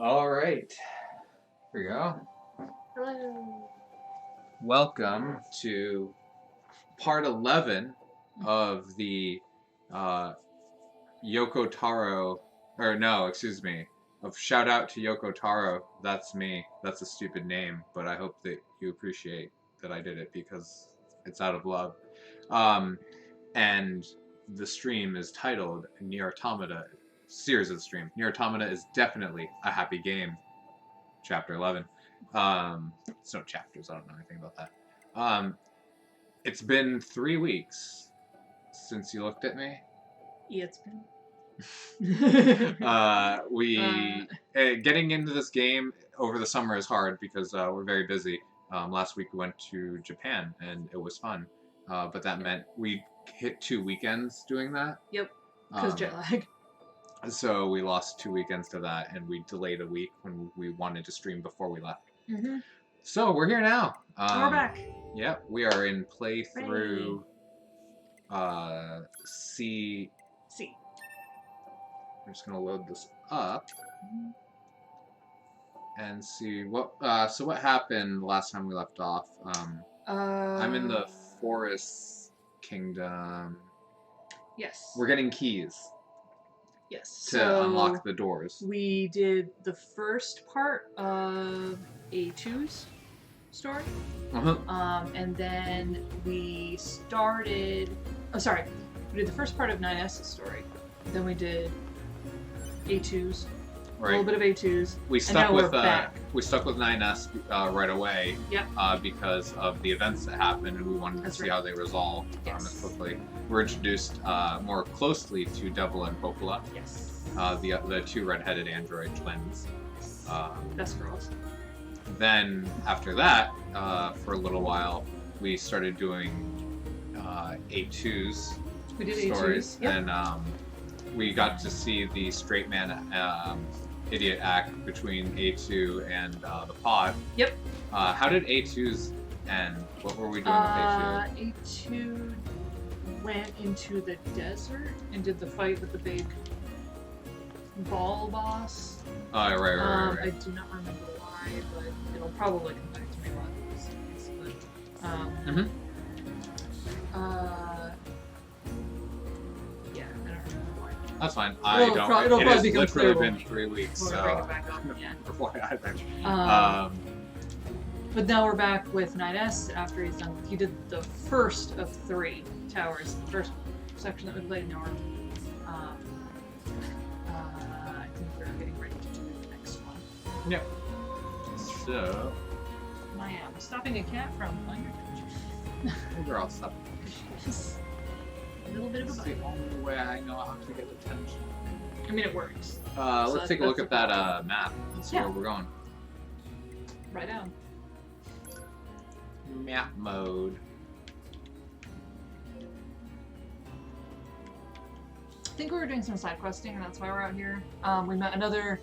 All right. Here we go. Hello. Welcome to part 11 of the Yoko Taro, or no, excuse me, of Shout Out to Yoko Taro. That's me. That's a stupid name, but I hope that you appreciate that I did it because it's out of love. And the stream is titled Nier Automata, series of the stream. Nier Automata is definitely a happy game. Chapter 11. It's no chapters. I don't know anything about that. It's been 3 weeks since you looked at me. Yeah, it's been. Getting into this game over the summer is hard because we're very busy. Last week we went to Japan and it was fun, but that meant we hit 2 weekends doing that. Yep, because jet lag. So we lost 2 weekends to that, and we delayed a week when we wanted to stream before we left. Mm-hmm. So we're here now. We're back. Yep, we are in playthrough C. I'm just gonna load this up and see what. So what happened last time we left off? I'm in the Forest Kingdom. Yes. We're getting keys. Yes. To unlock the doors. We did the first part of A2's story. And then we started... Oh, sorry. We did the first part of 9S's story. Then we did A2's. Right. A little bit of A2's. We stuck with 9S right away. Yep. Because of the events that happened, and we wanted to see how they resolved as quickly. We're introduced more closely to Devil and Popola. Yes. The two red-headed android twins. Best girls. Then after that, for a little while, we started doing A2's we did stories, A2's. Yep. And we got to see the straight man idiot act between A2 and the pod. Yep. How did A2's end? What were we doing with A2? A2 went into the desert and did the fight with the big ball boss. Oh, right. I do not remember why, but it'll probably come back to me while I do this. Yeah, I don't remember why. That's fine. It'll it probably has become literally clear been 3 weeks. We'll So bring it back up. Yeah. FYI then. But now we're back with 9S after he's done. He did the first of 3 towers. The first section that we played. Now we're. I think we're getting ready to do the next one. Yep. So. I am stopping a cat from playing your couch. They're all stuff. She's a little bit of a It's bite. the only way I know how to get attention. I mean, it works. Let's take a look at that map and see where we're going. Right down. Map mode. I think we were doing some side questing, and that's why we're out here. We met another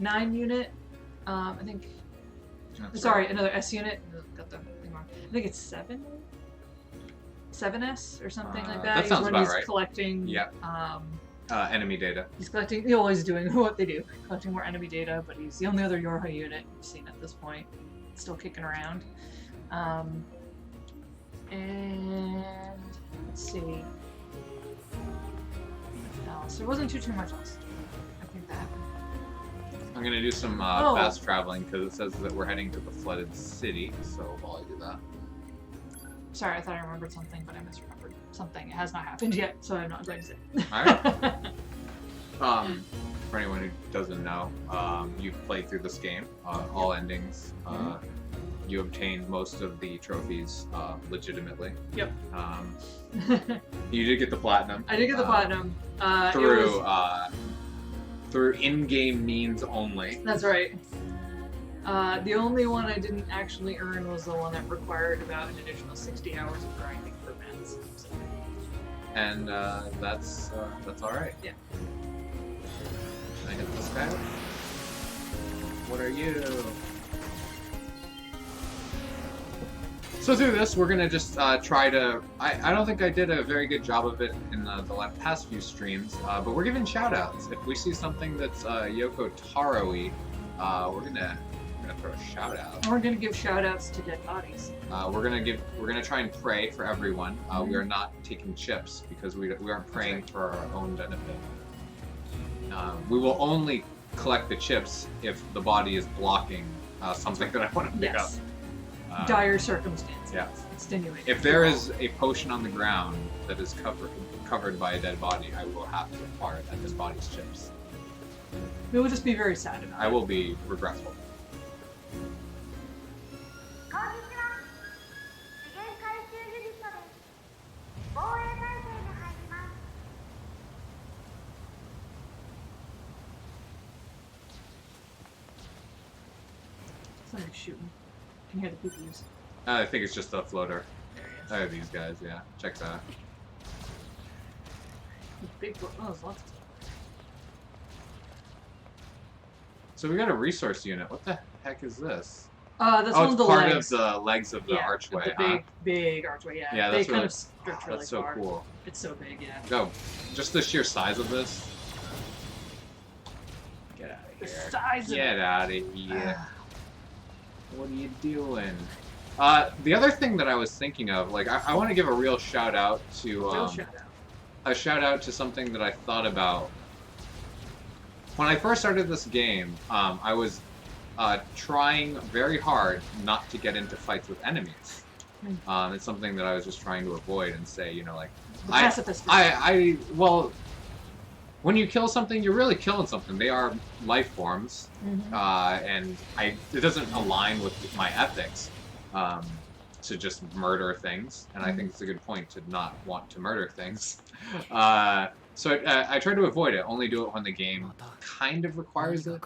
9 unit. I think. Another S unit. Got the thing wrong. I think it's 7S or something like that. That sounds about right. He's collecting. Yeah. Enemy data. He's collecting. He's always doing what they do, collecting more enemy data. But he's the only other Yorha unit we've seen at this point. Still kicking around. And let's see. Else. There wasn't too much else. I think that happened. I'm gonna do some fast traveling because it says that we're heading to the flooded city. So while I do that. Sorry, I thought I remembered something, but I misremembered something. It has not happened yet, so I'm not going to say. Alright. For anyone who doesn't know, you've played through this game, all endings. You obtained most of the trophies legitimately. Yep. You did get the platinum. I did get the platinum. Through in-game means only. That's right. The only one I didn't actually earn was the one that required about an additional 60 hours of grinding for events. So. And that's all right. Yeah. Can I hit this guy? What are you? So through this, we're gonna just try to. I don't think I did a very good job of it in the past few streams, but we're giving shout-outs. If we see something that's Yoko Taro-y, we're gonna throw a shout out. We're gonna give shout outs to dead bodies. We're gonna try and pray for everyone. We are not taking chips because we aren't praying for our own benefit. We will only collect the chips if the body is blocking something that I want to pick up. Dire circumstances. Yeah. Extenuating. If there is a potion on the ground that is covered by a dead body, I will have to acquire that as body's chips. We will just be very sad about it. I will be regretful. Somebody's shooting. Can you hear the PPUs? I think it's just a floater. I have these guys, yeah. Checks out. Big oh, there's lots of stuff. So we got a resource unit. What the heck is this? That's one of the part legs. of the legs of the archway. The big archway, yeah. Yeah, they that's kind really, of stretch really that's so far. cool. It's so big, yeah. Go. Just the sheer size of this. Get out of The here. size Get of out of here. What are you doing? The other thing that I was thinking of, like, I want to give a real shout out to a shout out to something that I thought about when I first started this game. I was trying very hard not to get into fights with enemies. It's something that I was just trying to avoid and say, you know, like, well, when you kill something, you're really killing something. They are life forms, and it doesn't align with my ethics to just murder things, and I think it's a good point to not want to murder things. So I try to avoid it, only do it when the game kind of requires it.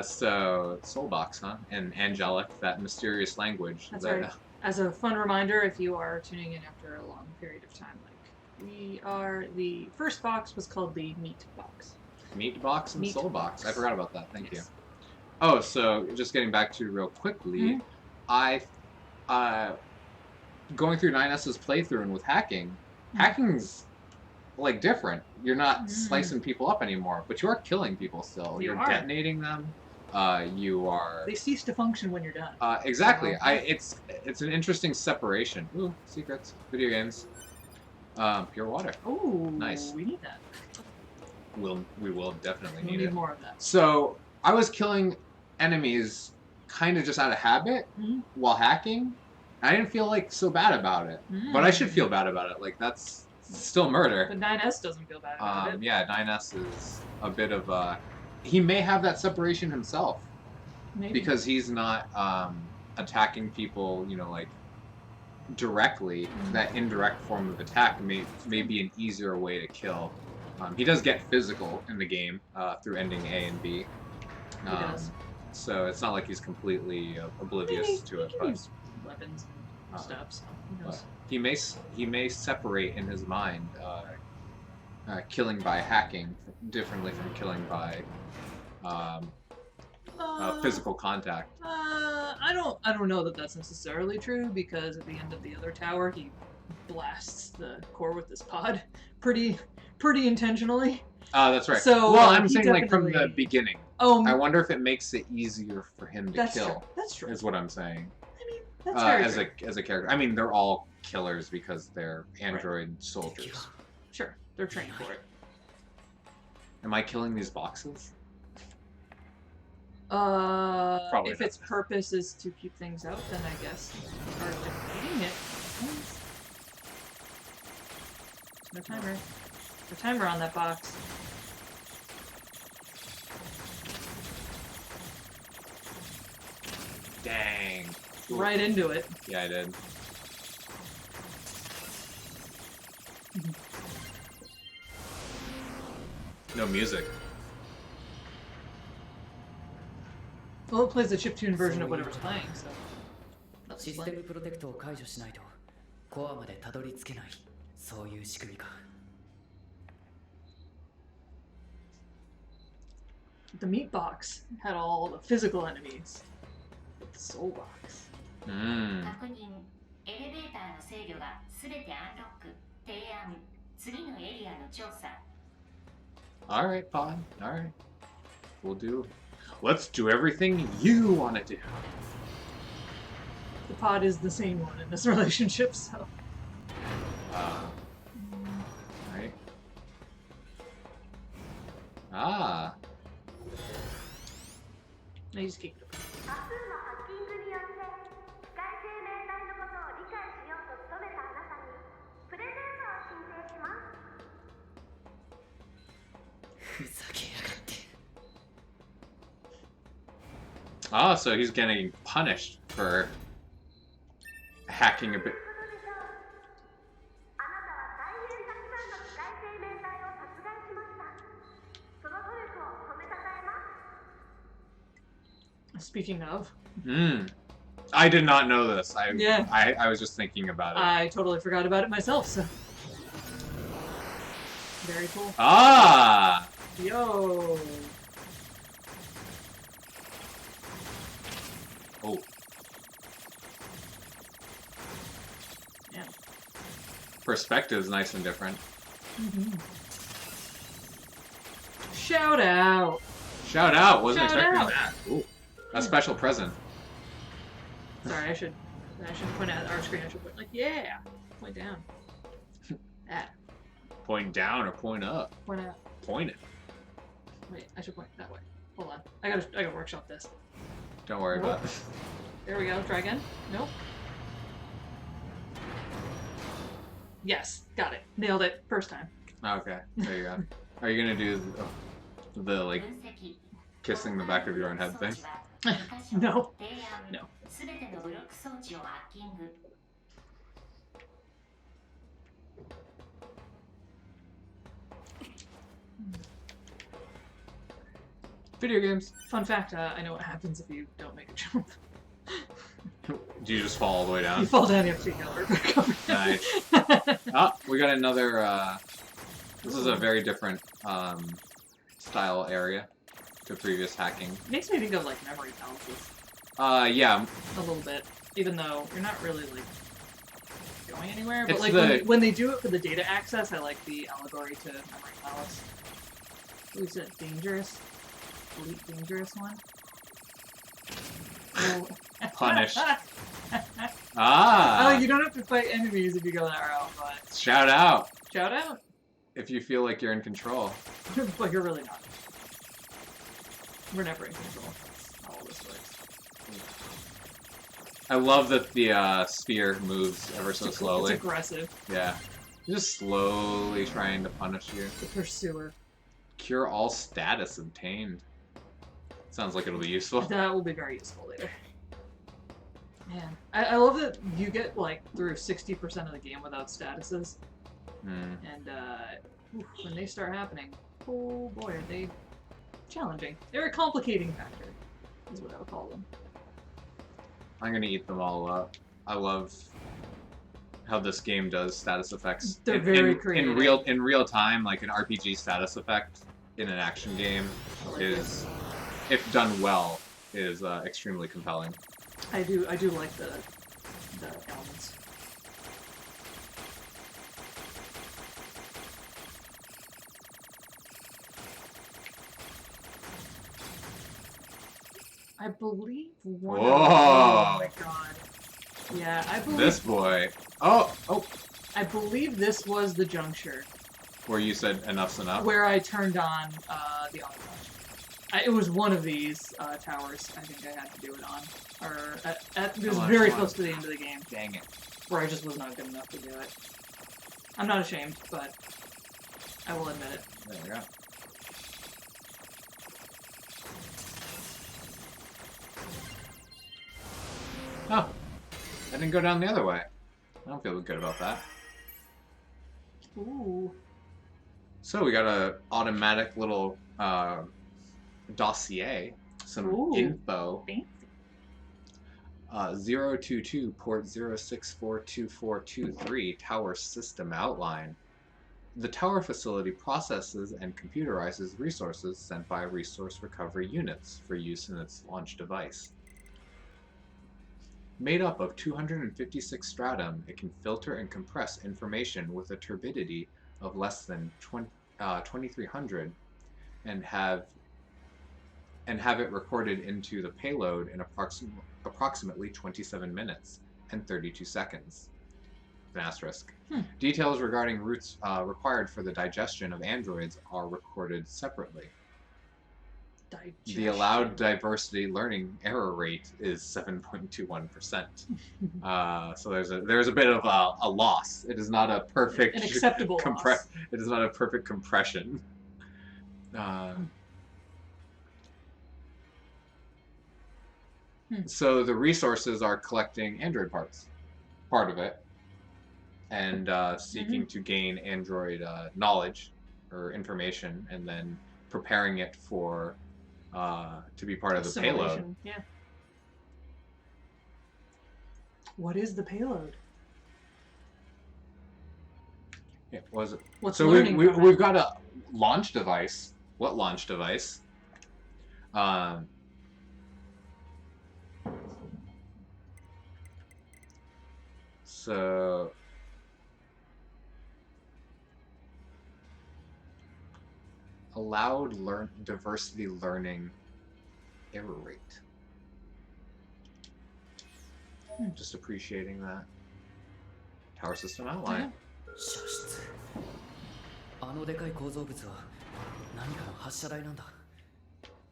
So Soulbox, huh? And Angelic, that mysterious language. That's right. As a fun reminder, if you are tuning in after a long period of time, the first box was called the Meat Box. Meat Box and Soul Box. I forgot about that. Thank you. Oh, so just getting back to real quickly, going through 9S's playthrough and with hacking's like different. You're not slicing people up anymore, but you are killing people still. You're detonating them. You are. They cease to function when you're done. Exactly. It's an interesting separation. Ooh, secrets. Video games. Pure water. Ooh, nice. We need that. We will definitely need it. more of that. So I was killing enemies kind of just out of habit while hacking. I didn't feel like so bad about it, but I should feel bad about it. Like that's still murder. But 9S doesn't feel bad about it. Yeah, 9S is a bit of a. He may have that separation himself. Maybe. Because he's not attacking people, you know, like directly. That indirect form of attack may be an easier way to kill. He does get physical in the game through ending A and B. He does. So it's not like he's completely oblivious to it. But weapons and stuff. So who knows? He may separate in his mind killing by hacking differently from killing by physical contact. I don't know that that's necessarily true, because at the end of the other tower he blasts the core with this pod pretty intentionally. That's right. So, well, I'm saying like from the beginning. Oh, I wonder if it makes it easier for him to kill. True. That's true. Is what I'm saying. I mean, that's very true. As a character. I mean, they're all killers because they're android soldiers. Sure, they're trained for it. Am I killing these boxes? Probably if its purpose is to keep things out, then I guess are defeating it. No timer. The timer on that box. Dang. Right into it. Yeah, I did. No music. Well, it plays the chiptune version of whatever's playing, so. システムプロテクトを解除しないとコアまでたどり着けない。そういう仕組みか。The meat box had all the physical enemies. But the soul box. All right, Pod. All right. We'll do. Let's do everything you want to do. The pod is the same one in this relationship, so. Right. Ah. No, you just keep it. 多数のハッキングによって機械生命体のことを理解しようと努めたあなたにプレゼントを申請します。ふざけやがって。 Ah, so he's getting punished for hacking a bit. あなたは大変たくさんの機械生命体を殺害しました。その努力を褒めたたえます。 Speaking of. I did not know this. Yeah. I was just thinking about it. I totally forgot about it myself, so. Very cool. Ah! Yo! Oh. Yeah. Perspective's nice and different. Shout out! Shout out! Wasn't Shout expecting out. that. Ooh. A special present. Sorry, I should point out our screen. I should point yeah, point down. That. Point down or point up? Point out. Point it. Wait, I should point that way. Hold on. I gotta workshop this. Don't worry Nope. about it. There we go. Try again. Nope. Yes, got it. Nailed it. First time. Okay, there you go. Are you gonna do the like kissing the back of your own head thing? No. No. Video games. Fun fact, I know what happens if you don't make a jump. Do you just fall all the way You down? fall down, you have to take another back up. Nice. Ah, we got another, this is a very different, style area to previous hacking. Makes me think of like memory palaces Yeah. a little bit, even though you're not really like going anywhere. But It's like when they do it for the data access, I like the allegory to memory palace. Who's it? Dangerous? Elite dangerous one? Oh. Punished. Ah! Oh, you don't have to fight enemies if you go that route, but Shout out! shout out. If you feel like you're in control. But you're really not. We're never in control. That's how all this works. I love that the sphere moves ever so slowly. It's aggressive. Yeah. Just slowly trying to punish you. The pursuer. Cure all status obtained. Sounds like it'll be useful. That will be very useful later. Man, I love that you get like through 60% of the game without statuses, Hmm. and when they start happening, oh boy, are they challenging. They're a complicating factor, is what I would call them. I'm gonna eat them all up. I love how this game does status effects. They're very in creative. real time, like an RPG status effect in an action game I like is, if done well, is extremely compelling. I do like the elements. I believe one. Whoa. Oh my god. Yeah, I believe This boy. Oh, I believe this was the juncture where you said enough's enough. where I turned on the Automata. It was one of these towers. I think I had to do it on, or it was Come on, very come close on. to the end of the game Dang it. where I just was not good enough to do it. I'm not ashamed, but I will admit it. There we go. Oh, I didn't go down the other way. I don't feel good about that. Ooh. So we got a automatic little dossier, some Ooh. info. Fancy. 022 port 06424423 tower system outline. The tower facility processes and computerizes resources sent by resource recovery units for use in its launch device. Made up of 256 stratum, it can filter and compress information with a turbidity of less than 2300 and have it recorded into the payload in approximately 27 minutes and 32 seconds. An asterisk. Details regarding routes required for the digestion of androids are recorded separately. The allowed diversity learning error rate is 7.21%. So there's a bit of a loss. It is not a perfect an acceptable loss. It is not a perfect compression. So the resources are collecting android parts, part of it, and seeking to gain android knowledge or information, and then preparing it for to be part of the payload. Yeah. What is the payload? Yeah, was it? What's So we've got a launch device. What launch device? So allowed diversity learning error rate. Just appreciating that. Tower system outline. 射出。あのでかい構造物は何かの発射台なんだ。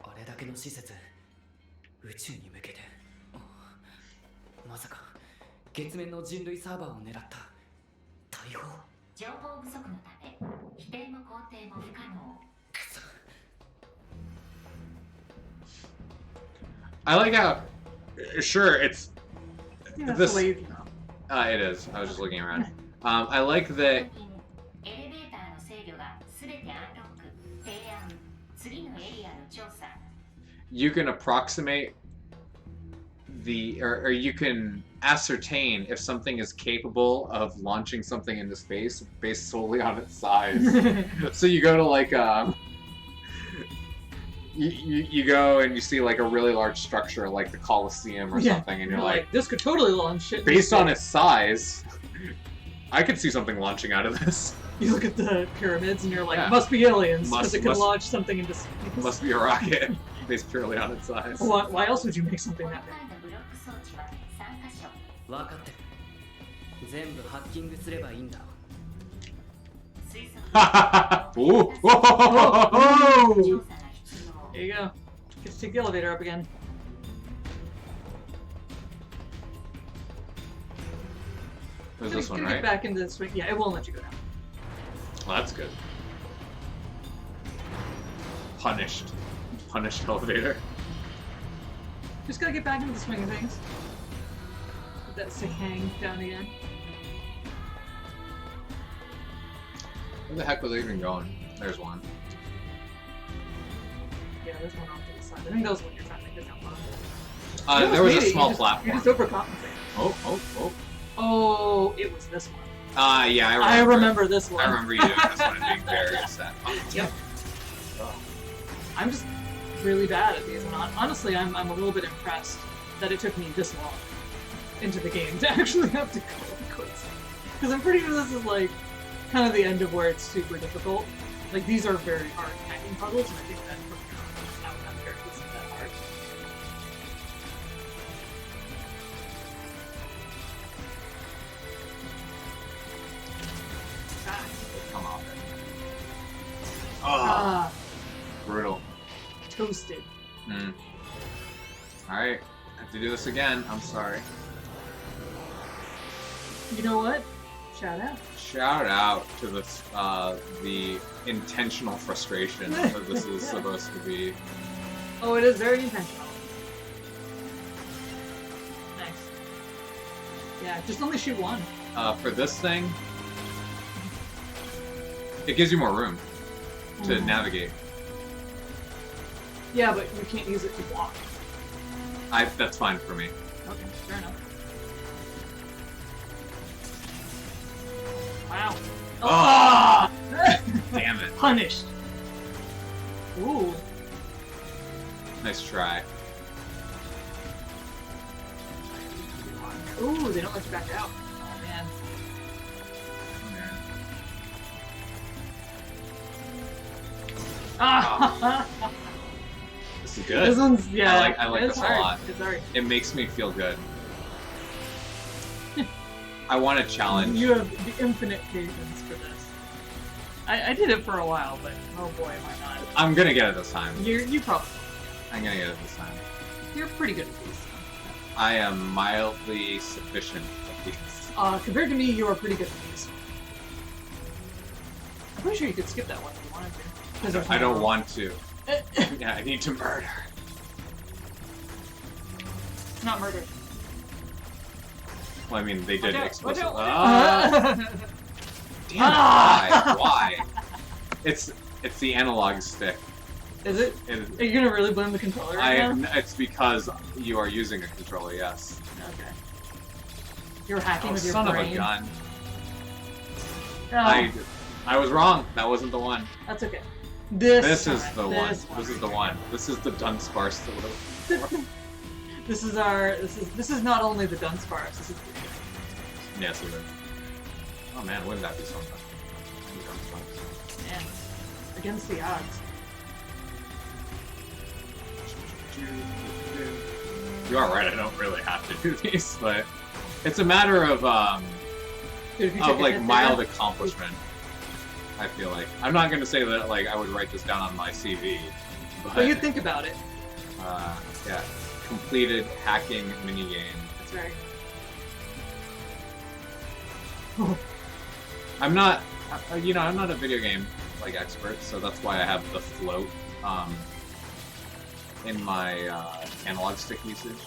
あれだけの施設、宇宙に向けて。まさか月面の人類サーバーを狙った大砲。情報不足のため否定も肯定も不可能。 I like how, sure, it's Yeah, this. that's the way you know. It is. I was just looking around. I like that. エレベーターの制御がすべてアンロック。提案。次のエリアの調査。 You can approximate or you can ascertain if something is capable of launching something into space based solely on its size. So you go to like you go and you see like a really large structure like the Colosseum or something, and you're like, this could totally launch shit. Based on its size, I could see something launching out of this. You look at the pyramids and you're like, must be aliens, because it can must- launch something into space. Must be a rocket based purely on its size. Why else would you make something 今 that 回 big? のブロック装置は3箇所。分かってる。全部ハッキングすればいいんだろ。推測。 Ooh. 調査が必要。 There you go. Get to take the elevator up again. There's this one, Gonna right? get back into the swing. Yeah, it won't let you go down. Well, that's good. Punished elevator. Just gotta get back into the swing of things. Let that sick hang down again. Where the heck was I even going? There's one. Yeah, there's one off to the side. I think that was what you're trying to get jump on. There was a You small just platform. overcompensated. Oh. Oh, it was this one. Yeah, I remember this one. I remember you doing this one and being very upset. Yep. I'm just really bad at these, and honestly, I'm a little bit impressed that it took me this long into the game to actually have to go quiz. Because I'm pretty sure this is like kind of the end of where it's super difficult. Like these are very hard hacking puzzles, and I think that from your outcome here isn't that hard. Come on. Oh, brutal. Toasted. Alright, I have to do this again. I'm sorry. You know what? Shout out. Shout out to the intentional frustration that this is supposed to be. Oh, it is very intentional. Nice. Yeah, just only shoot one. For this thing, it gives you more room to navigate. Yeah, but you can't use it to block. That's fine for me. Okay, fair enough. Wow. Ah! Damn it. Punished. Ooh. Nice try. Ooh, they don't let you back out. Oh man. Ah. This is good. This one's yeah. I like it's this a hard. lot. It's hard. It makes me feel good. I want a challenge. You have the infinite patience for this. I did it for a while, but oh boy, am I not. I'm gonna get it this time. You probably. I'm gonna get it this time. You're pretty good at these. I am mildly sufficient at these. Compared to me, you are pretty good at these. I'm pretty sure you could skip that one if you wanted to. 'Cause there's I no- don't want to. Yeah, I need to murder. It's not murder. Well, I mean, they did Watch out, explicitly. watch out. Damn, Ah! why? It's the analog stick. Is it? It, Are you gonna really blame the controller right now? it's because you are using a controller, yes. Okay. You're hacking Oh, with your son brain. of a gun. Oh, I was wrong. That wasn't the one. that's okay. This is the one. This This is the one. This is the Dunsparce photo. This is our. This is not only the Dunsparce. This is. Yes, it is. Oh man, wouldn't that be something? Man, against the odds. You are right. I don't really have to do these, but it's a matter of Dude, if you take a like hit mild there- accomplishment. I feel like I'm not gonna say that like I would write this down on my CV, But you think about it. yeah, completed hacking minigame. That's right. I'm not, I'm not a video game like expert, so that's why I have the float in my analog stick usage.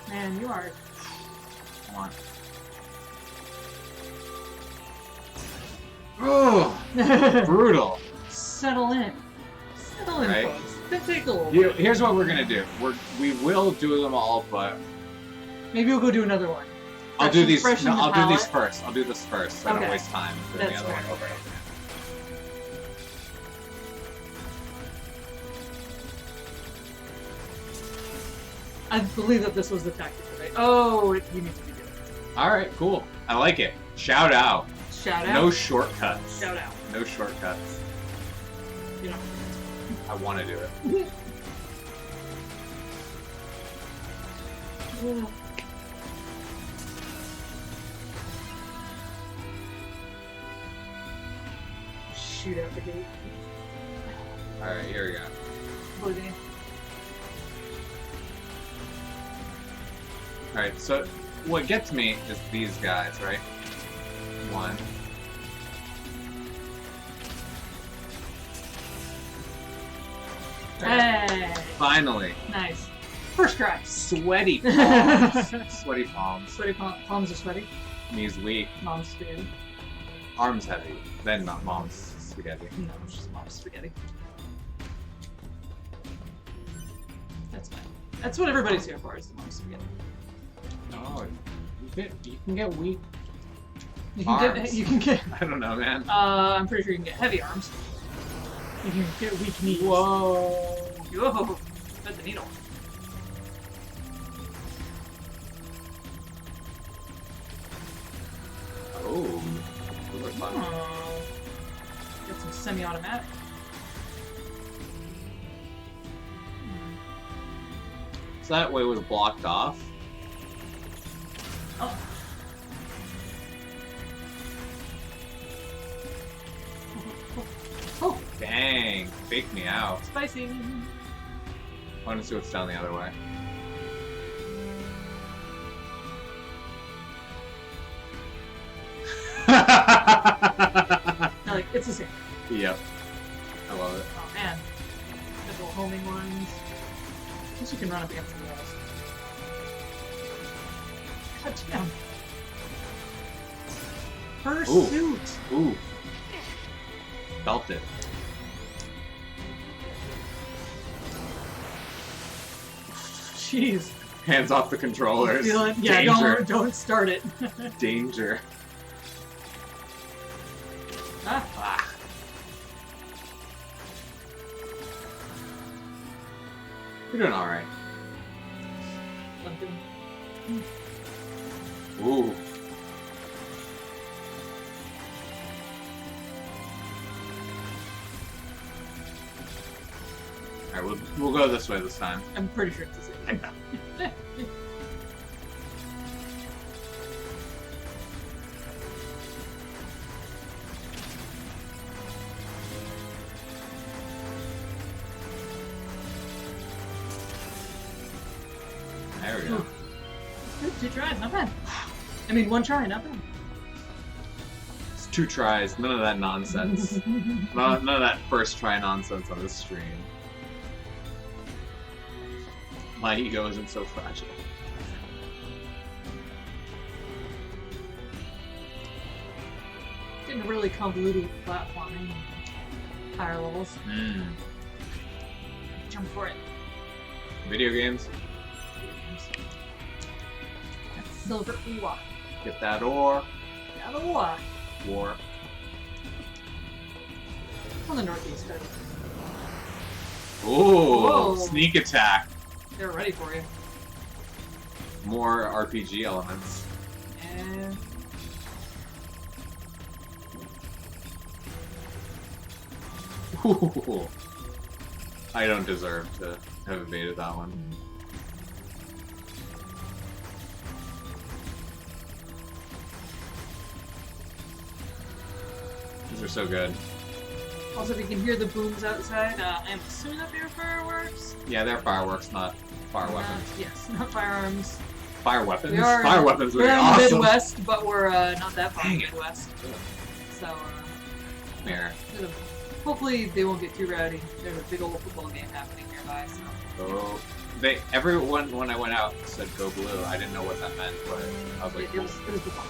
Man, you are. Come on. Oh, brutal. Settle in. Settle in, Right. folks. Then take a little. Here's what we're gonna do. We will do them all, but Maybe we'll go do another one. I'll do these. Fresh in No, the I'll do these palette. first. I'll do this first, so I Okay. don't waste time doing the That's other fair. one over and over. I believe that this was the tactic, right? Oh, you need to be doing it. All right, cool. I like it. Shout out. Shout out. No shortcuts. Shout out. No shortcuts. You know. I want to do it. Shoot out the gate. All right, here we go. Blue game. All right, so what gets me is these guys, right? One. Hey! Finally. Nice. First try. Sweaty palms. Sweaty palms. Sweaty palms are sweaty. Knees weak. Mom's spaghetti. Arms heavy. Then not mom's spaghetti. No, it's just mom's spaghetti. That's fine. That's what everybody's here for, is the mom's spaghetti. No, you can get weak. You can Arms. you can get. I don't know, man. I'm pretty sure you can get heavy arms. You can get weak knees. Whoa. Whoa! That's the needle. Oh, those are fun. Oh. Got some semi-automatic. So that way was blocked off. Oh. Oh, Dang, fake me out. spicy. I want to see what's down the other way. No, like, it's the same. Yep. I love it. Oh man. Got little homing ones. I guess you can run up against the walls. God damn. Pursuit! Ooh. Felt it. Jeez. Hands off the controllers. Yeah, Danger. don't start it. Danger. Ah. Ah. You're doing alright. Something. Ooh. Alright, we'll go this way this time. I'm pretty sure it's the same. There we go. Good, 2 tries, not bad. I mean, 1 try, not bad. It's 2 tries, none of that nonsense. none of that first try nonsense on this stream. My ego isn't so fragile. Getting really convoluted platforming. Higher levels. Jump for it. Video games, That's silver ore. get that ore. Got a ore. War. On the northeast. Ooh, Whoa. sneak attack. They're ready for you. More RPG elements. And Ooh. I don't deserve to have evaded that one. These are so good. also, if you can hear the booms outside, I'm assuming that they're fireworks. Yeah, they're fireworks, not fire weapons. Yes, not firearms. Fire weapons? We are Fire weapons would we're be in the awesome. Midwest, but we're not that far in Dang the it. Midwest. So, There. hopefully they won't get too rowdy. There's a big old football game happening nearby, so. Oh. Everyone, when I went out, said go blue. I didn't know what that meant, but I was like, It was football.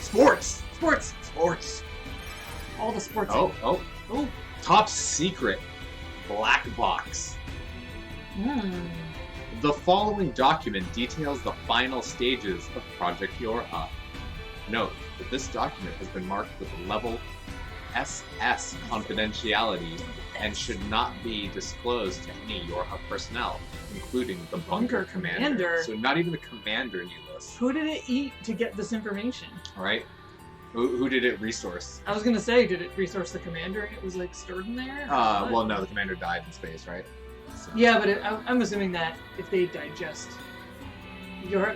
sports! Sports! Sports! All the sports. Oh. Top secret. Black box. The following document details the final stages of Project Yorha. Note that this document has been marked with level SS confidentiality and should not be disclosed to any Yorha personnel, including the bunker commander. So not even the commander knew this. Who did it eat to get this information? Right? Who did it resource? I was gonna say, did it resource the commander and it was like stored in there? Well, no, the commander died in space, right? So. Yeah, but I'm assuming that if they digest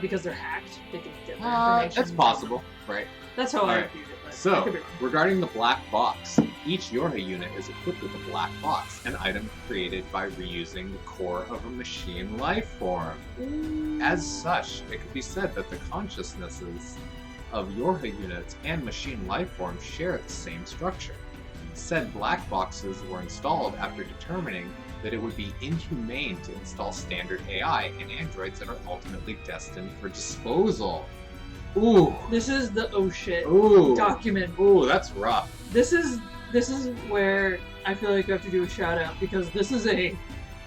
because they're hacked, they can get their information. That's possible, right? That's how I Alright. viewed it. But I So, could be wrong. regarding the black box, each Yorha unit is equipped with a black box, an item created by reusing the core of a machine life form. As such, it could be said that the consciousnesses of Yorha units and machine life forms share the same structure. Said black boxes were installed after determining that it would be inhumane to install standard AI in androids that are ultimately destined for disposal. Ooh. This is the oh shit Ooh. document. Ooh, that's rough. This is where I feel like I have to do a shout out because this is a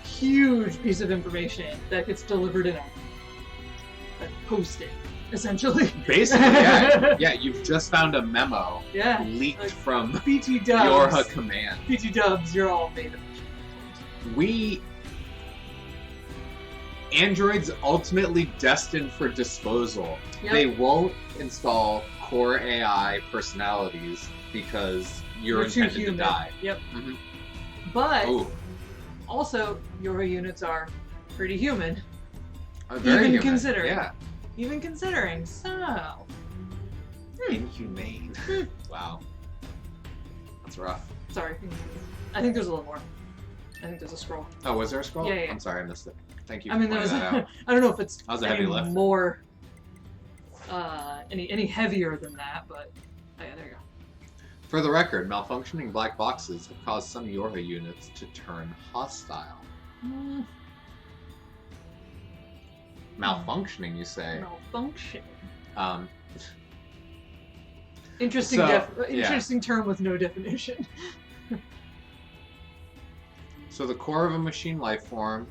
huge piece of information that gets delivered in a post-it, essentially. Basically, yeah. Yeah, you've just found a memo Yeah. leaked Like, from BT Dubs. Yorha Command. BT Dubs, you're all made of. Androids ultimately destined for disposal. Yep. They won't install core AI personalities because you're too intended to human. die. Yep. Mhm. But Ooh, also, your units are pretty human, very even human. considering. Yeah. Even considering. So, Inhumane. Wow. That's rough. sorry. I think there's a little more. I think there's a scroll. Oh, was there a scroll? Yeah. I'm sorry, I missed it. Thank you I for mean, there pointing was. that out. I don't know if it's That was a heavy any lift. more, any heavier than that, but oh, yeah, there you go. For the record, malfunctioning black boxes have caused some Yorha units to turn hostile. Malfunctioning, you say? Malfunction. Um, Interesting, So, interesting term with no definition. so the core of a machine life form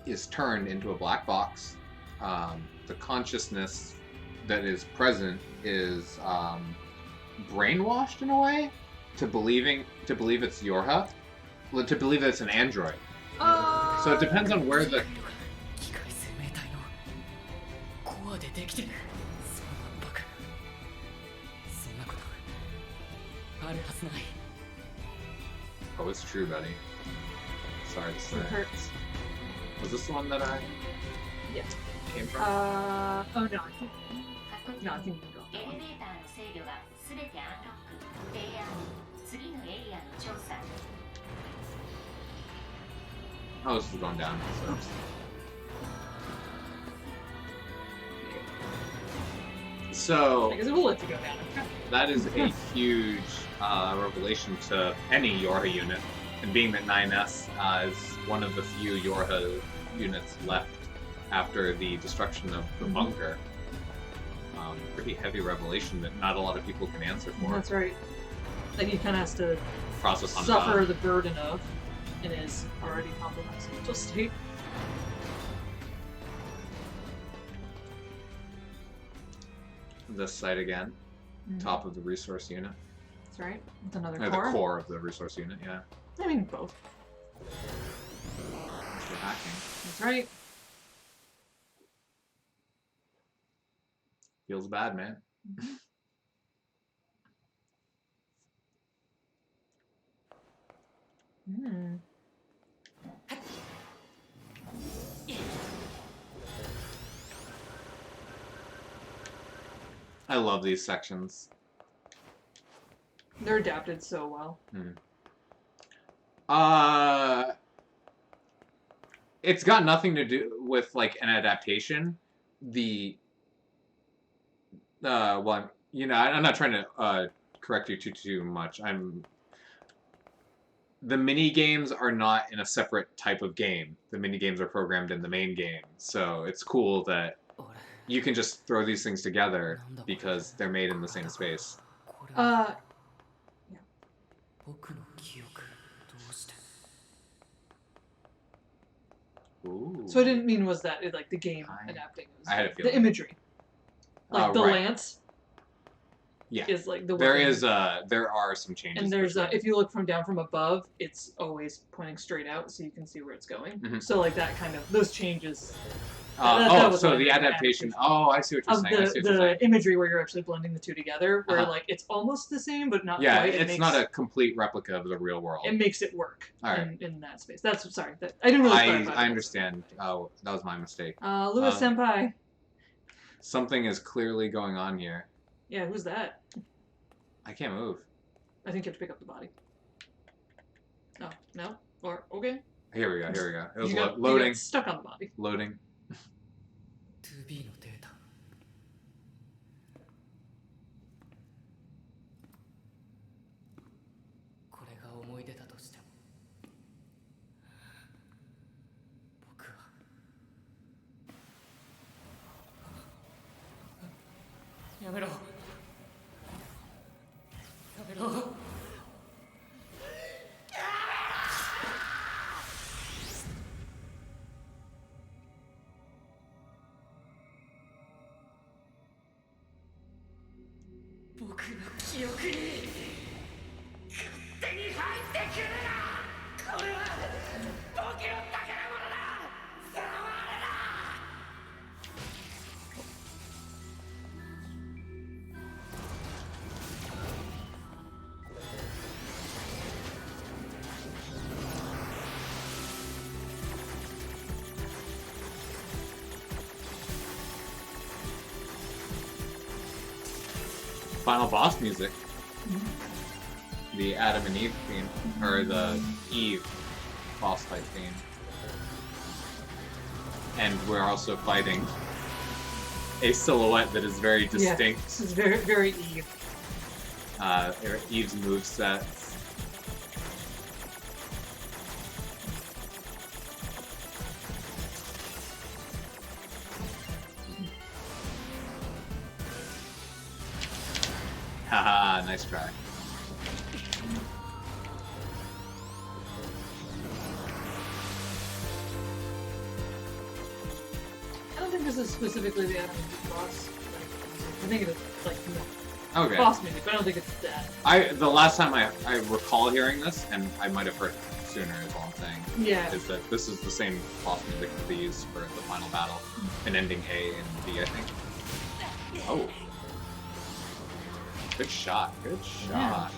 is turned into a black box. The consciousness that is present is brainwashed in a way to believe it's Yorha, to believe that it's an android. So it depends on where the 機械生命体のできてる。その圧迫。そんなことあるはずない。 Oh, it's true, buddy. Sorry to say. It hurts. Was this the one that I Yeah. came from? Oh no, I think 各 no, I 人 think we can go. エレベーターの制御が全てアンロック。提案。次のエリアの調査。 Oh, this is going down. So I guess we'll let you go down. that is a huge revelation to any Yorha unit, and being that 9S is one of the few Yorha units left after the destruction of the bunker. Pretty heavy revelation that not a lot of people can answer for. That's right. Like he kind of has to Process on suffer his the burden of in his already compromised mental state. own. This site again, top of the resource unit. That's right. With another Or core. the core of the resource unit, yeah. I mean, both. For hacking. That's right. Feels bad, man. Mm. I love these sections. They're adapted so well. It's got nothing to do with like an adaptation. Well, you know, I'm not trying to correct you too much. The mini games are not in a separate type of game. The mini games are programmed in the main game, so it's cool that you can just throw these things together because they're made in the same space. Yeah. 僕の記憶どうして Ooh. So I didn't mean was that it, like the game adapting. It was I had a the feeling. imagery. Like the right. lance Yeah. is like the There weapon. there are some changes. And there's between- if you look from down from above, it's always pointing straight out, so you can see where it's going. Mhm. So like that kind of those changes that was so what I the meant, adaptation. Oh, I see what you're of saying. I see what you're the saying. imagery where you're actually blending the two together, where Uh-huh. like it's almost the same but not Yeah, quite. it's not a complete replica of the real world. It makes it work Alright. in that space. That's sorry. That, I didn't really clarify. I understand. Oh, that was my mistake. Lewis Senpai. Something is clearly going on here. Yeah, who's that? I can't move. I think you have to pick up the body. No, no, or okay. Here we go. Here we go. It was You got loading. stuck on the body. Loading. 2B のデータこれが思い出だとしても僕はやめろやめろ 僕の記憶に勝手に入ってくるなこれは僕の宝物だそのあれだ Final boss music. The Adam and Eve theme, or the Eve boss fight theme. And we're also fighting a silhouette that is very distinct. Yeah, this is very, very Eve. Eve's moveset. Haha, nice try. I don't think this is specifically the Adam and Eve boss. I think it's like the Okay. boss music, but I don't think it's that. The last time I recall hearing this, and I might have heard it sooner is all I'm saying, Yeah. is that this is the same boss music that they use for the final battle, and ending A and B, I think. Oh. Good shot. Good shot.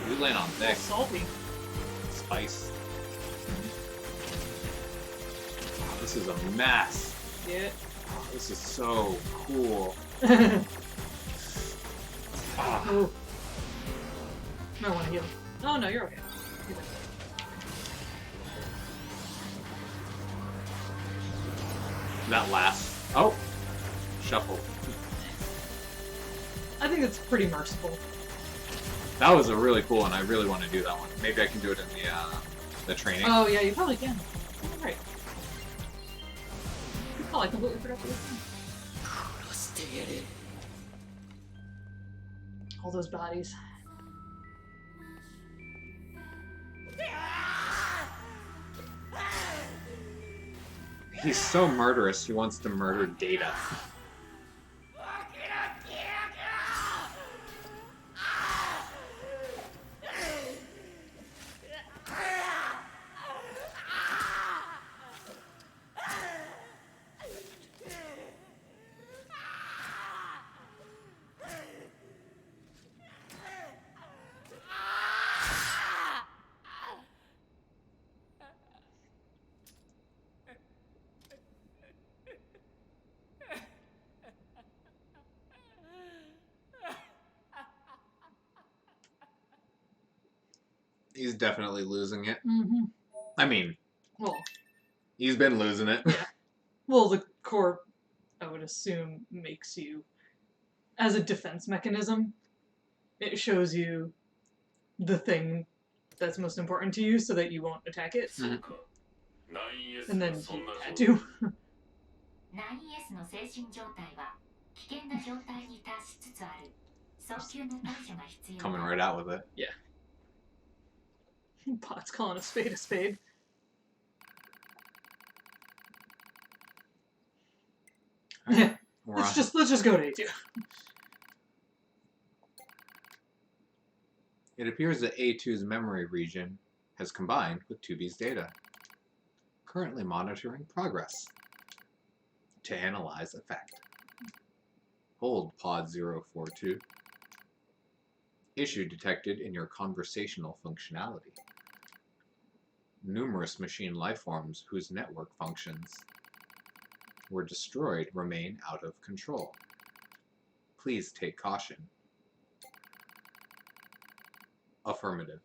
You land on thick. Salty. Spice. Oh, this is a mess. Yeah. Oh, this is so cool. Ah. Oh. I want to heal. Oh no, you're okay. That last. Oh. Shuffle. I think it's pretty merciful. That was a really cool one. I really want to do that one. Maybe I can do it in the training. Oh yeah, you probably can. Oh, right. Oh, I completely forgot to listen. All those bodies. He's so murderous. He wants to murder Data. He's definitely losing it. Mm-hmm. I mean, Well, he's been losing it. well, the core, I would assume, makes you, as a defense mechanism, it shows you the thing that's most important to you so that you won't attack it. Mhm. And then you had to. 9S の精神状態は危険な状態に達しつつある。早急な対処が必要だ。 Coming right out with it. Pot's calling a spade a spade. Alright, Let's just go to A2. It appears that A2's memory region has combined with 2B's data. Currently monitoring progress. To analyze effect. Hold pod 042. Issue detected in your conversational functionality. Numerous machine lifeforms whose network functions were destroyed remain out of control. Please take caution. Affirmative.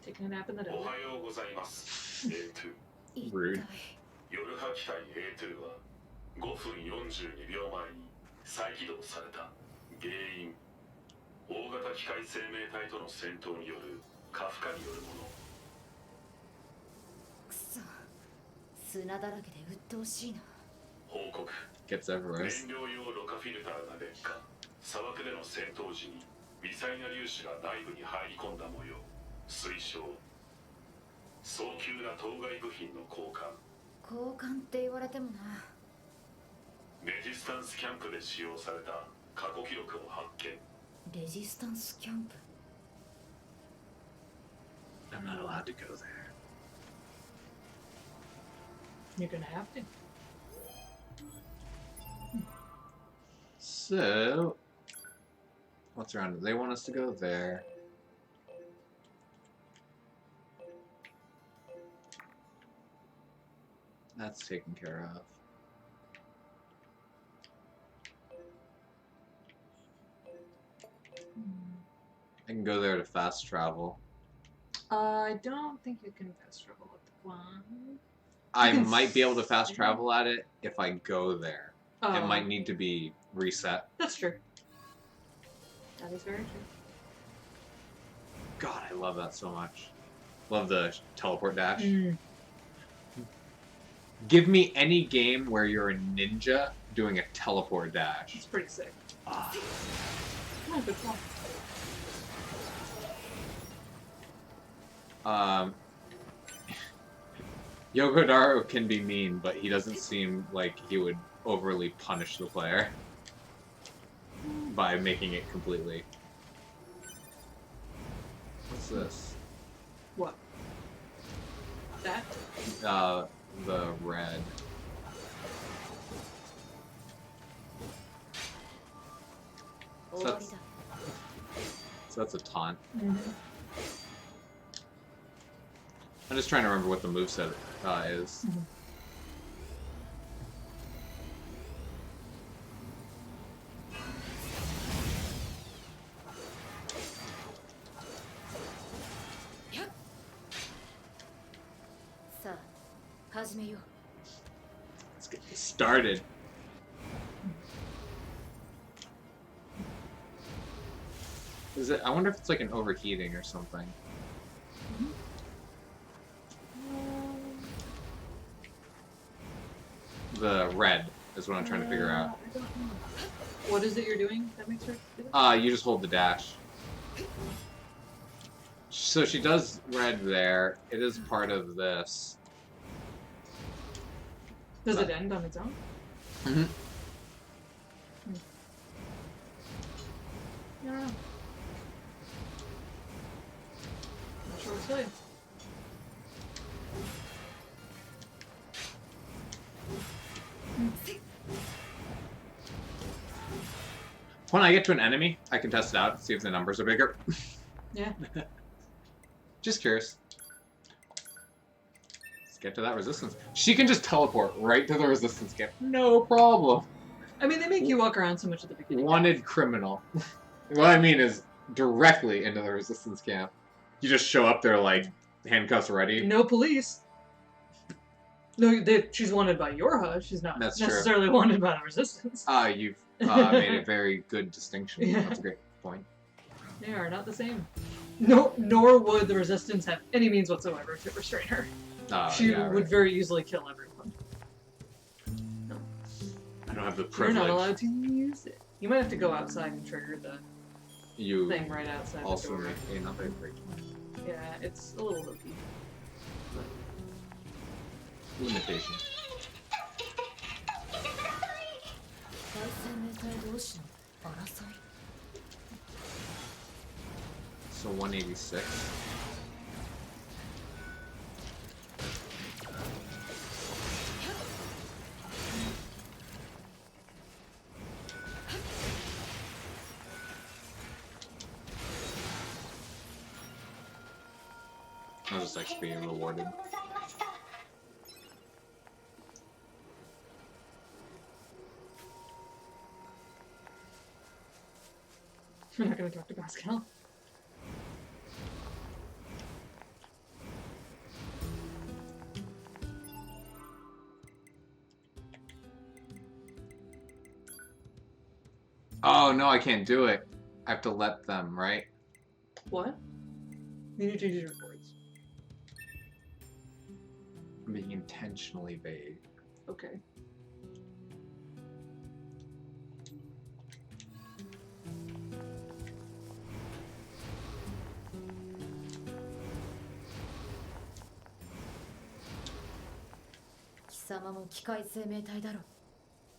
Taking a nap in the お desert. はようございます A2 Rude. 夜波機体 A2 は5分42秒前に再起動された。原因大型機械生命体との戦闘による過負荷によるもの。くそ、砂だらけで鬱陶しいな。報告 Gets everywhere. 燃料用ろ過フィルターが劣化。砂漠での戦闘時に微細な粒子が内部に入り込んだ模様。推奨早急な当該部品の交換。交換って言われてもな。レジスタンスキャンプで使用された過去記録を発見。レジスタンスキャンプ。 I'm not allowed to go there. You're gonna have to. So, what's around? They want us to go there. That's taken care of. I can go there to fast travel. I don't think you can fast travel with the one. I can might be able to fast see. travel at it if I go there. It Oh, might need to be reset. That's true. That is very true. God, I love that so much. Love the teleport dash. Mm. Give me any game where you're a ninja doing a teleport dash. It's pretty sick. Ah. Oh, good one. Yokodaro can be mean, but he doesn't seem like he would overly punish the player by making it completely. What's What's this? What? That? The red. So that's, so that's a taunt. I'm just trying to remember what the moveset is. Let's get this started. Is it? I wonder if it's like an overheating or something. The red is what I'm trying to figure out. I don't know. What is it you're doing that makes her do it? You just hold the dash. So she does red there. It is part of this. Does it end on its own? Mm-hmm. I don't know. Not sure what to tell you. When I get to an enemy, I can test it out and see if the numbers are bigger. Yeah. Just curious. Let's get to that resistance. She can just teleport right to the resistance camp. No problem. I mean, they make you walk around so much at the beginning. Wanted criminal. What I mean is directly into the resistance camp. You just show up there like handcuffs ready. No police. No, she's wanted by your HUD. She's not That's necessarily wanted by the resistance. You've made a very good distinction. Yeah. That's a great point. They are not the same. No, nor would the resistance have any means whatsoever to restrain her. She yeah, would right. very easily kill everyone. I don't have the You're privilege. not allowed to use it. You might have to go outside and trigger the You thing right outside also the door. make another break. Yeah, it's a little hokey. Limitation. So 186. I'll just XP rewarded. We're not gonna talk to Pascal. Oh no, I can't do it. I have to let them, right? What? You need to use your words. I'm being intentionally vague. Okay.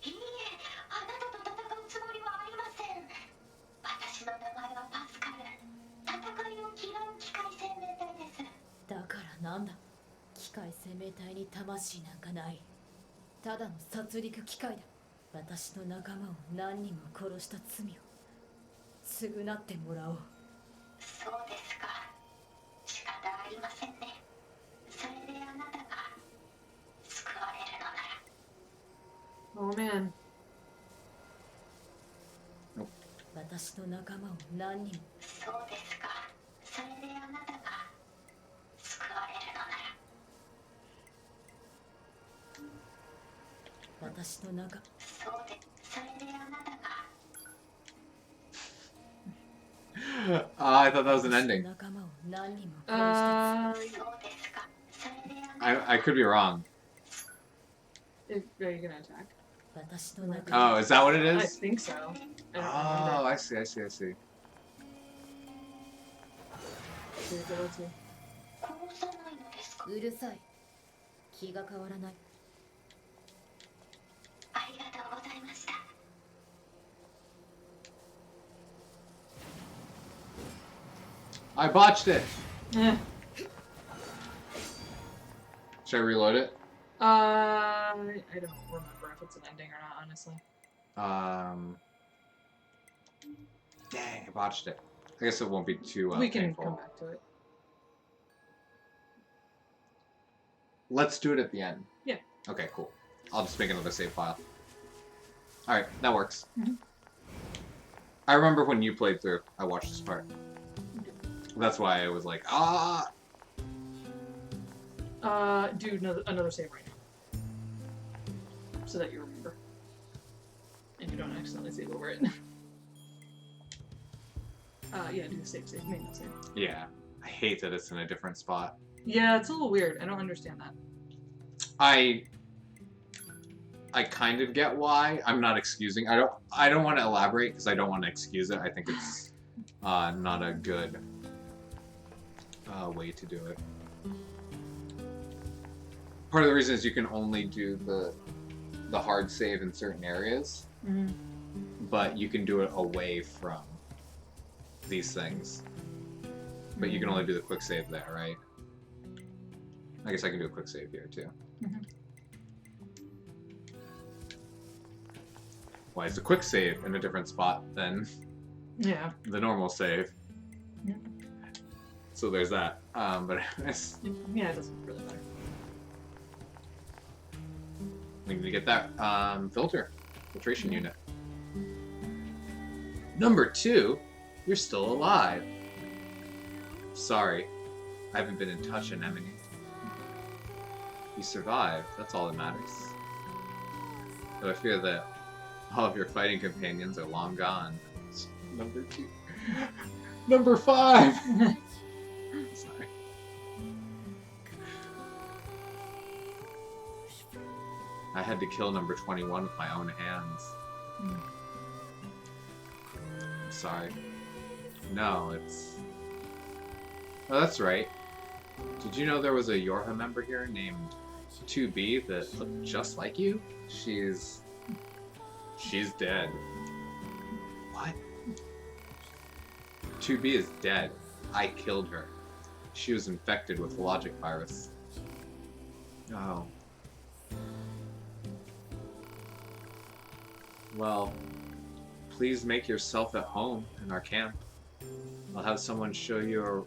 いいえ、あなたと戦うつもりはありません。私の名前はパスカル。戦いを嫌う機械生命体です。だからなんだ。機械生命体に魂なんかない。ただの殺戮機械だ。私の仲間を何人も殺した罪を償ってもらおう。そうですか。仕方ありませんね。それであなたが救われるのなら。Oh man. 私の仲間を何人も。そうですか。それであなたが救われるのなら。私の仲。そうで。それであなたが。I thought that was an ending. 仲間を何人も殺した。そうですか。それであなた。I could be wrong. Are you gonna attack? 私の仲間。 Oh, is that what it I is? think so. I don't Oh, remember. I see, I see, I see. 殺さないのですか。うるさい。気が変わらない。ありがとうございました。I botched it. Eh. Should I reload it? I don't remember if it's an ending or not, honestly. Dang, I botched it. I guess it won't be too We can painful. come back to it. Let's do it at the end. Yeah. Okay, cool. I'll just make another save file. Alright, that works. Mm-hmm. I remember when you played through, I watched this part. That's why I was like, ah! Do another save right now. So that you remember. And you don't accidentally save over it. Yeah, do the save. Make no save. Yeah. I hate that it's in a different spot. Yeah, it's a little weird. I don't understand that. I kind of get why. I'm not excusing. I don't want to elaborate because I don't want to excuse it. I think it's not a good way to do it. Part of the reason is you can only do the hard save in certain areas, but you can do it away from these things. But you can only do the quick save there, right? I guess I can do a quick save here too. Why is the quick save in a different spot than the normal save? Yeah. So there's that. But anyways, Yeah, it doesn't really matter. we need to get that filtration unit. Number 2, you're still alive. Sorry, I haven't been in touch, Anemone. You survived, that's all that matters. But I fear that all of your fighting companions are long gone. Number 2. Number 5! Sorry. I had to kill number 21 with my own hands. I'm sorry. No, it's... Oh, that's right. Did you know there was a Yorha member here named 2B that looked just like you? She's dead. What? 2B is dead. I killed her. She was infected with the logic virus. Oh. Well, please make yourself at home in our camp. I'll have someone show you a...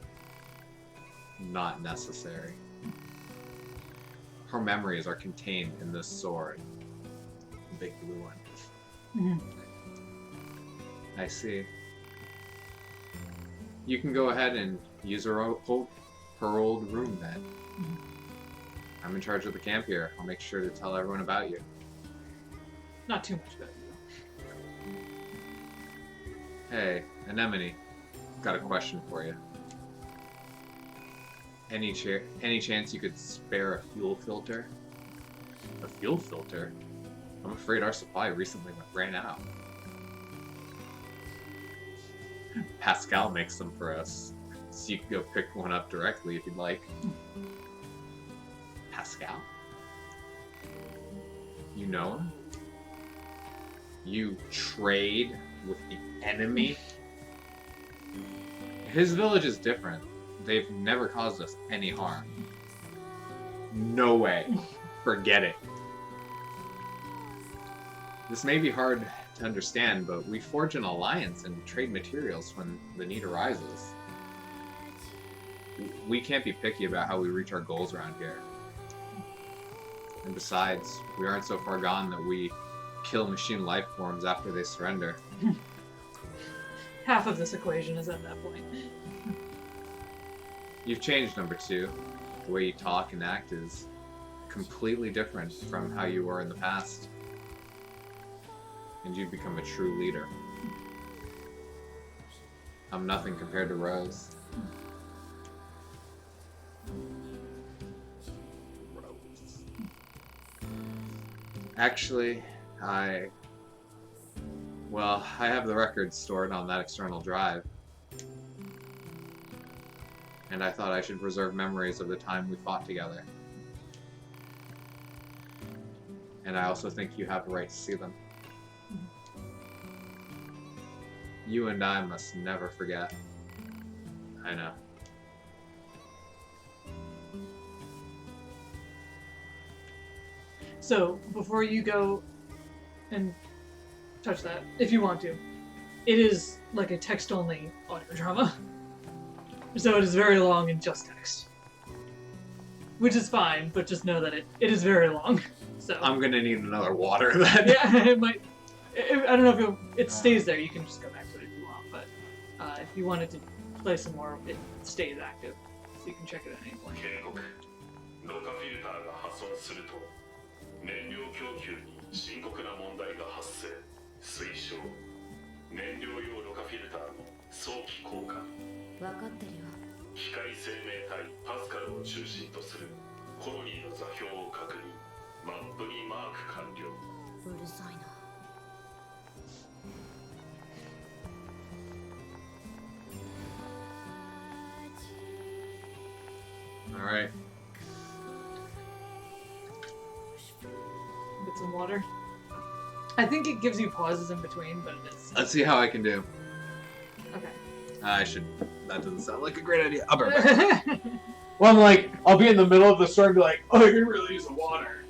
Not necessary. Her memories are contained in this sword. The big blue one. I see. You can go ahead and use her old room then. I'm in charge of the camp here. I'll make sure to tell everyone about you. Not too much better. Hey, Anemone. Got a question for you. Any chance you could spare a fuel filter? A fuel filter? I'm afraid our supply recently ran out. Pascal makes them for us, so you can go pick one up directly if you'd like. Pascal? You know him? You trade with the enemy? His village is different. They've never caused us any harm. No way. Forget it. This may be hard to understand, but we forge an alliance and trade materials when the need arises. We can't be picky about how we reach our goals around here. And besides, we aren't so far gone that we kill machine life forms after they surrender. Half of this equation is at that point. You've changed, number 2. The way you talk and act is completely different from how you were in the past. And you've become a true leader. I'm nothing compared to Rose. Rose. Actually, I have the records stored on that external drive. And I thought I should preserve memories of the time we fought together. And I also think you have the right to see them. You and I must never forget. I know. So before you go and touch that, if you want to, it is like a text-only audio drama. So it is very long and just text. Which is fine, but just know that it is very long. So I'm gonna need another water then. yeah, it might. I don't know if it stays there. You can just go back to it if you want. But if you wanted to play some more, it stays active, so you can check it at any point. 警告ろ過フィルターが破損すると燃料供給に深刻な問題が発生推奨燃料用ろ過フィルターの早期交換分かってるよ。機械生命体パスカルを中心とするコロニーの座標を確認マップにマーク完了うるさいな。All right. Get some water. I think it gives you pauses in between, but it is. Let's see how I can do. Okay. I should. That doesn't sound like a great idea. I'll be right back. Well, I'm like, I'll be in the middle of the store and be like, oh, I could really use some water.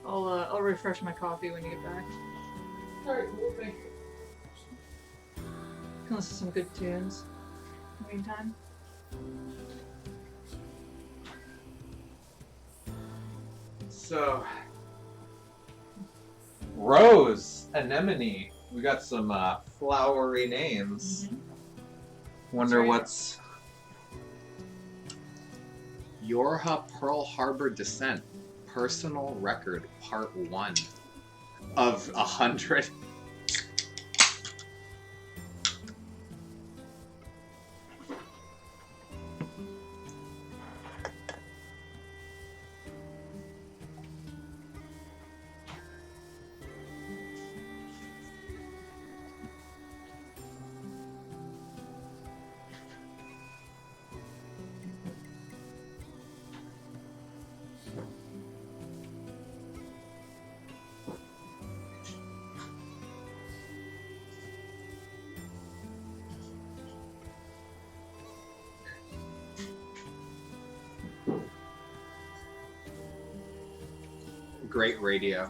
I'll refresh my coffee when you get back. Alright, cool, thank you. Can listen to some good tunes in the meantime. So, Rose, Anemone. We got some flowery names. Wonder That's right. what's Yorha Pearl Harbor Descent Personal Record Part 1 of 100. Great radio.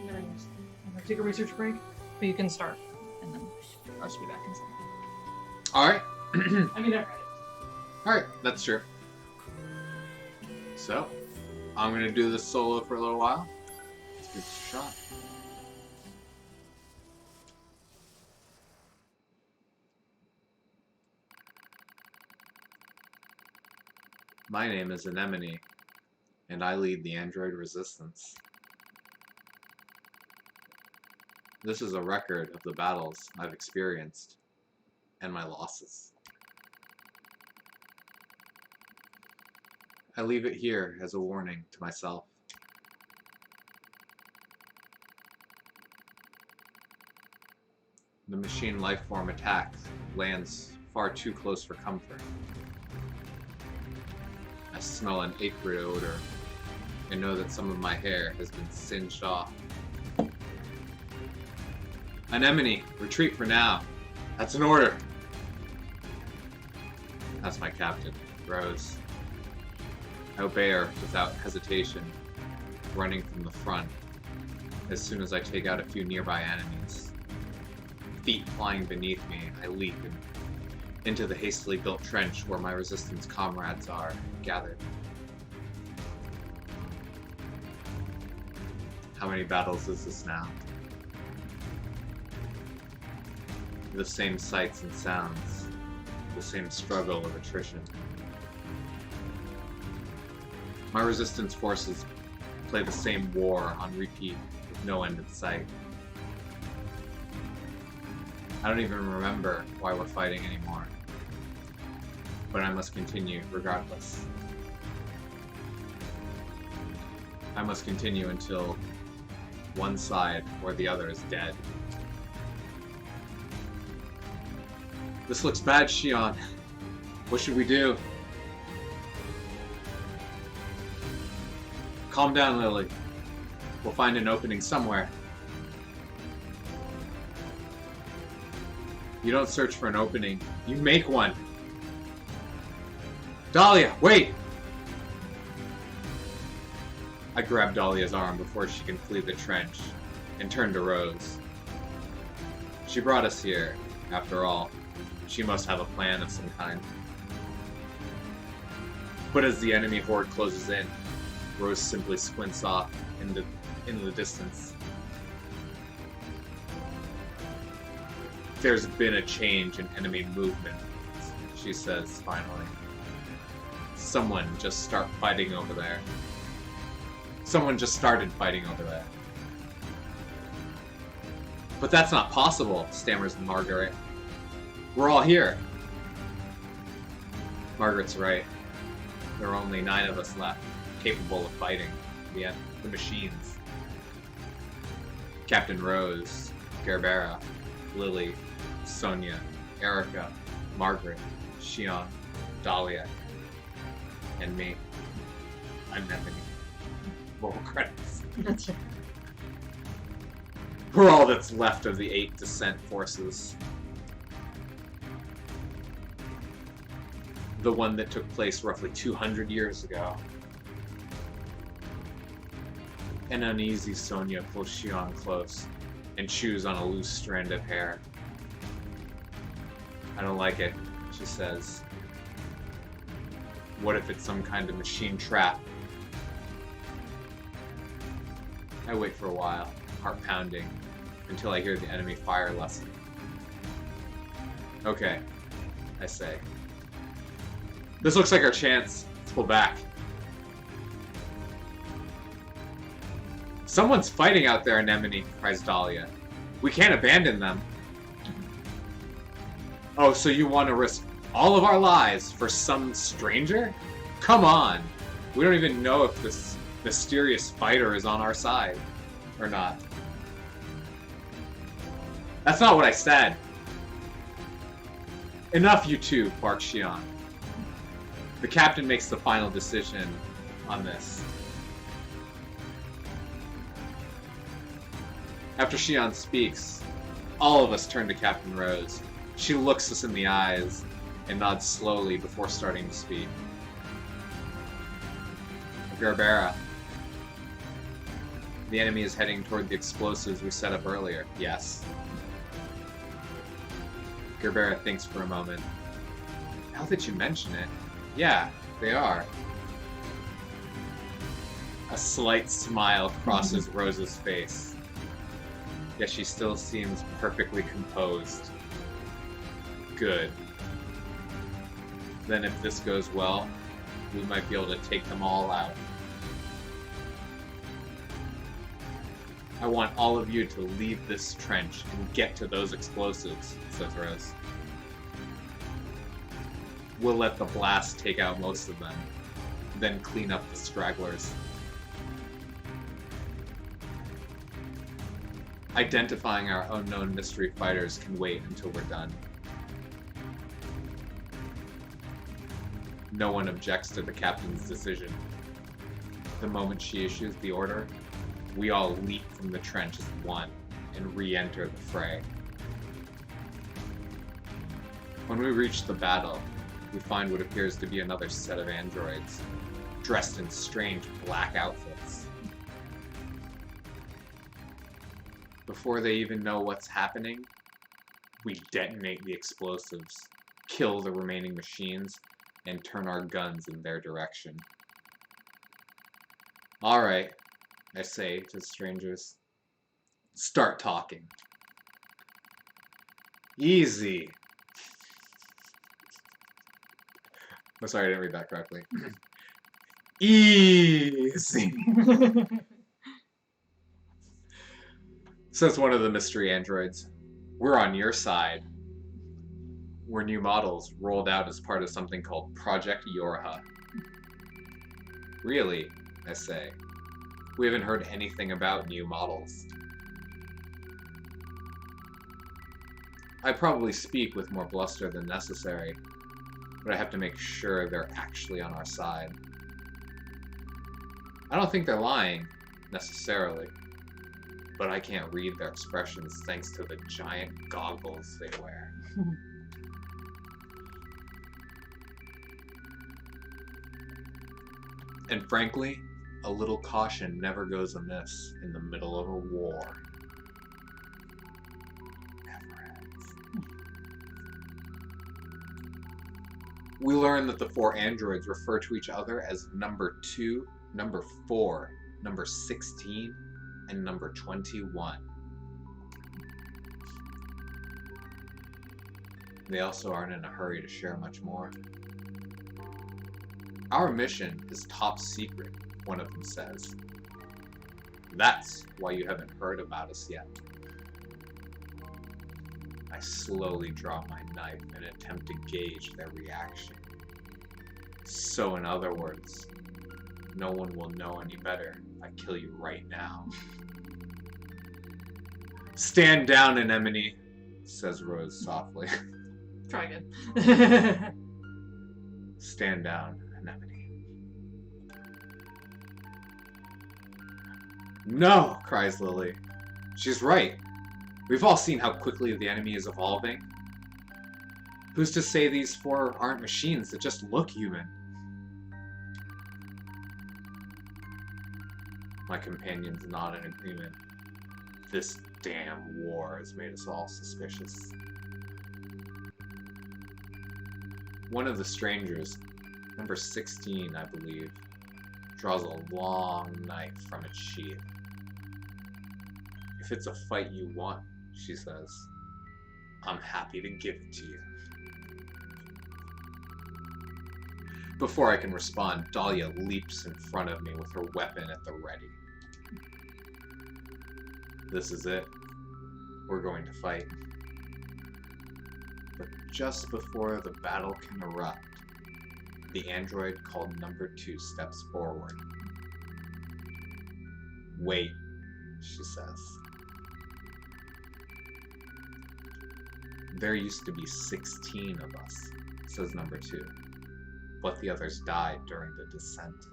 I'm gonna take a research break, but you can start, and then I'll just be back in a second. Alright. I mean, I read it. Alright, that's true. So, I'm gonna do this solo for a little while. Let's give this a shot. My name is Anemone, and I lead the android resistance. This is a record of the battles I've experienced and my losses. I leave it here as a warning to myself. The machine lifeform attack lands far too close for comfort. I smell an acrid odor and know that some of my hair has been singed off. Anemone, retreat for now. That's an order. That's my captain, Rose. I obey her without hesitation, running from the front as soon as I take out a few nearby enemies. Feet flying beneath me, I leap into the hastily built trench where my resistance comrades are gathered. How many battles is this now? The same sights and sounds, the same struggle of attrition. My resistance forces play the same war on repeat with no end in sight. I don't even remember why we're fighting anymore, but I must continue regardless. I must continue until one side or the other is dead. This looks bad, Shion. What should we do? Calm down, Lily. We'll find an opening somewhere. You don't search for an opening. You make one. Dahlia, wait! I grabbed Dahlia's arm before she can flee the trench and turned to Rose. She brought us here, after all. She must have a plan of some kind. But as the enemy horde closes in, Rose simply squints off into the distance. There's been a change in enemy movement, she says finally. Someone just started fighting over there. But that's not possible, stammers Margaret. We're all here. Margaret's right. There are only 9 of us left, capable of fighting the machines. Captain Rose, Gerbera, Lily, Sonia, Erica, Margaret, Shion, Dahlia, and me. I'm Nebony. Roll credits. That's right. We're all that's left of the 8 descent forces. The one that took place roughly 200 years ago. An uneasy Sonia pulls Shion close and chews on a loose strand of hair. I don't like it, she says. What if it's some kind of machine trap? I wait for a while, heart pounding, until I hear the enemy fire lessen. Okay, I say. This looks like our chance. Let's pull back. Someone's fighting out there, Anemone, cries Dahlia. We can't abandon them. Oh, so you want to risk all of our lives for some stranger? Come on! We don't even know if this mysterious fighter is on our side or not. That's not what I said. Enough, you two, barks Shion. The captain makes the final decision on this. After Shion speaks, all of us turn to Captain Rose. She looks us in the eyes and nods slowly before starting to speak. Gerbera. The enemy is heading toward the explosives we set up earlier. Yes. Gerbera thinks for a moment. Now that you mention it, yeah, they are. A slight smile crosses Rose's face. Yet she still seems perfectly composed. Good. Then if this goes well, we might be able to take them all out. I want all of you to leave this trench and get to those explosives, says Rose. We'll let the blast take out most of them, then clean up the stragglers. Identifying our unknown mystery fighters can wait until we're done. No one objects to the captain's decision. The moment she issues the order, we all leap from the trench as one and re-enter the fray. When we reach the battle, we find what appears to be another set of androids, dressed in strange black outfits. Before they even know what's happening, we detonate the explosives, kill the remaining machines, and turn our guns in their direction. Alright, I say to the strangers. Start talking. Easy. I'm sorry, I didn't read that correctly. Easy. Says one of the mystery androids. We're on your side. We're new models rolled out as part of something called Project Yorha. Really, I say. We haven't heard anything about new models. I probably speak with more bluster than necessary, but I have to make sure they're actually on our side. I don't think they're lying, necessarily, but I can't read their expressions thanks to the giant goggles they wear. And frankly, a little caution never goes amiss in the middle of a war. Never ends. We learn that the 4 androids refer to each other as number 2, number 4, number 16, and number 21. They also aren't in a hurry to share much more. Our mission is top secret, one of them says. That's why you haven't heard about us yet. I slowly draw my knife and attempt to gauge their reaction. So in other words, no one will know any better if I kill you right now. Stand down, Anemone, says Rose softly. Try again. Stand down, Anemone. No, cries Lily. She's right. We've all seen how quickly the enemy is evolving. Who's to say these 4 aren't machines that just look human? My companions nod in agreement. This damn war has made us all suspicious. One of the strangers, number 16, I believe, draws a long knife from its sheath. If it's a fight you want, she says, I'm happy to give it to you. Before I can respond, Dahlia leaps in front of me with her weapon at the ready. This is it. We're going to fight. But just before the battle can erupt, the android called number 2 steps forward. Wait, she says. There used to be 16 of us, says number 2, but the others died during the descent.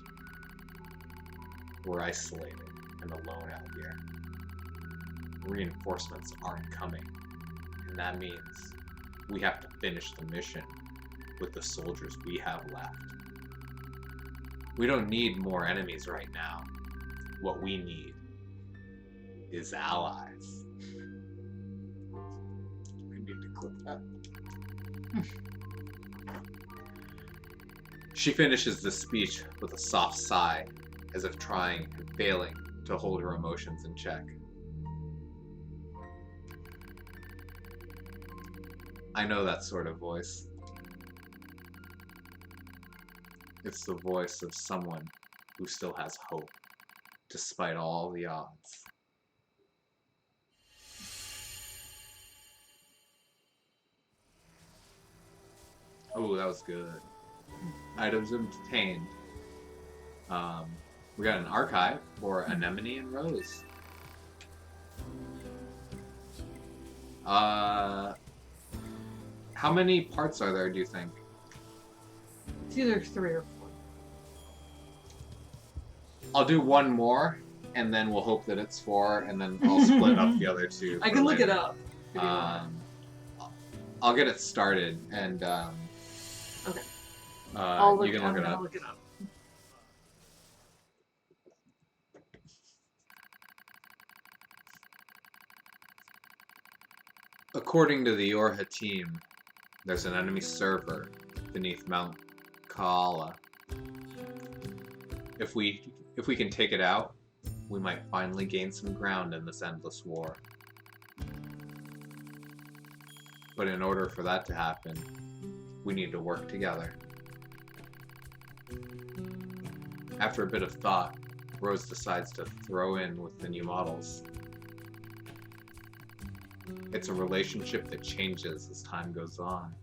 We're isolated and alone out here. Reinforcements aren't coming, and that means we have to finish the mission with the soldiers we have left. We don't need more enemies right now. What we need is allies. I need to clip that. She finishes the speech with a soft sigh, as if trying and failing to hold her emotions in check. I know that sort of voice. It's the voice of someone who still has hope, despite all the odds. Oh, that was good. Items obtained. We got an archive for Anemone and Rose. How many parts are there, do you think? It's either 3 or 4. I'll do one more, and then we'll hope that it's 4, and then I'll split up the other 2. I can look it up. If you want. I'll get it started, and Okay. you can look it up. I'll look it up. According to the Orha team, there's an enemy server beneath Mount Kaala. If we can take it out, we might finally gain some ground in this endless war. But in order for that to happen, we need to work together. After a bit of thought, Rose decides to throw in with the new models. It's a relationship that changes as time goes on.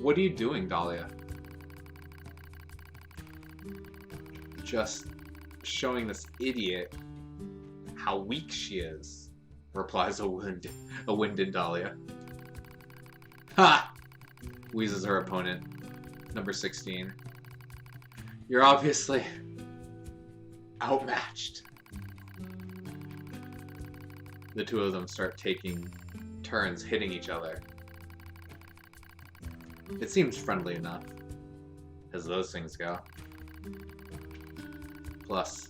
What are you doing, Dahlia? Just showing this idiot how weak she is, replies a winded Dahlia. Ha! Wheezes her opponent, number 16. You're obviously outmatched. The two of them start taking turns hitting each other. It seems friendly enough, as those things go. Plus,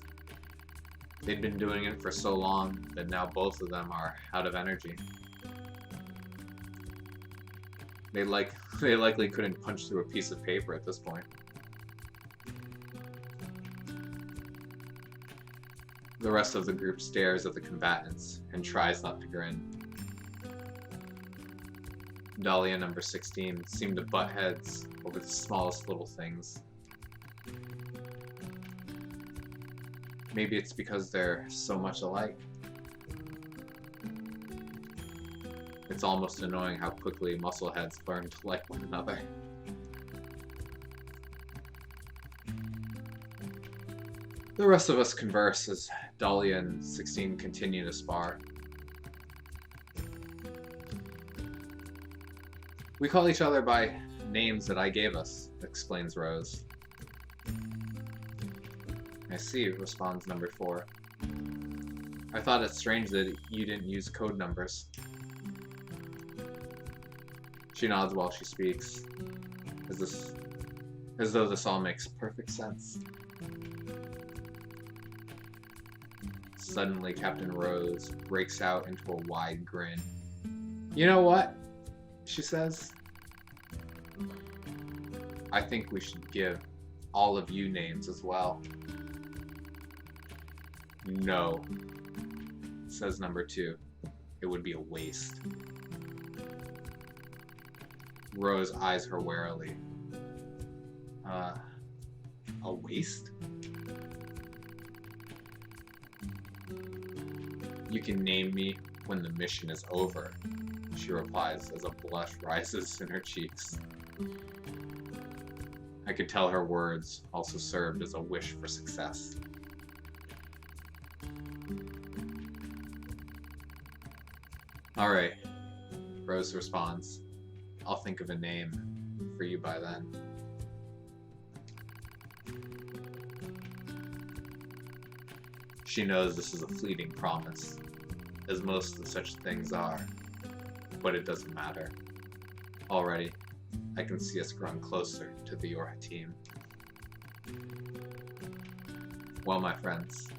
they'd been doing it for so long that now both of them are out of energy. They likely couldn't punch through a piece of paper at this point. The rest of the group stares at the combatants and tries not to grin. Dahlia number 16 seem to butt heads over the smallest little things. Maybe it's because they're so much alike. It's almost annoying how quickly muscleheads learn to like one another. The rest of us converse as Dahlia and 16 continue to spar. We call each other by names that I gave us, explains Rose. I see, responds number 4. I thought it strange that you didn't use code numbers. She nods while she speaks, as though this all makes perfect sense. Suddenly, Captain Rose breaks out into a wide grin. You know what? She says. I think we should give all of you names as well. No, says number 2. It would be a waste. Rose eyes her warily. A waste? You can name me when the mission is over, she replies as a blush rises in her cheeks. I could tell her words also served as a wish for success. Alright, Rose responds. I'll think of a name for you by then. She knows this is a fleeting promise, as most of such things are, but it doesn't matter. Already, I can see us growing closer to the Yorha team. Well, my friends.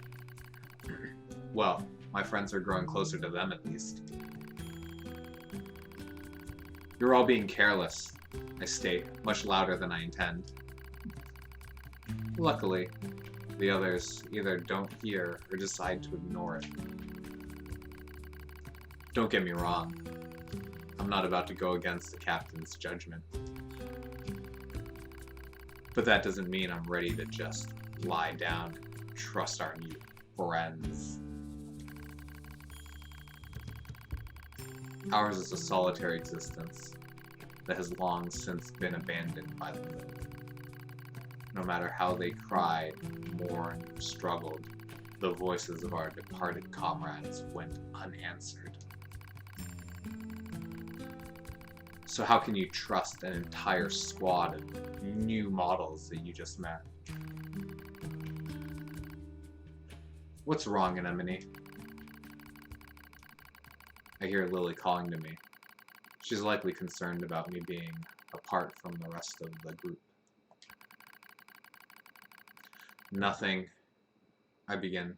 Well, my friends are growing closer to them at least. You're all being careless, I state, much louder than I intend. Luckily, the others either don't hear or decide to ignore it. Don't get me wrong, I'm not about to go against the captain's judgment. But that doesn't mean I'm ready to just lie down and trust our new friends. Ours is a solitary existence that has long since been abandoned by them. No matter how they cried, mourned, struggled, the voices of our departed comrades went unanswered. So how can you trust an entire squad of new models that you just met? What's wrong, Anemone? I hear Lily calling to me. She's likely concerned about me being apart from the rest of the group. Nothing. I begin.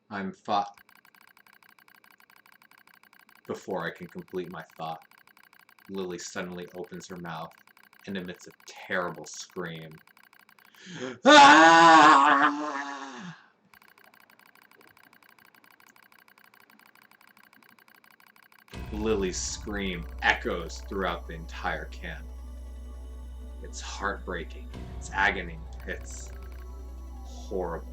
I'm thought. Before I can complete my thought, Lily suddenly opens her mouth and emits a terrible scream. Ah! Lily's scream echoes throughout the entire camp. It's heartbreaking, it's agony, it's horrible.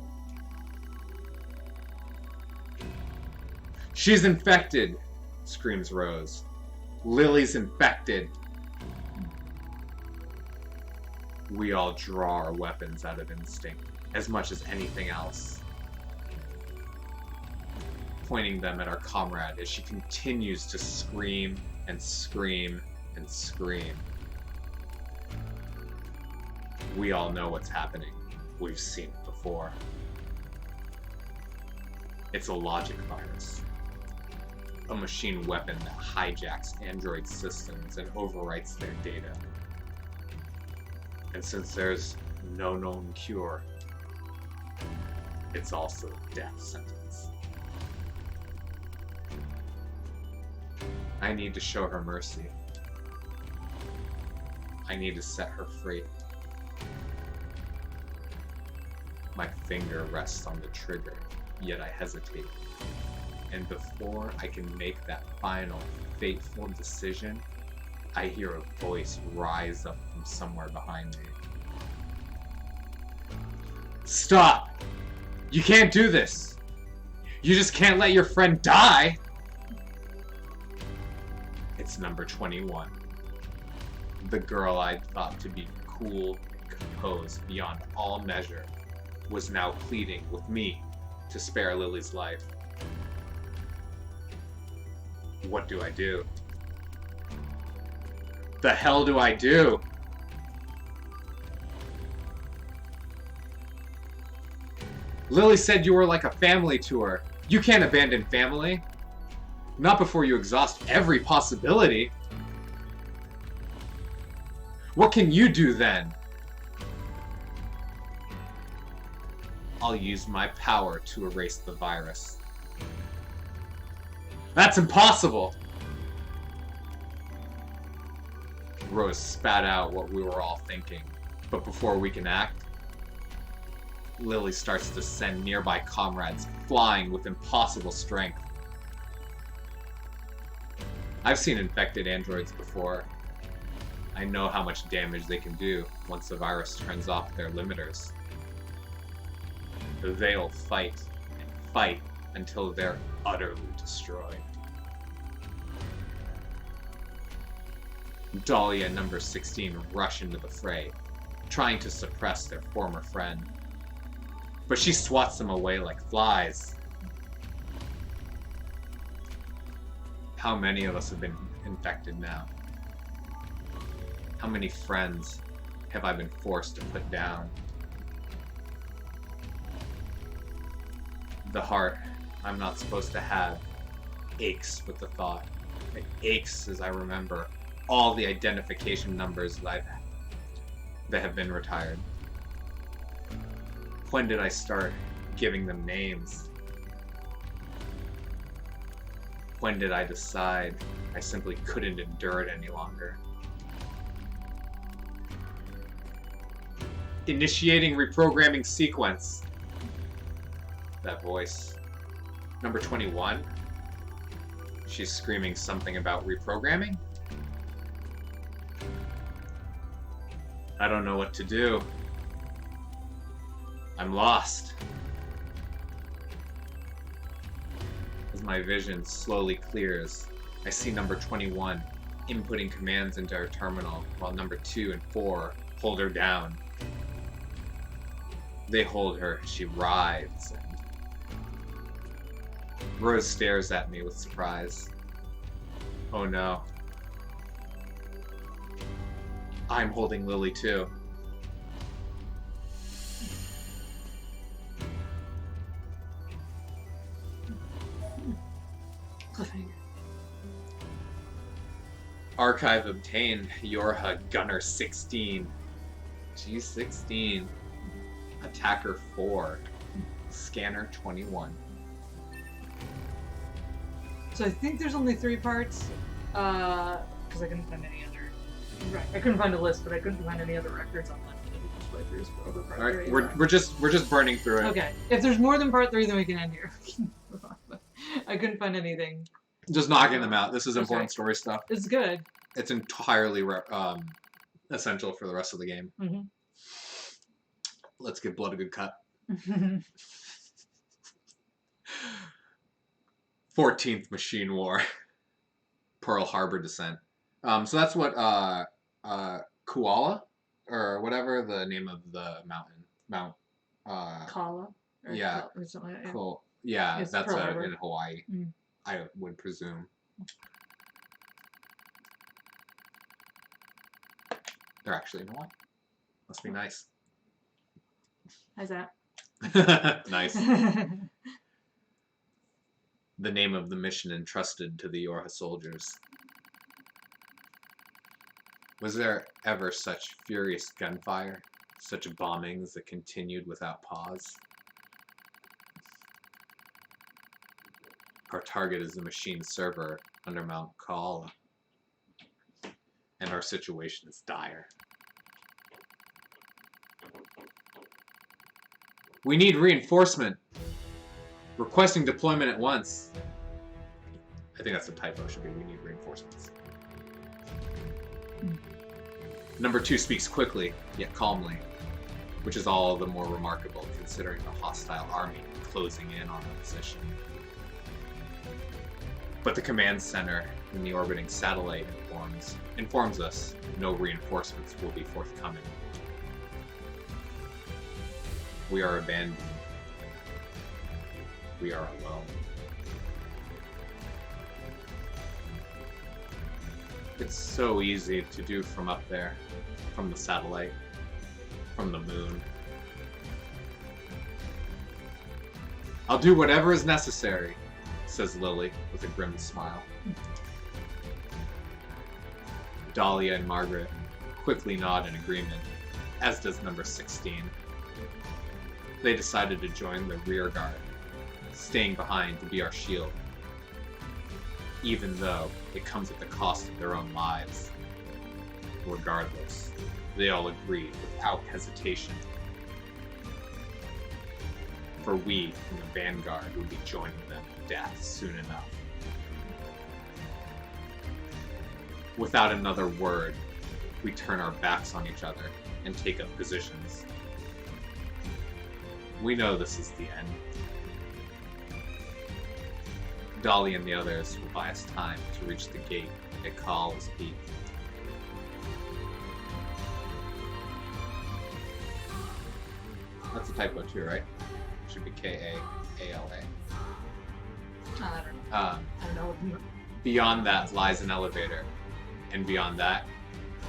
She's infected, screams Rose. Lily's infected. We all draw our weapons out of instinct, as much as anything else. Pointing them at our comrade as she continues to scream and scream and scream. We all know what's happening. We've seen it before. It's a logic virus. A machine weapon that hijacks android systems and overwrites their data. And since there's no known cure, it's also a death sentence. I need to show her mercy. I need to set her free. My finger rests on the trigger, yet I hesitate. And before I can make that final, fateful decision, I hear a voice rise up from somewhere behind me. Stop! You can't do this! You just can't let your friend die! It's number 21. The girl I thought to be cool and composed beyond all measure was now pleading with me to spare Lily's life. What do I do? The hell do I do? Lily said you were like a family to her. You can't abandon family. Not before you exhaust every possibility. What can you do then? I'll use my power to erase the virus. That's impossible! Rose spat out what we were all thinking, but before we can act, Lily starts to send nearby comrades flying with impossible strength. I've seen infected androids before. I know how much damage they can do once the virus turns off their limiters. They'll fight and fight until they're utterly destroyed. Dahlia and number 16 rush into the fray, trying to suppress their former friend. But she swats them away like flies. How many of us have been infected now? How many friends have I been forced to put down? The heart I'm not supposed to have aches with the thought. It aches as I remember all the identification numbers that have been retired. When did I start giving them names? When did I decide I simply couldn't endure it any longer? Initiating reprogramming sequence. That voice. Number 21. She's screaming something about reprogramming? I don't know what to do. I'm lost. As my vision slowly clears, I see number 21 inputting commands into her terminal, while number 2 and 4 hold her down. They hold her as she writhes, and Rose stares at me with surprise. Oh no. I'm holding Lily too. Cliffhanger. Archive obtained. Yorha Gunner 16. G16. Attacker 4. Scanner 21. So I think there's only 3 parts, because I couldn't find any other. Right, I couldn't find a list, but I couldn't find any other records on that. All right, we're just burning through it. Okay, if there's more than part 3, then we can end here. I couldn't find anything. Just knocking them out. This is important Okay. story stuff. It's good. It's entirely essential for the rest of the game. Mm-hmm. Let's give Blood a good cut. 14th Machine War. Pearl Harbor Descent. So that's what Koala or whatever the name of the mountain. Mount. Kala. Or Yeah. Or something like that. Cool. Yeah, It's that's Pearl Harbor. in Hawaii. Mm. I would presume. They're actually in Hawaii. Must be nice. How's that? Nice. The name of the mission entrusted to the Yorha soldiers. Was there ever such furious gunfire? Such bombings that continued without pause? Our target is the machine server under Mount Kaala. And our situation is dire. We need reinforcement. Requesting deployment at once. I think that's a typo. Should be we need reinforcements. Number 2 speaks quickly, yet calmly, which is all the more remarkable considering the hostile army closing in on the position. But the command center in the orbiting satellite informs us no reinforcements will be forthcoming. We are abandoned. We are alone. It's so easy to do from up there, from the satellite, from the moon. I'll do whatever is necessary, says Lily with a grim smile. Dahlia and Margaret quickly nod in agreement, as does number 16. They decided to join the rear guard, staying behind to be our shield, even though it comes at the cost of their own lives. Regardless, they all agreed without hesitation. For we, in the vanguard, would be joining them in death soon enough. Without another word, we turn our backs on each other and take up positions. We know this is the end. Dolly and the others will buy us time to reach the gate at Kaala's Peak. That's a typo too, right? Should be K-A-A-L-A. I don't know. Um, I don't know. Beyond that lies an elevator, and beyond that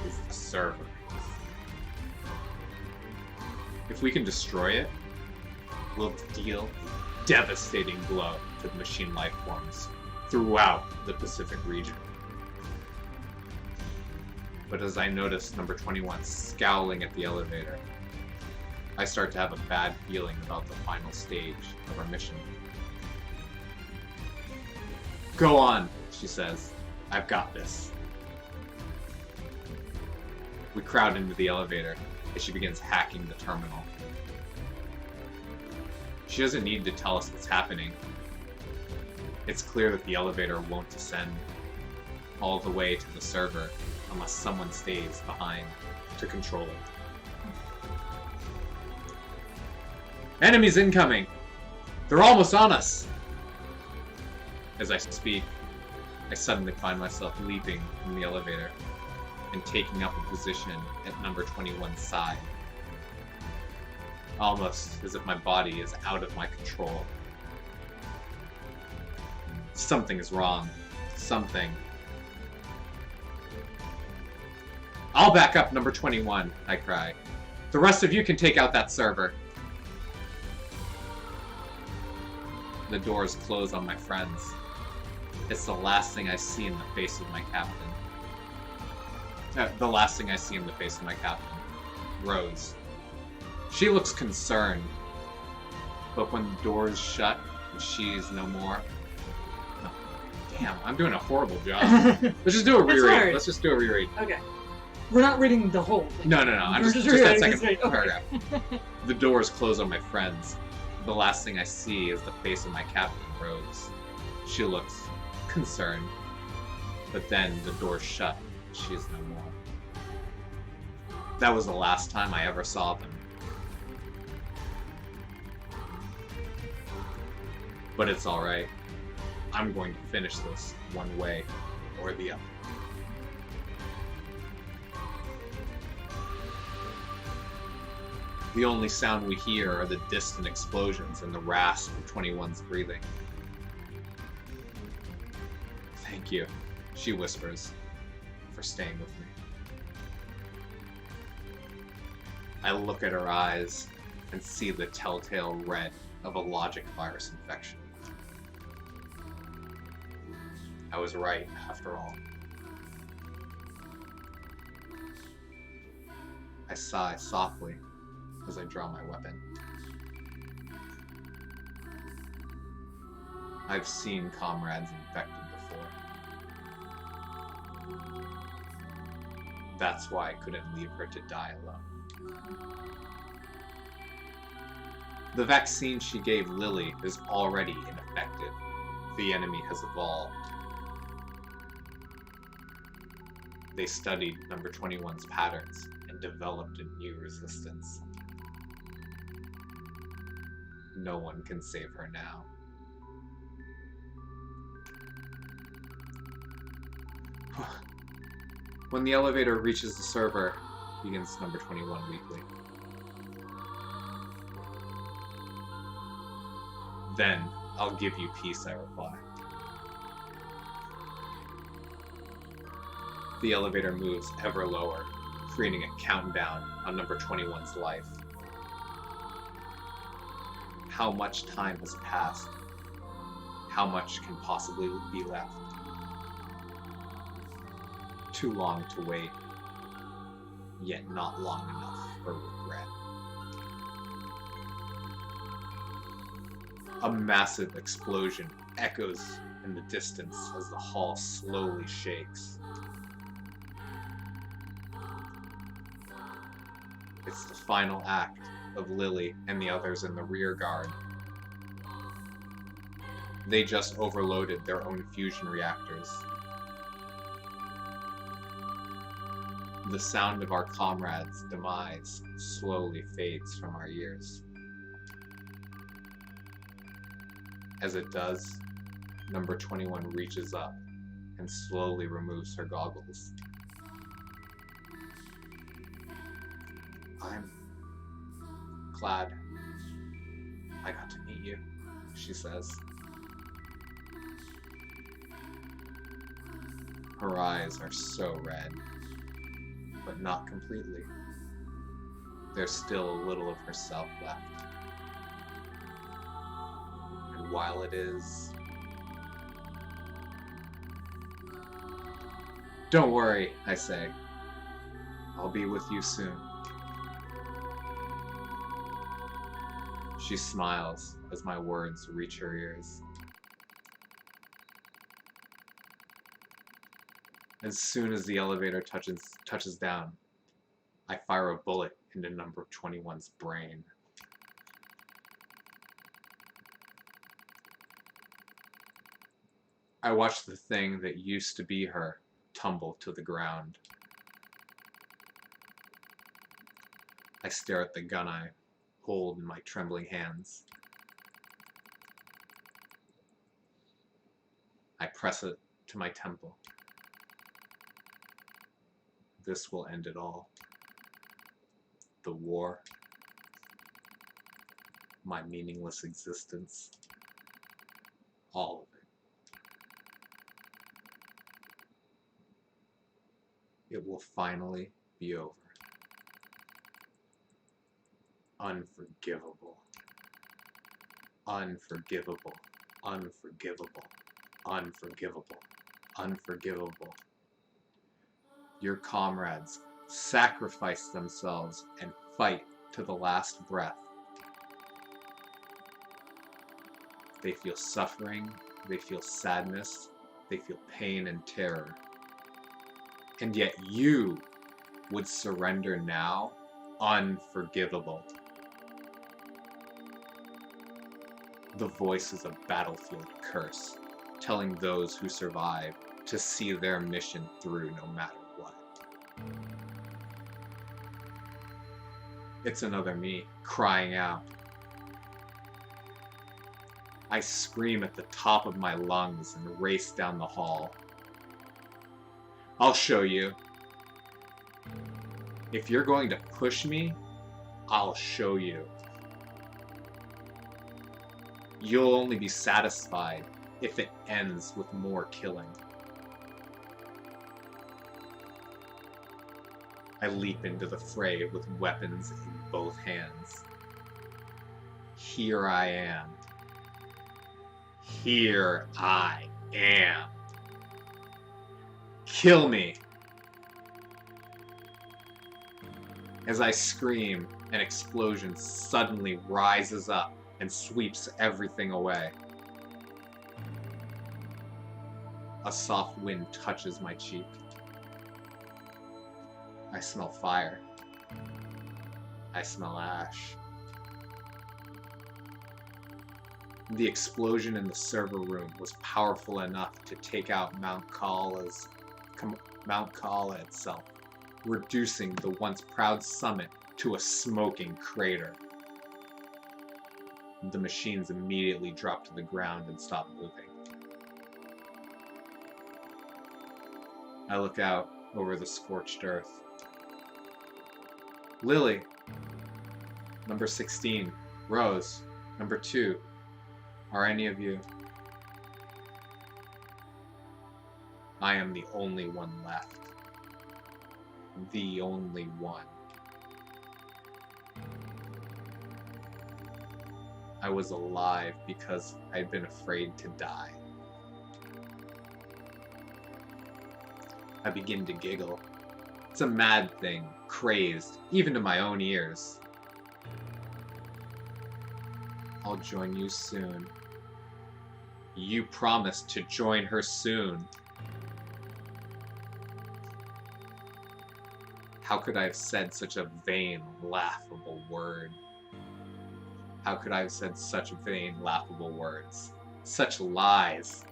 is the server. If we can destroy it, we'll deal a devastating blow to the machine life forms throughout the Pacific region. But as I notice number 21 scowling at the elevator, I start to have a bad feeling about the final stage of our mission. Go on, she says. I've got this. We crowd into the elevator as she begins hacking the terminal. She doesn't need to tell us what's happening. It's clear that the elevator won't descend all the way to the server unless someone stays behind to control it. Enemies incoming! They're almost on us! As I speak, I suddenly find myself leaping from the elevator and taking up a position at number 21's side. Almost as if my body is out of my control. Something is wrong. Something. I'll back up number 21, I cry. The rest of you can take out that server. The doors close on my friends. It's the last thing I see in the face of my captain. The last thing I see in the face of my captain. Rose. She looks concerned. But when the doors shut and she is no more... Oh, damn, I'm doing a horrible job. Let's just do a reread. hard. Let's just do a reread. Okay. We're not reading the whole thing. No. I'm We're just that rewriting second this, right? paragraph. The doors close on my friends. The last thing I see is the face of my captain, Rose. She looks concerned. But then the doors shut. She is no more. That was the last time I ever saw them. But it's alright. I'm going to finish this one way or the other. The only sound we hear are the distant explosions and the rasp of 21's breathing. Thank you, she whispers, for staying with me. I look at her eyes and see the telltale red of a logic virus infection. I was right, after all. I sigh softly as I draw my weapon. I've seen comrades infected before. That's why I couldn't leave her to die alone. The vaccine she gave Lily is already ineffective. The enemy has evolved. They studied number 21's patterns and developed a new resistance. No one can save her now. When the elevator reaches the server, begins number 21 weekly. Then, I'll give you peace, I reply. The elevator moves ever lower, creating a countdown on number 21's life. How much time has passed? How much can possibly be left? Too long to wait, yet not long enough for regret. A massive explosion echoes in the distance as the hall slowly shakes. It's the final act of Lily and the others in the rear guard. They just overloaded their own fusion reactors. The sound of our comrades' demise slowly fades from our ears. As it does, number 21 reaches up and slowly removes her goggles. I'm glad I got to meet you, she says. Her eyes are so red, but not completely. There's still a little of herself left. And while it is... Don't worry, I say. I'll be with you soon. She smiles as my words reach her ears. As soon as the elevator touches down, I fire a bullet into number 21's brain. I watch the thing that used to be her tumble to the ground. I stare at the gun I hold in my trembling hands. I press it to my temple. This will end it all. The war, my meaningless existence, all of it. It will finally be over. Unforgivable. Unforgivable. Unforgivable. Unforgivable. Unforgivable. Your comrades sacrifice themselves and fight to the last breath. They feel suffering, they feel sadness, they feel pain and terror. And yet you would surrender now? Unforgivable. The voice is a battlefield curse, telling those who survive to see their mission through no matter what. It's another me, crying out. I scream at the top of my lungs and race down the hall. I'll show you. If you're going to push me, I'll show you. You'll only be satisfied if it ends with more killing. I leap into the fray with weapons in both hands. Here I am. Here I am. Kill me! As I scream, an explosion suddenly rises up and sweeps everything away. A soft wind touches my cheek. I smell fire. I smell ash. The explosion in the server room was powerful enough to take out Mount Kala itself, reducing the once proud summit to a smoking crater. The machines immediately dropped to the ground and stopped moving. I look out over the scorched earth. Lily, number 16. Rose, number 2. Are any of you? I am the only one left. The only one. I was alive because I'd been afraid to die. I begin to giggle. It's a mad thing, crazed, even to my own ears. I'll join you soon. You promised to join her soon. How could I have said such a vain, laughable word? How could I have said such vain, laughable words? Such lies.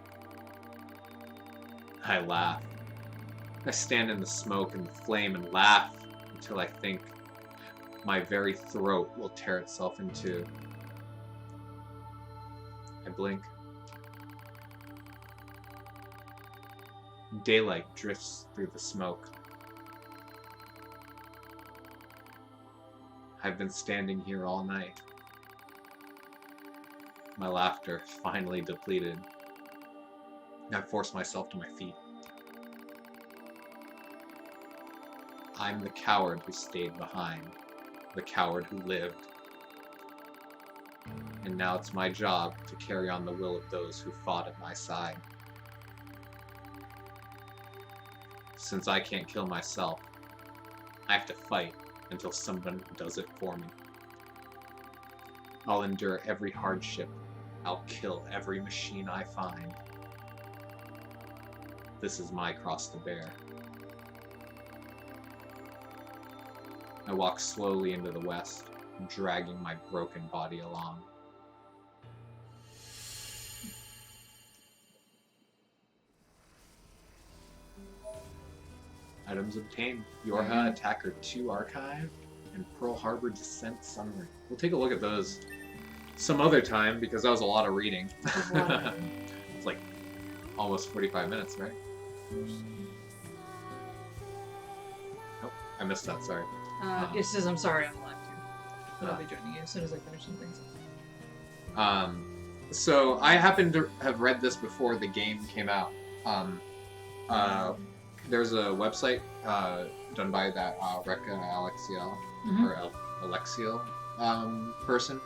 I laugh. I stand in the smoke and the flame and laugh until I think my very throat will tear itself in two. I blink. Daylight drifts through the smoke. I've been standing here all night. My laughter finally depleted. I force myself to my feet. I'm the coward who stayed behind, the coward who lived. And now it's my job to carry on the will of those who fought at my side. Since I can't kill myself, I have to fight until someone does it for me. I'll endure every hardship. I'll kill every machine I find. This is my cross to bear. I walk slowly into the west, dragging my broken body along. Items obtained. Yorha Attacker 2 Archive and Pearl Harbor Descent Summary. We'll take a look at those some other time because that was a lot of reading. It's like almost 45 minutes, right? Oh, I missed that, sorry. It says I'm sorry I'm live too. But I'll be joining you as soon as I finish some things. So I happened to have read this before the game came out. There's a website done by that Rekka Alexiel or Alexiel person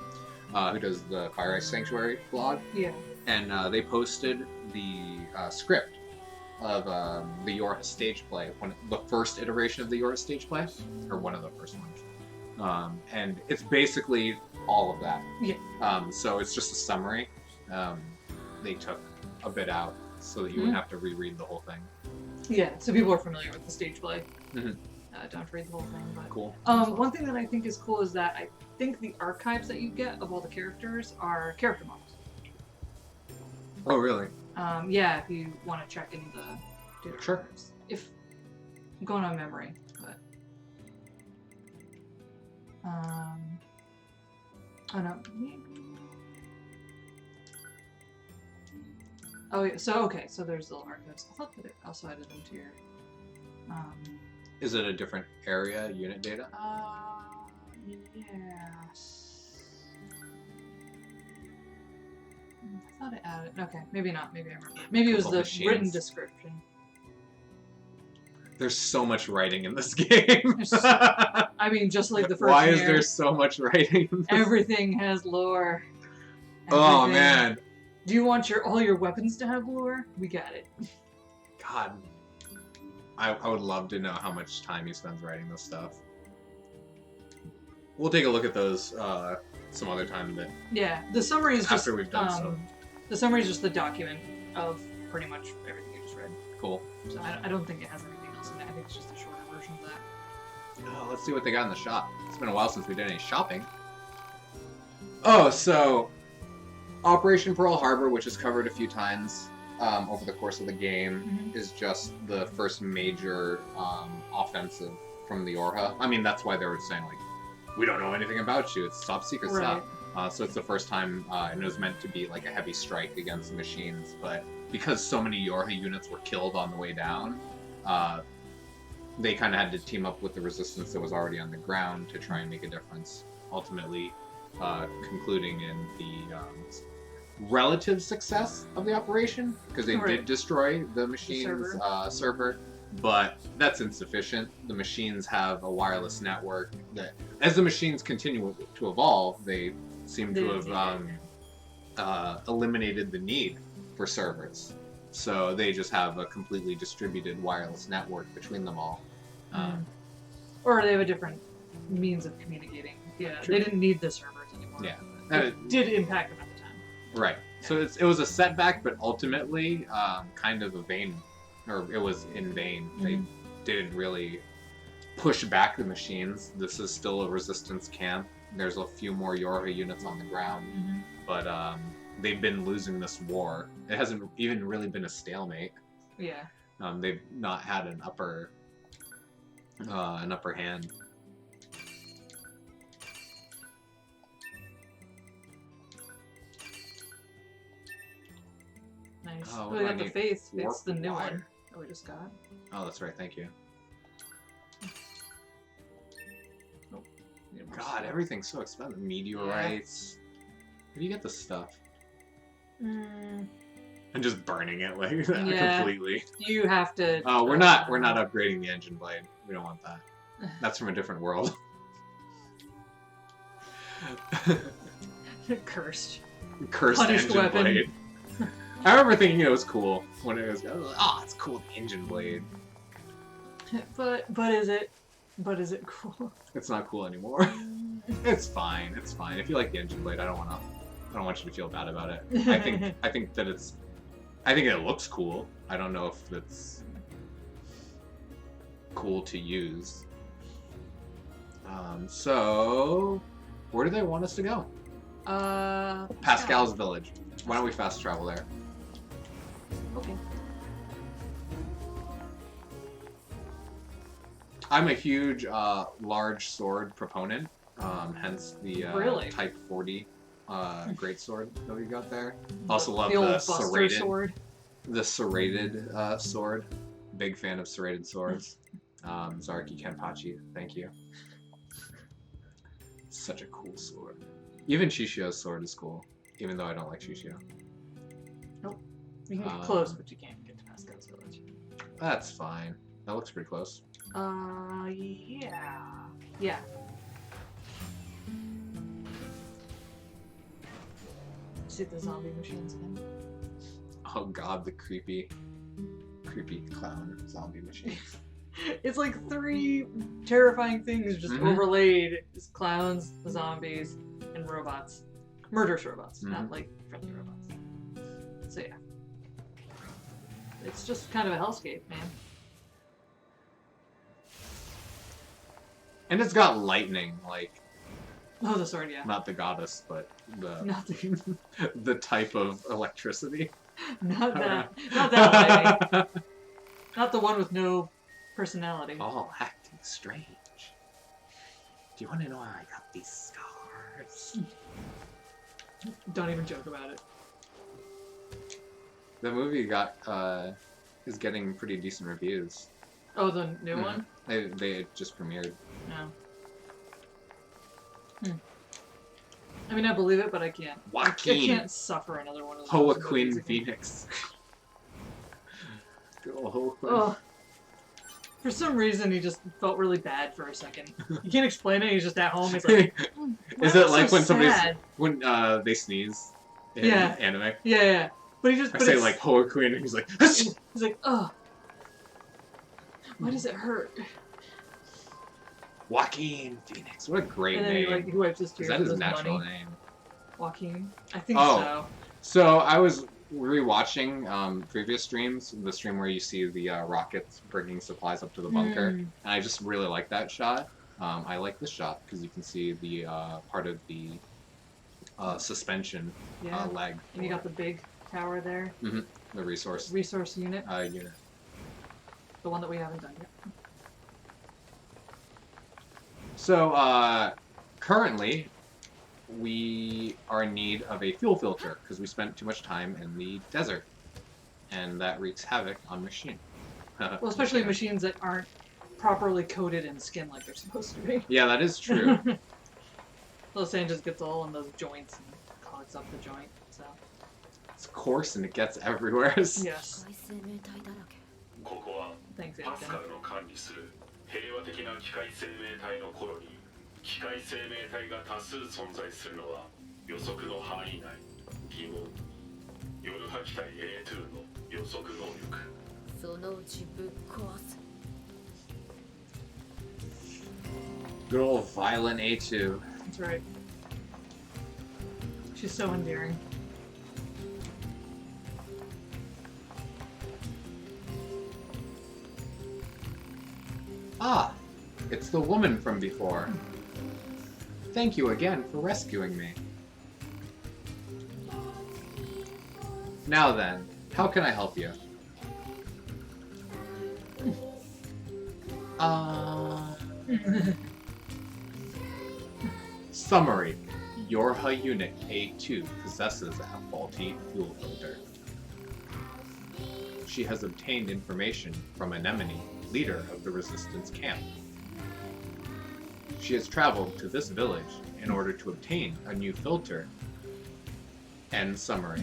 who does the Fire Ice Sanctuary blog. Yeah. And they posted the script of the Yorha stage play, the first iteration of the Yorha stage play, or one of the first ones. And it's basically all of that. Yeah. So it's just a summary. They took a bit out so that you wouldn't have to reread the whole thing. Yeah, so people are familiar with the stage play. Mhm. Don't have to read the whole thing, but Cool. one thing that I think is cool is that I think the archives that you get of all the characters are character models. Oh, really? Yeah, if you want to check into the data Sure. archives. If I'm going on memory, but oh no, maybe. Oh yeah, so okay, so there's the archives. I thought that it also added them to your Is it a different area, unit data? Yes. I thought it added. Okay, maybe not. Maybe I remember. Maybe it was Cool the machines. written description. There's so much writing in this game. I mean, just like the first Why is Nier, there so much writing in this? everything has lore. Oh, Everything. man. Do you want all your weapons to have lore? We got it. God. I would love to know how much time he spends writing this stuff. We'll take a look at those some other time, but Yeah, the summary is just after we've done so. The summary is just the document of pretty much everything you just read. Cool. So I don't think it has anything else in it. I think it's just a shorter version of that. Oh, let's see what they got in the shop. It's been a while since we did any shopping. Oh, so Operation Pearl Harbor, which is covered a few times over the course of the game, is just the first major offensive from the Orha. I mean, that's why they were saying, like, we don't know anything about you. It's top secret stuff. So it's the first time, and it was meant to be like a heavy strike against the machines, but because so many Yorha units were killed on the way down, they kind of had to team up with the resistance that was already on the ground to try and make a difference. Ultimately, concluding in the relative success of the operation, because they did destroy the machine's server, but that's insufficient. The machines have a wireless network that, as the machines continue to evolve, they seem to have eliminated the need for servers. So they just have a completely distributed wireless network between them all. Or they have a different means of communicating. Yeah, True. they didn't need the servers anymore. Yeah. It did impact them at the time. Right. So it was a setback, but ultimately kind of a vain, or it was in vain. They didn't really push back the machines. This is still a resistance camp. There's a few more Yorha units on the ground, but they've been losing this war. It hasn't even really been a stalemate. Yeah. They've not had an upper hand. Nice. Oh, We got the Faith. Warp It's the new wire. one that we just got. Oh, that's right. Thank you. Need more God, stuff. everything's so expensive. Meteorites. Where do you get this stuff? Mm, And just burning it like Yeah. completely. you have to. Oh, we're not upgrading the engine blade. We don't want that. That's from a different world. Cursed. Cursed Punished engine weapon. blade. I remember thinking it was cool when it was. Oh, it's cool, the engine blade. But is it? But is it cool? It's not cool anymore. It's fine. It's fine. If you like the engine blade, I don't want you to feel bad about it. I think that it's. I think it looks cool. I don't know if it's cool to use. So, where do they want us to go? Pascal's village. Why don't we fast travel there? Okay. I'm a huge large sword proponent, hence the Really? Type 40 great sword that we got there. Also love the old the Buster serrated sword. the serrated sword. Big fan of serrated swords. Zarki Kenpachi, thank you. Such a cool sword. Even Shishio's sword is cool, even though I don't like Shishio. You can get close, but you can't get to Pascal's village. That's fine. That looks pretty close. Yeah. Yeah. See the zombie machines again. Oh god, the creepy clown zombie machine. It's like 3 terrifying things just overlaid. It's clowns, zombies, and robots. Murderous robots, not like friendly robots. So yeah. It's just kind of a hellscape, man. And it's got lightning, like, Oh, the sword, yeah. not the goddess, but Not the, the type of electricity. not that. Not that lightning. Not the one with no personality. All acting strange. Do you want to know how I got these scars? Don't even joke about it. The movie is getting pretty decent reviews. Oh, the new one? They just premiered. No. I mean, I believe it, but I can't. I Joaquin. can't suffer another one of those. Hoa movies Queen again. Phoenix. Good old Hoa Queen. Oh. For some reason, he just felt really bad for a second. You can't explain it. He's just at home. He's like, Is "Why it am I like so when somebody's sad?" when they sneeze in Yeah. anime? Yeah. But he just. I But say it's- like Hoa Queen, and he's like, He's like, oh. Why does it hurt? Joaquin Phoenix. What a great And then name. he like he wipes his Is tears that with his his natural money. name? Joaquin. I think Oh. so. So I was rewatching previous streams, the stream where you see the rockets bringing supplies up to the bunker, and I just really like that shot. I like this shot because you can see the part of the suspension Yeah. leg. And you got the big tower there. The resource Resource unit. unit. The one that we haven't done yet. So currently, we are in need of a fuel filter because we spent too much time in the desert, and that wreaks havoc on machine. Well, especially machines that aren't properly coated in skin like they're supposed to be. Yeah, that is true. Little sand just gets all in those joints and clogs up the joint. So It's coarse and it gets everywhere. yes, 機械生命体だらけここは thanks, パスカ Anakin. ルの管理する平和的な機械生命体の頃に機械生命体が多数存在するのは予測の範囲内。疑問夜破機体 A2 の予測能力。そのうちぶっ壊す Good old violent A2. That's right. She's so endearing. Ah, it's the woman from before. Thank you again for rescuing me. Now then, how can I help you? Summary. Yorha Unit A2 possesses a faulty fuel filter. She has obtained information from Anemone, leader of the resistance camp. She has traveled to this village in order to obtain a new filter. End summary.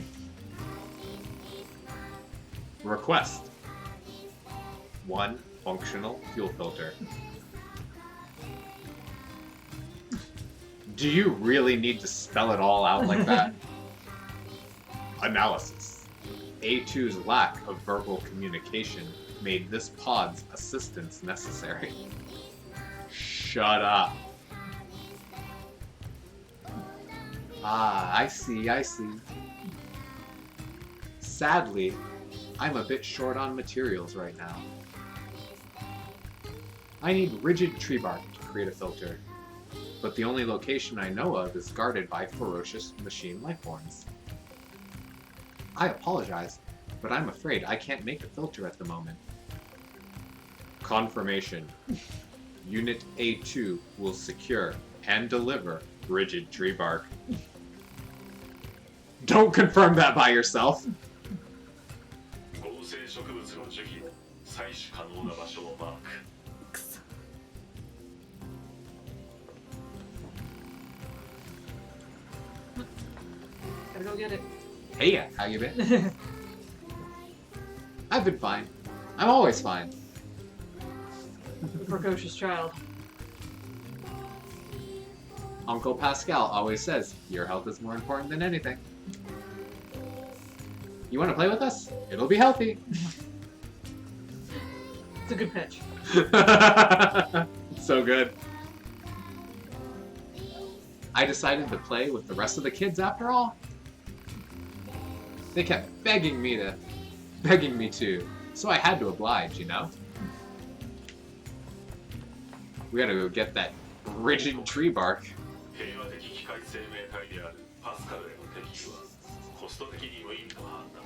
Request. 1 functional fuel filter. Do you really need to spell it all out like that? Analysis. A2's lack of verbal communication made this pod's assistance necessary. Shut up. Ah, I see. Sadly, I'm a bit short on materials right now. I need rigid tree bark to create a filter, but the only location I know of is guarded by ferocious machine lifeforms. I apologize, but I'm afraid I can't make a filter at the moment. Confirmation. Unit A2 will secure and deliver rigid tree bark. Don't confirm that by yourself. 合成植物の樹皮を採取可能な場所をマーク。 Gotta go get it. Hey, how you been? I've been fine. I'm always fine. The precocious child. Uncle Pascal always says, your health is more important than anything. You want to play with us? It'll be healthy. It's a good pitch. So good. I decided to play with the rest of the kids after all. They kept begging me to, so I had to oblige, you know? We gotta go get that rigid tree bark. 平和的機械生命体であるパスカルへの敵意はコスト的に無意味と判断。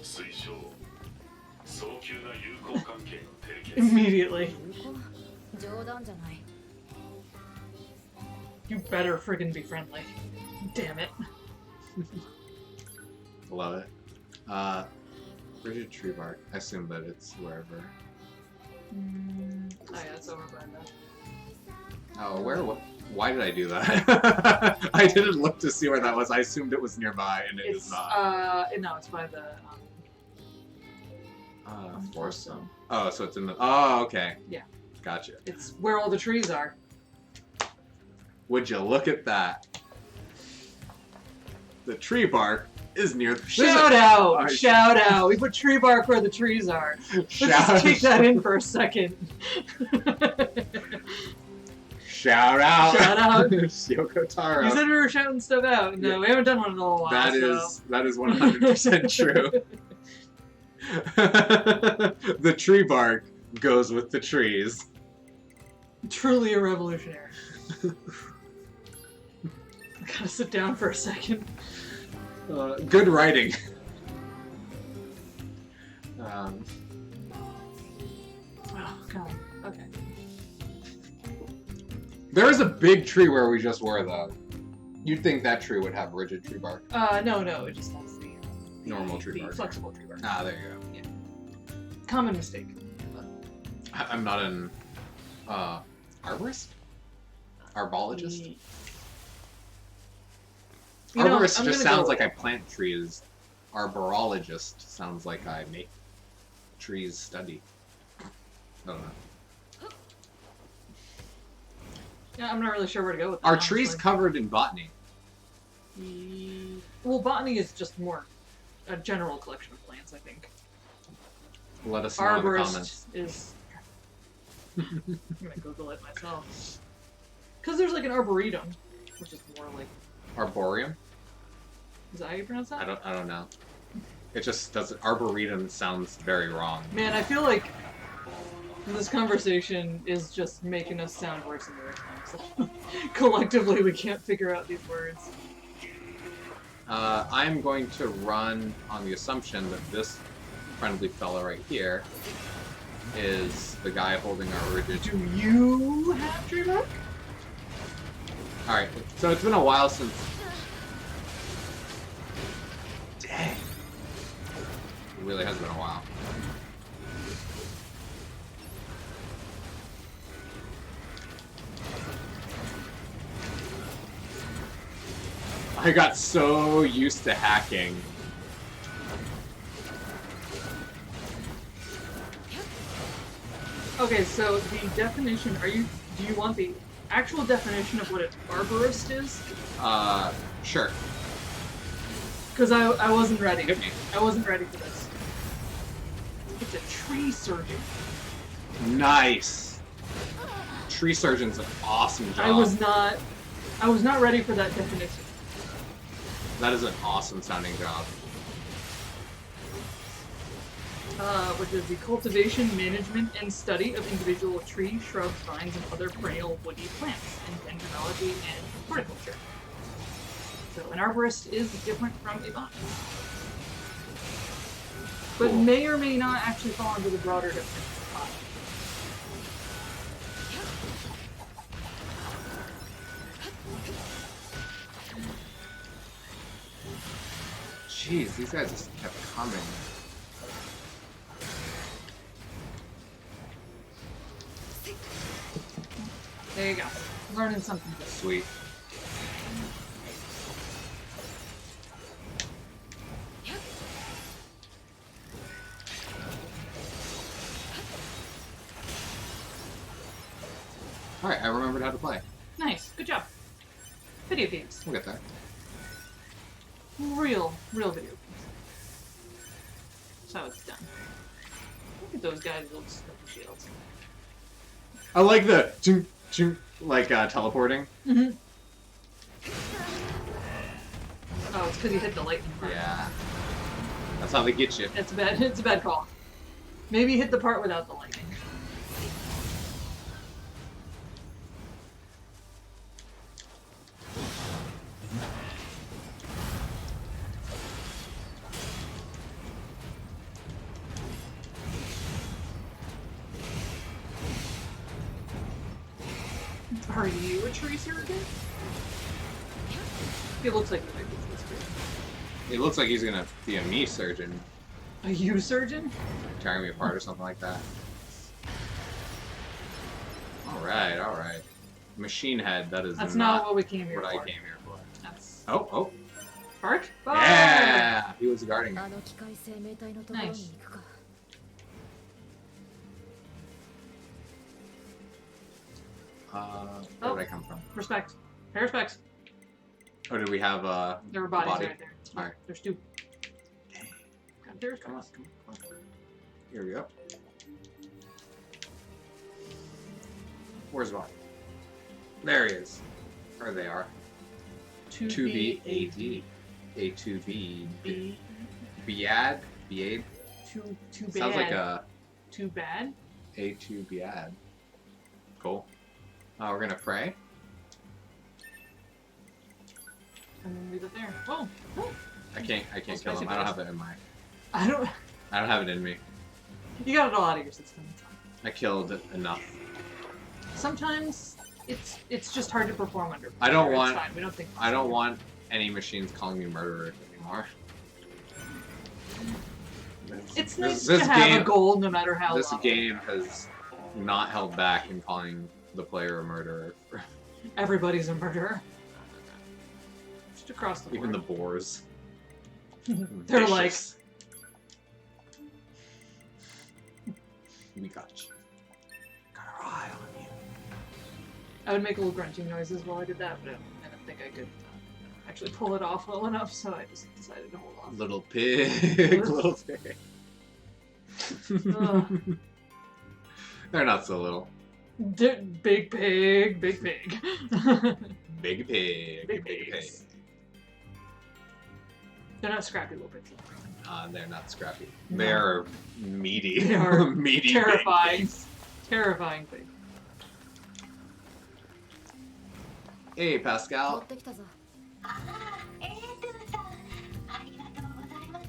推奨早急な友好関係の締結。 Immediately. 冗談じゃない You better friggin' be friendly. Damn it. Love it. Rigid tree bark. I assume that it's wherever. Oh yeah, it's over by that. Oh, where? What? Why did I do that? I didn't look to see where that was. I assumed it was nearby, and it is not. No, it's by the Forest Zone. Zone. Oh, so it's in the. Oh, okay. Yeah. Gotcha. It's where all the trees are. Would you look at that? The tree bark is near. Shout out! Oh, Shout out! We put tree bark where the trees are. Let's just take that in for a second. Shout out! Shout out! Yoko Taro. You said we were shouting stuff out. No, Yeah. we haven't done one in a little while. That is 100% true. The tree bark goes with the trees. Truly a revolutionary. I gotta sit down for a second. Good writing. Oh god. Okay. There is a big tree where we just were, though. You'd think that tree would have rigid tree bark. No, it just has the Normal tree bark. flexible tree bark. Ah, there you go. Yeah. Common mistake. I'm not an arborist? Arbologist? Arborist just sounds like I plant trees. Arborologist sounds like I make trees study. I don't know. Yeah, I'm not really sure where to go with that. Are trees covered in botany? Well, botany is just more a general collection of plants, I think. Let us know in the Arborist comments. is... I'm gonna Google it myself. Because there's like an arboretum, which is more like... Arboreum? Is that how you pronounce that? I don't know. It just doesn't. Arboretum sounds very wrong. Man, I feel like this conversation is just making us sound worse than we are. Collectively, we can't figure out these words. I'm going to run on the assumption that this friendly fella right here is the guy holding our rigid. Do you have tree bark? Alright, so it's been a while since... Dang. It really has been a while. I got so used to hacking. Okay, so the definition, do you want the actual definition of what an arborist is? Sure. Because I wasn't ready. Hit me. I wasn't ready for this. It's a tree surgeon. Nice. Tree surgeon's an awesome job. I was not ready for that definition. That is an awesome sounding job. Which is the cultivation, management, and study of individual trees, shrubs, vines, and other perennial woody plants in dendrology and horticulture. So an arborist is different from a botanist. But Cool. may or may not actually fall under the broader definition of botanist. Jeez, these guys just kept coming. There you go. Learning something good. Sweet. Alright, I remembered how to play. Nice. Good job. Video games. We'll get there. Real video games. That's how it's done. Look at those guys with those stuffy shields. I like the ching, ching, like teleporting. Mm-hmm. Oh, it's because you hit the lightning part. Yeah. That's how they get you. It's bad. It's a bad call. Maybe hit the part without the lightning. Are you a tree surgeon? It looks like you're a tree surgeon. It looks like he's gonna be a me surgeon, A you surgeon? tearing me apart or something like that. Alright, alright. Machine head. That is That's not what we came here what for. I came here for. That's Oh. Bark. Yeah, he was guarding it. あの機械生命体のところに行くか。Where did I come from? Respect. Pay respects. Oh, did we have There were bodies body? right there. Alright. There's two. Gotta pay Come on, respects. come on. Here we go. Where's Vaughn? There he is. There they are. 2B AD. A2B. B. Biad? Biad? Too bad. Sounds like a Too bad. A2 Biad. Cool. We're gonna pray. And then leave it there. Oh. I can't kill him. I don't have it in my. I don't. I don't have it in me. You got it all out of your system. I killed enough. Sometimes it's just hard to perform under. I don't pressure. want- It's fine. We don't think. I don't want any machines calling me murderer anymore. It's nice this to have game- a goal, no matter how. This low. game has not held back in calling the player a murderer. Everybody's a murderer. Just across the board. Even the boars. They're like. Vicious. We got you. Got our eye on you. I would make little grunting noises while I did that, but I don't think I could actually pull it off well enough, so I just decided to hold off. Little pig. Little pig. Ugh. They're not so little. Big pig, big pig. Big pig. Big Big pig. pigs. They're not scrappy little pigs. They're not scrappy. No. They're meaty. They are meaty. terrifying. Big pigs. Terrifying pig. Hey, 持 Pascal. ってきたぞ。ああ、A2さん、ありがとうございます。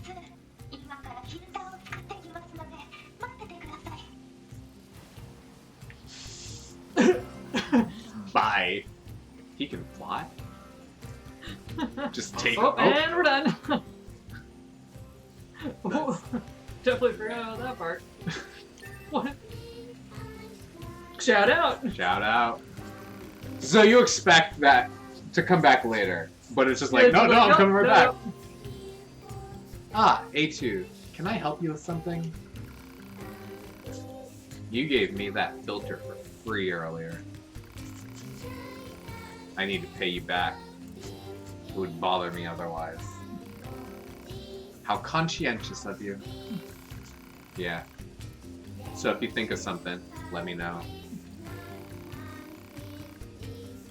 今からフィルターを作ってきますので、待っててください。 Bye. He can fly? Just take Oh, it. and we're done. Oh, definitely forgot about that part. What? Shout out. Shout out. So you expect that to come back later, but it's just like, Yeah, no, it's no, like, I'm coming right no. back. Ah, A2. Can I help you with something? You gave me that filter for free earlier. I need to pay you back. It would bother me otherwise. How conscientious of you. Yeah. So if you think of something, let me know.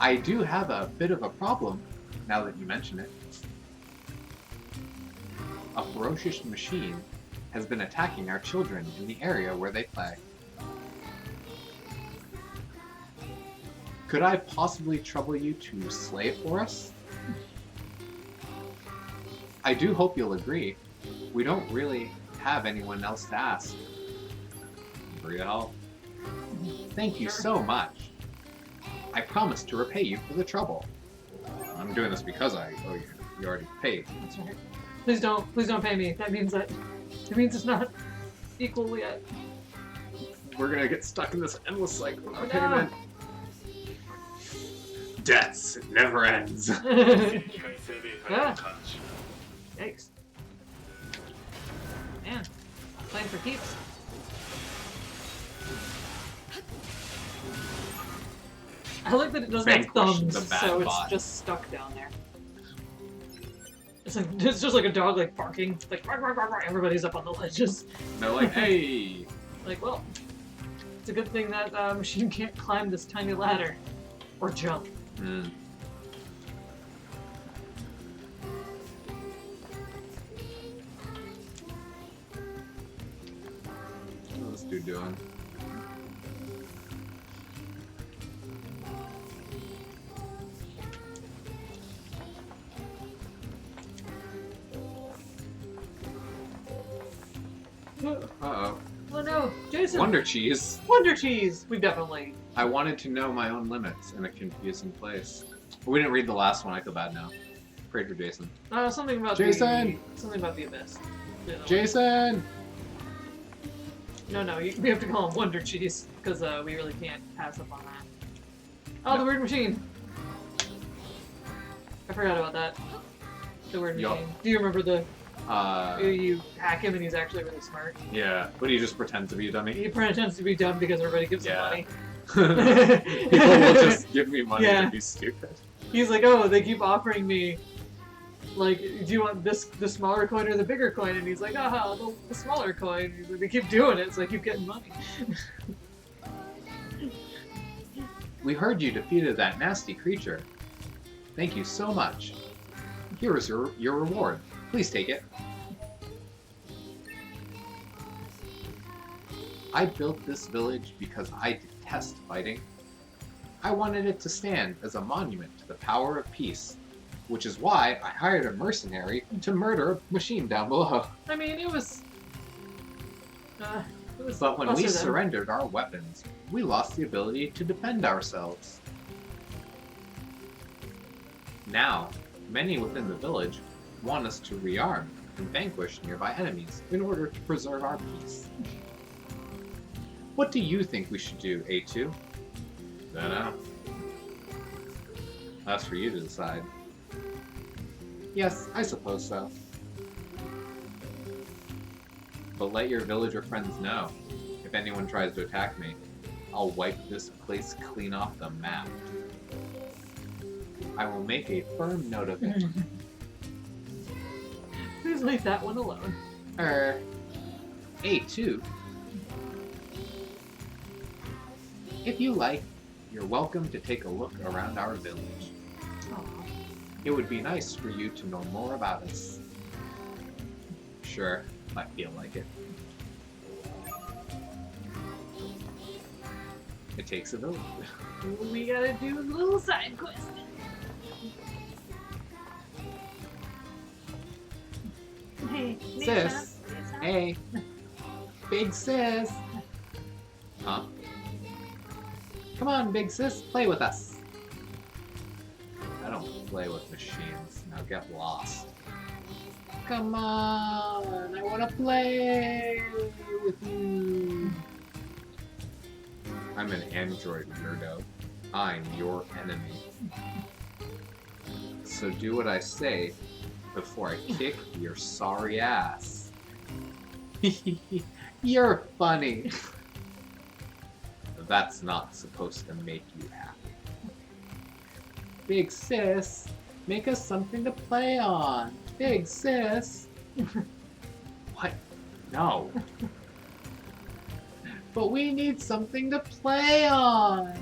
I do have a bit of a problem, now that you mention it. A ferocious machine has been attacking our children in the area where they play. Could I possibly trouble you to slay it for us? I do hope you'll agree. We don't really have anyone else to ask. For your help. Thank you so much. I promise to repay you for the trouble. I'm doing this because I owe you. You already paid. That's right. Please don't pay me. That means it's not equal yet. We're gonna get stuck in this endless cycle of Oh, no. payment. Debts, it never ends. 機械生命体の感知 Yikes. Man, playing for keeps. I like that it doesn't have Vanquish thumbs, the bad so it's bot. just stuck down there. It's just like a dog like barking, it's like "Rah, rah, rah, rah," everybody's up on the ledges. They're like, hey. Like, well, it's a good thing that machine can't climb this tiny ladder or jump. Mm. What's this dude doing? Uh-oh. Oh no, Jason! Wonder Cheese. Wonder Cheese! We definitely. I wanted to know my own limits in a confusing place. We didn't read the last one, I feel bad now. Pray for Jason. Something about Jason! Something about the abyss. The other one. Jason! No, we have to call him Wonder Cheese because we really can't pass up on that. Oh, the word machine. I forgot about that. The word Yup. machine. Do you remember the... you hack him and he's actually really smart. Yeah, but he just pretends to be a dummy. He pretends to be dumb because everybody gives him Yeah. money. People will just give me money Yeah. to be stupid. He's like, oh, they keep offering me, like, do you want the smaller coin or the bigger coin? And he's like, oh, the smaller coin. He's like, they keep doing it, so I keep getting money. We heard you defeated that nasty creature. Thank you so much. Here is your reward. Please take it. I built this village because I detest fighting. I wanted it to stand as a monument to the power of peace, which is why I hired a mercenary to murder a machine down below. I mean, it was But when we lesser than. surrendered our weapons, we lost the ability to defend ourselves. Now, many within the village want us to rearm and vanquish nearby enemies in order to preserve our peace. What do you think we should do, A2? Dunno. That's for you to decide. Yes, I suppose so. But let your villager friends know. If anyone tries to attack me, I'll wipe this place clean off the map. I will make a firm note of it. Please leave that one alone. A2. If you like, you're welcome to take a look around our village. Aw. It would be nice for you to know more about us. Sure, I feel like it. It takes a village. We gotta do a little side quest. Hey, Sis! Hey! Big sis! Huh? Come on, big sis, play with us! I don't play with machines. Now get lost. Come on! I wanna play with you! I'm an android weirdo. I'm your enemy. So do what I say before I kick your sorry ass. You're funny. That's not supposed to make you happy. Big sis, make us something to play on. Big sis. What? No. But we need something to play on.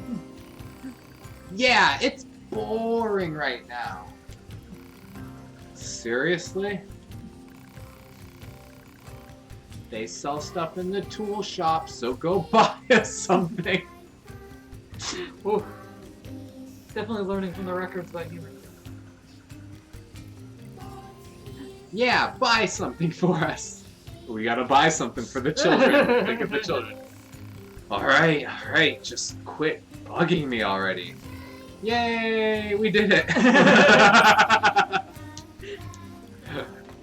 Yeah, it's boring right now. Seriously? They sell stuff in the tool shop, so go buy us something. Ooh. Definitely learning from the records by humans. Yeah, buy something for us. We gotta buy something for the children. Think of the children. Alright, just quit bugging me already. Yay, we did it.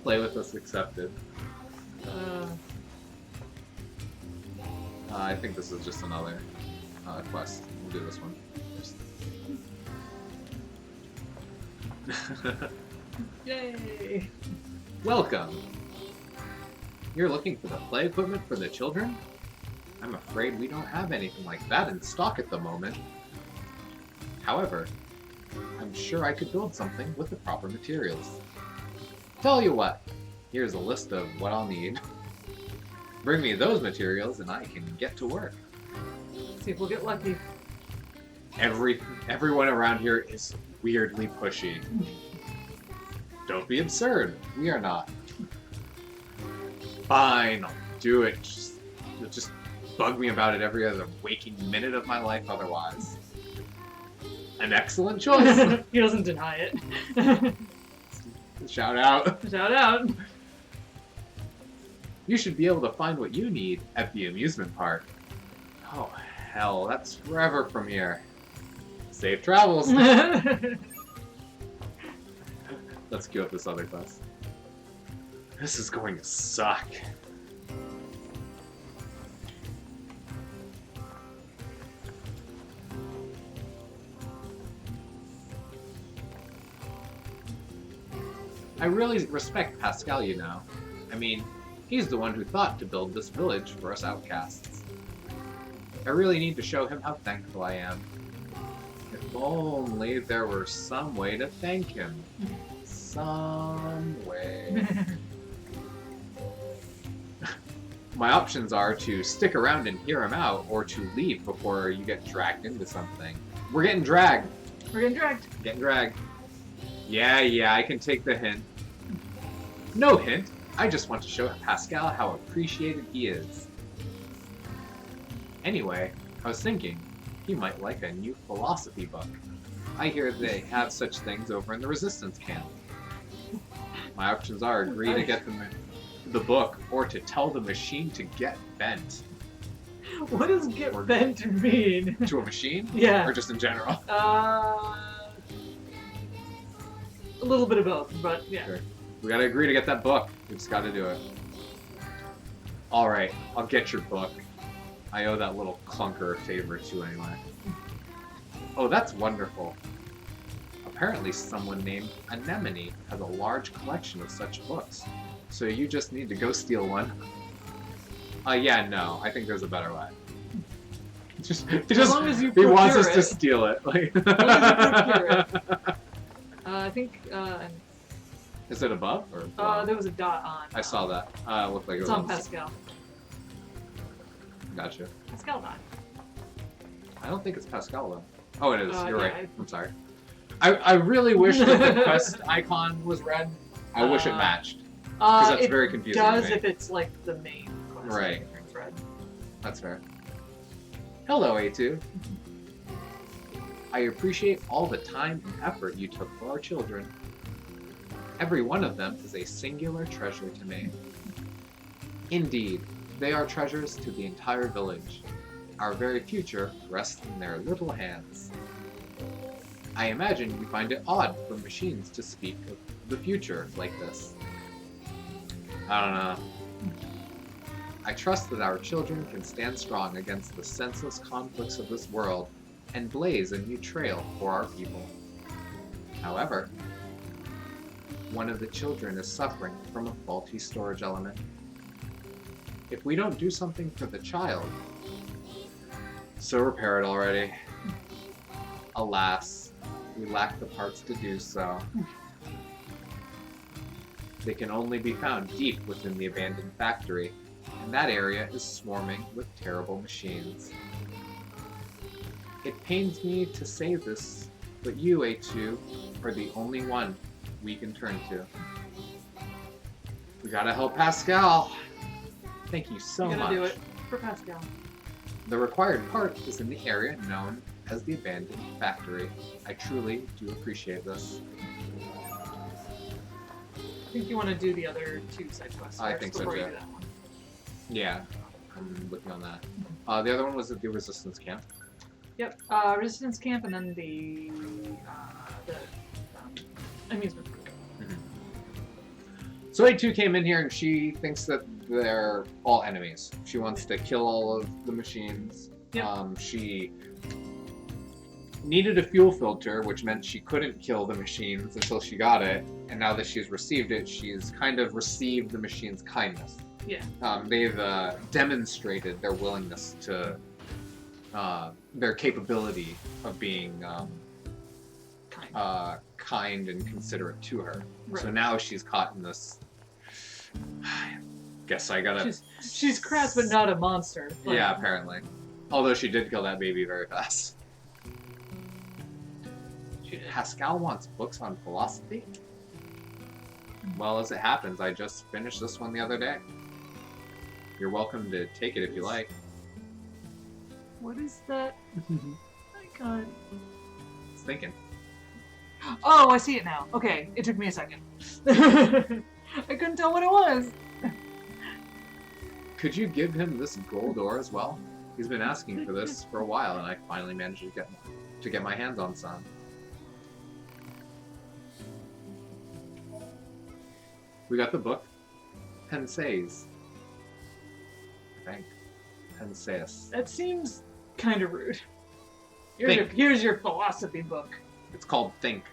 Play with us accepted. I think this is just another quest. We'll do this one first. Yay! Welcome! You're looking for the play equipment for the children? I'm afraid we don't have anything like that in stock at the moment. However, I'm sure I could build something with the proper materials. Tell you what, here's a list of what I'll need. Bring me those materials and I can get to work. See if we'll get lucky. Everyone around here is weirdly pushy. Don't be absurd. We are not. Fine, I'll do it. Just bug me about it every other waking minute of my life otherwise. An excellent choice. He doesn't deny it. Shout out. Shout out. You should be able to find what you need at the amusement park. Oh, hell, that's forever from here. Safe travels. Let's queue up this other quest. This is going to suck. I really respect Pascal, you know. I mean, he's the one who thought to build this village for us outcasts. I really need to show him how thankful I am. If only there were some way to thank him. Some way. My options are to stick around and hear him out, or to leave before you get dragged into something. We're getting dragged. We're getting dragged. Getting dragged. Yeah, I can take the hint. No hint. I just want to show Pascal how appreciated he is. Anyway, I was thinking, he might like a new philosophy book. I hear they have such things over in the resistance camp. My options are agree to get the book, or to tell the machine to get bent. What does get bent mean? To a machine? Yeah. Or just in general? A little bit of both, but yeah. Sure. We gotta agree to get that book. We just gotta do it. Alright, I'll get your book. I owe that little clunker a favor too anyway. Oh, that's wonderful. Apparently someone named Anemone has a large collection of such books. So you just need to go steal one. Yeah, no. I think there's a better way. As long as you he wants us procure to it. steal it. Like, As long as you procure it. I think is it above or below? there was a dot on. I saw that. It looked like it It's was on Pascal. Gotcha. Pascal dot. I don't think it's Pascal though. Oh, it is. You're yeah, right. I'm sorry. I really wish that the quest icon was red. I wish it matched. Because that's very confusing. It does to me. if it's like the main quest. Right. It's red. That's fair. Hello, A2. I appreciate all the time and effort you took for our children. Every one of them is a singular treasure to me. Indeed, they are treasures to the entire village. Our very future rests in their little hands. I imagine you find it odd for machines to speak of the future like this. I don't know. I trust that our children can stand strong against the senseless conflicts of this world and blaze a new trail for our people. However, one of the children is suffering from a faulty storage element. If we don't do something for the child, so repair it already. Alas, we lack the parts to do so. They can only be found deep within the abandoned factory, and that area is swarming with terrible machines. It pains me to say this, but you, A2, are the only one we can turn to. We gotta help Pascal! Thank you so much. You gotta do it for Pascal. The required part is in the area known as the abandoned factory. I truly do appreciate this. I think you want to do the other two side quests I first think so, before you too. do that one. Yeah, I'm looking on that. The other one was at the resistance camp. Yep, resistance camp, and then the amusement park. So A2 came in here and she thinks that they're all enemies. She wants to kill all of the machines. Yep. She needed a fuel filter, which meant she couldn't kill the machines until she got it. And now that she's received it, she's kind of received the machine's kindness. Yeah. They've demonstrated their willingness to, their capability of being kind and considerate to her. Right. So now she's caught in this. Guess I gotta. She's crass, but not a monster. Like, Yeah, apparently. Although she did kill that baby very fast. Pascal wants books on philosophy? Well, as it happens, I just finished this one the other day. You're welcome to take it if you like. What is that? Icon. It's thinking. Oh, I see it now. Okay, it took me a second. I couldn't tell what it was. Could you give him this gold ore as well? He's been asking for this for a while, and I finally managed to get my hands on some. We got the book. Pensées. I think. Pensées. That seems kind of rude. Think. Here's your philosophy book. It's called Think.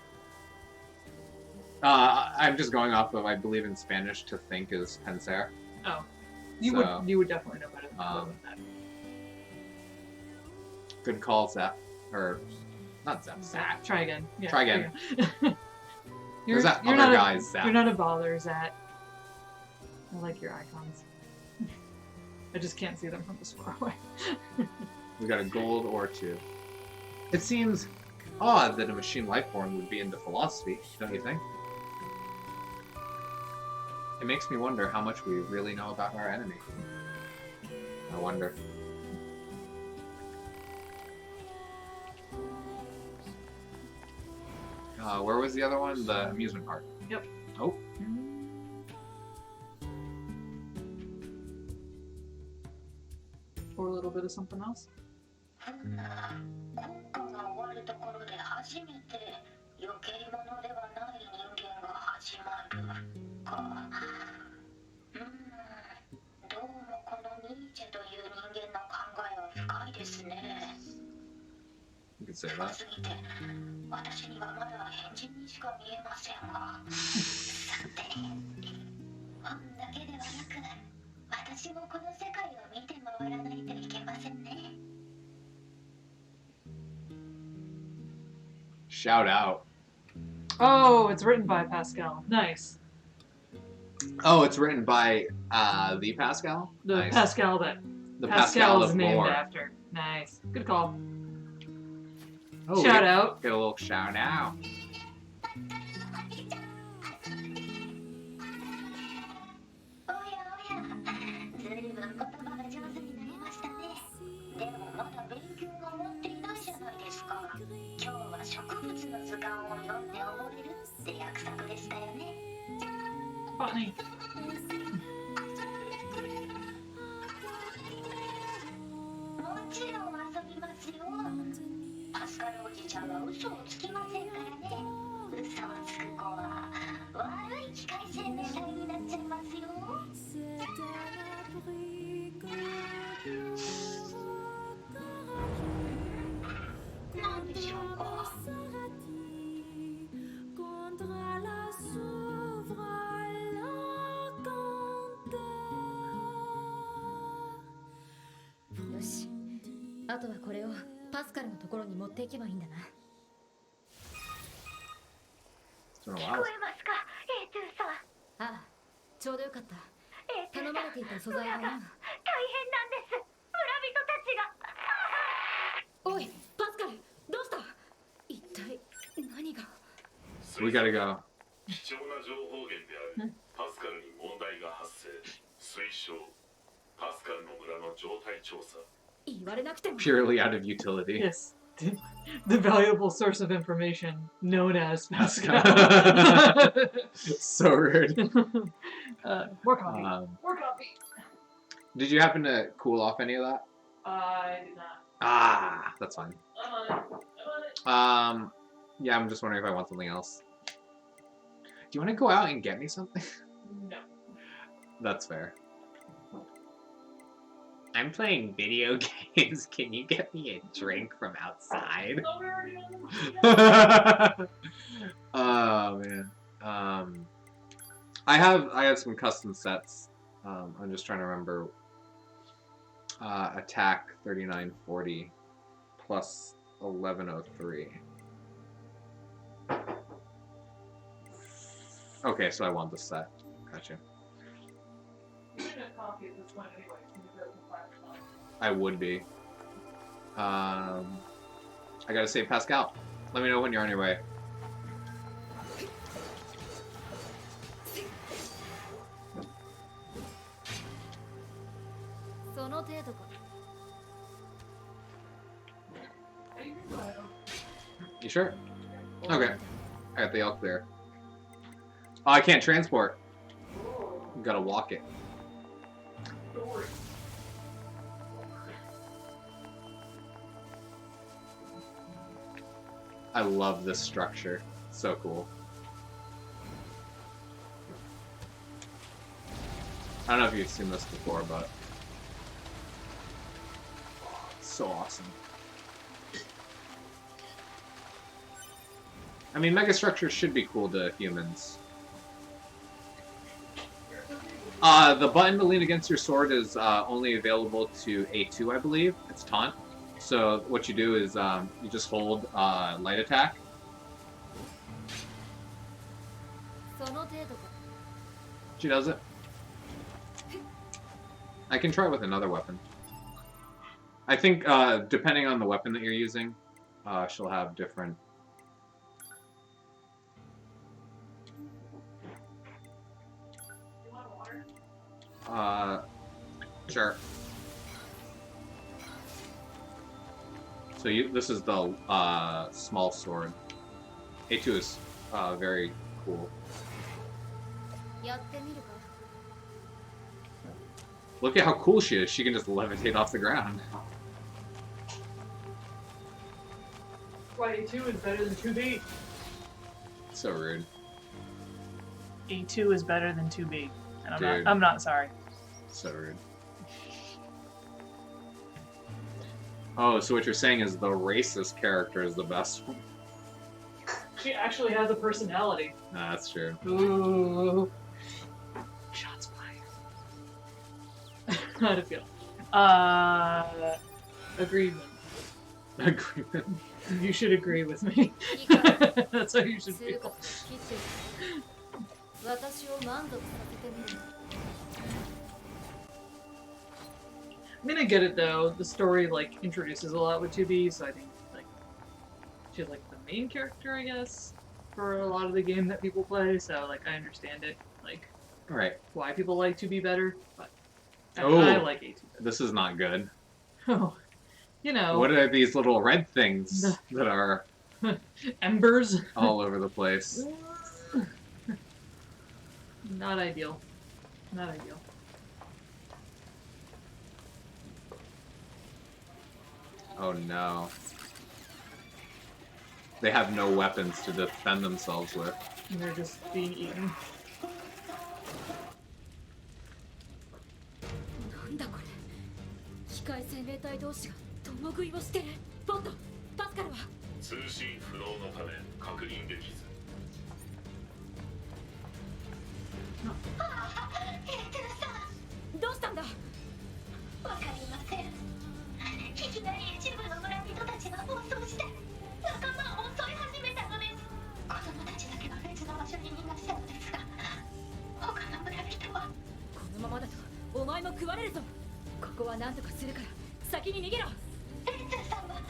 I'm just going off of, I believe in Spanish, to think is pensar. Oh, So, you would definitely know better than that. Good call, Zap. Or, not Zap, Zap. Try again. Yeah, Try again. You're, There's that you're other not guy, a, Zap. You're not a bother, Zat. I like your icons. I just can't see them from this far away. We got a gold or 2. It seems odd that a machine lifeform would be into philosophy, don't you think? It makes me wonder how much we really know about our enemy. I wonder. Where was the other one? The amusement park. Yep. Oh. Or a little bit of something else. 国家が終わるところで初めて余計者ではない人間が始まるか。どうもこのニーチェという人間の考えは深いですね。 You could say 深 that. すぎて私にはまだ変人にしか見えませんが。さて、本だけではなく私もこの世界を見て回らないといけませんね。 Shout out. Oh, it's written by Pascal. Nice. Oh, it's written by the Pascal? The Nice. Pascal that The Pascal is of named lore. after. Nice. Good call. Oh, Shout get, out. Get a little shout out. おやおや、ずいぶん言葉が上手になりましたね。でもまだ勉強が終わっていないじゃないですか。今日は植物の図鑑を読んで覚えるって約束でしたよね。 Funny. もちろん遊びますよ。パスカルおじちゃんは嘘をつきませんからね。嘘をつく子は悪い機械生命体になっちゃいますよ。なんでしょうか。よし、あとはこれをパスカルのところに持っていけばいいんだな。 It's been a 聞 while. こえますか、A2 さん。ああ、ちょうどよかった。 A2 さん、頼まれていた素材がな。村が大変なんです。村人たちが。おい、パスカル、どうした？一体何が？ We gotta go. 貴重な情報源であるパスカルに問題が発生。推奨パスカルの村の状態調査。言われなくても。 Purely out of utility. Yes. The valuable source of information known as Pascal. So rude. More coffee. More coffee. Did you happen to cool off any of that? I did not. Ah, that's fine. I'm on it. I'm on it. Yeah, I'm just wondering if I want something else. Do you want to go out and get me something? No. That's fair. I'm playing video games. Can you get me a drink from outside? Oh, we're already on the Oh man. I have some custom sets. I'm just trying to remember. Attack 3940 plus 1103. Okay, so I want this set. Gotcha. You're gonna coffee at this point anyway. So you go to the flash. I would be. I gotta save Pascal. Let me know when you're on your way. その程度か。 You sure? Okay. I got the all clear. Oh, I can't transport. Gotta walk it. I love this structure. So cool. I don't know if you've seen this before, but it's so awesome. I mean, megastructures should be cool to humans. The button to lean against your sword is only available to A2, I believe. It's taunt. So what you do is you just hold light attack. その程度か She does it. I can try with another weapon. I think depending on the weapon that you're using, she'll have different. Sure. So this is the small sword. A2 is very cool. やってみるか Look at how cool she is. She can just levitate off the ground. Why A2 is better than 2B? So rude. A2 is better than 2B. And Dude. I'm not sorry. So rude. Oh, so what you're saying is the racist character is the best one. She actually has a personality. Nah, that's true. Ooh. Shots fired. How'd it feel? Agreement. Agreement. You should agree with me. That's how you should 通過 feel. 切ってる私を満足させてみる I mean, I get it though. The story like introduces a lot with 2B, so I think like she's like the main character, I guess, for a lot of the game that people play. So like I understand it, like Right. why people like 2B better, but Oh. I like A2 better. This is not good. Oh, you know, What are these little red things that are embers. all over the place? Not ideal. Not ideal. Oh no. They have no weapons to defend themselves with. And they're just being eaten. なんだこれ機械生命体同士が共食いをしてるボットパスカルは通信不能のため確認できずどうしたんだわかりません。いきなり一部の村人たちが暴走して仲間を襲い始めたのです。子供たちだけは別の場所に逃がしたのですが、他の村人はこのままだとお前も食われるぞここは何とかするから先に逃げろレンツーさんは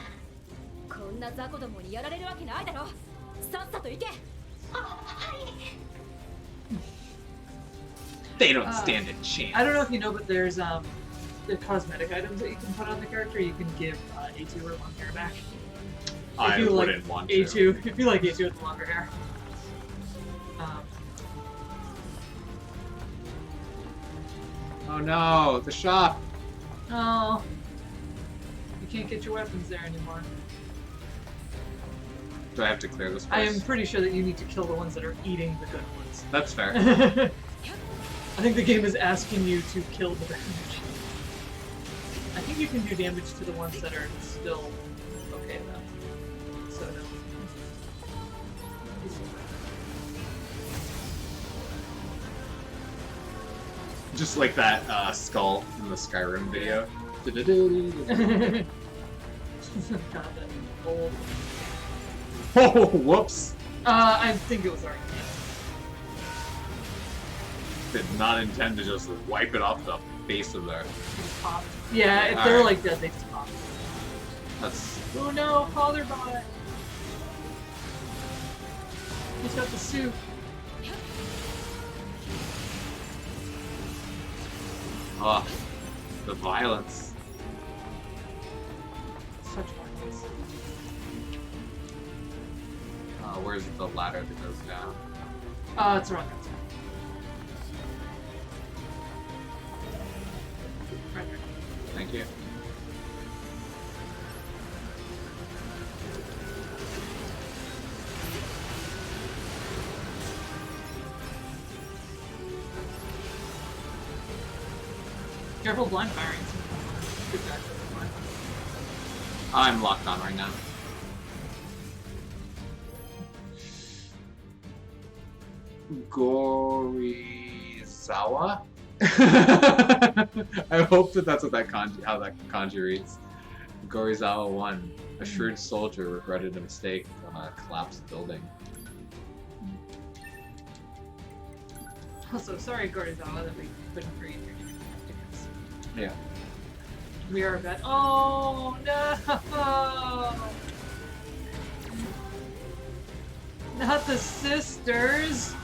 こんな雑魚どもにやられるわけないだろさっさと行けはい。 They don't stand a chance. I don't know if you know, but there's the cosmetic items that you can put on the character. You can give A2 her long hair back. I If you like wouldn't want to. A2, if you like A2 with the longer hair. Oh no, the shop. Oh, you can't get your weapons there anymore. Do I have to clear this I place? am pretty sure that you need to kill the ones that are eating the good ones. That's fair. I think the game is asking you to kill the damage. I think you can do damage to the ones that are still okay though. So no. Just like that skull in the Skyrim video. God, that old. Oh, whoops. I think it was already. Did not intend to just wipe it off the face of their. Just popped. Yeah, if they're Alright. like dead, they just pop. That's. Oh no, father bot! He's got the suit. Ugh. The violence. Such violence. Where's the ladder that goes down? It's around that side. Right there. Thank you. Careful blind firing. Good guy. I'm locked on right now. Gorizawa? I hope that that's what that kanji, how that kanji reads. Gorizawa 1. A shrewd soldier regretted a mistake on a collapsed building. Also, sorry, Gorizawa, that we couldn't read your tickets. Yeah. We are about. Oh no! Not the sisters.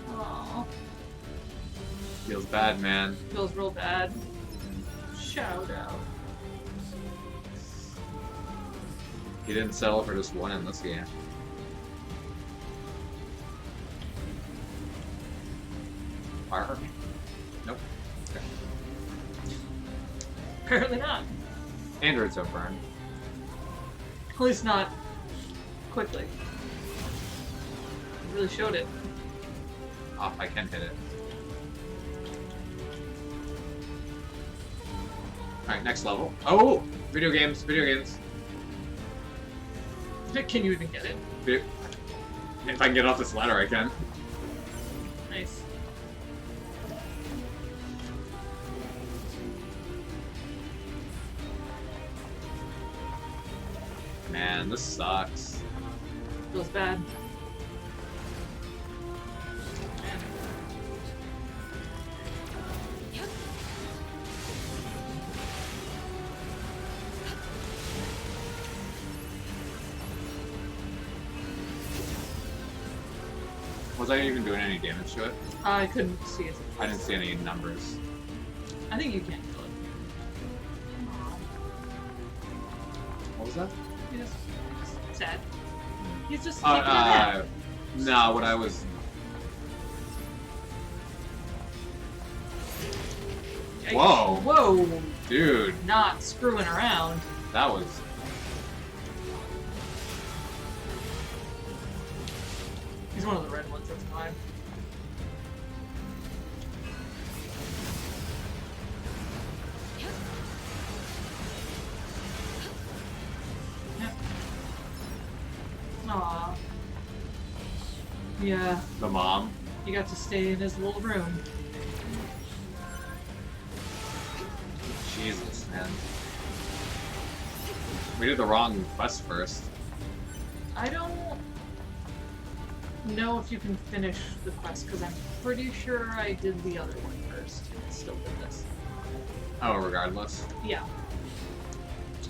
Oh, Feels bad, man. feels real bad. Shout out. He didn't settle for just one in this game. Fire? Nope. Okay. Apparently not. Androids don't burn. At least not quickly. Really showed it. Off, I can hit it. Alright, next level. Oh! Video games, video games. Can you even get it? If I can get off this ladder, I can. Nice. Man, this sucks. Feels bad. Was I even doing any damage to it? I couldn't see it. I didn't see any numbers. I think you can kill it. What was that? He's just sad. He's just Oh, taking a nap. no, what I was... Whoa! Whoa! Dude, Not screwing around. that was... He's one of the red ones, that's fine. Aww. Yeah, The mom. he got to stay in his little room. Jesus, man. We did the wrong quest first. I don't know if you can finish the quest, because I'm pretty sure I did the other one first. And still did this. Oh, regardless. Yeah.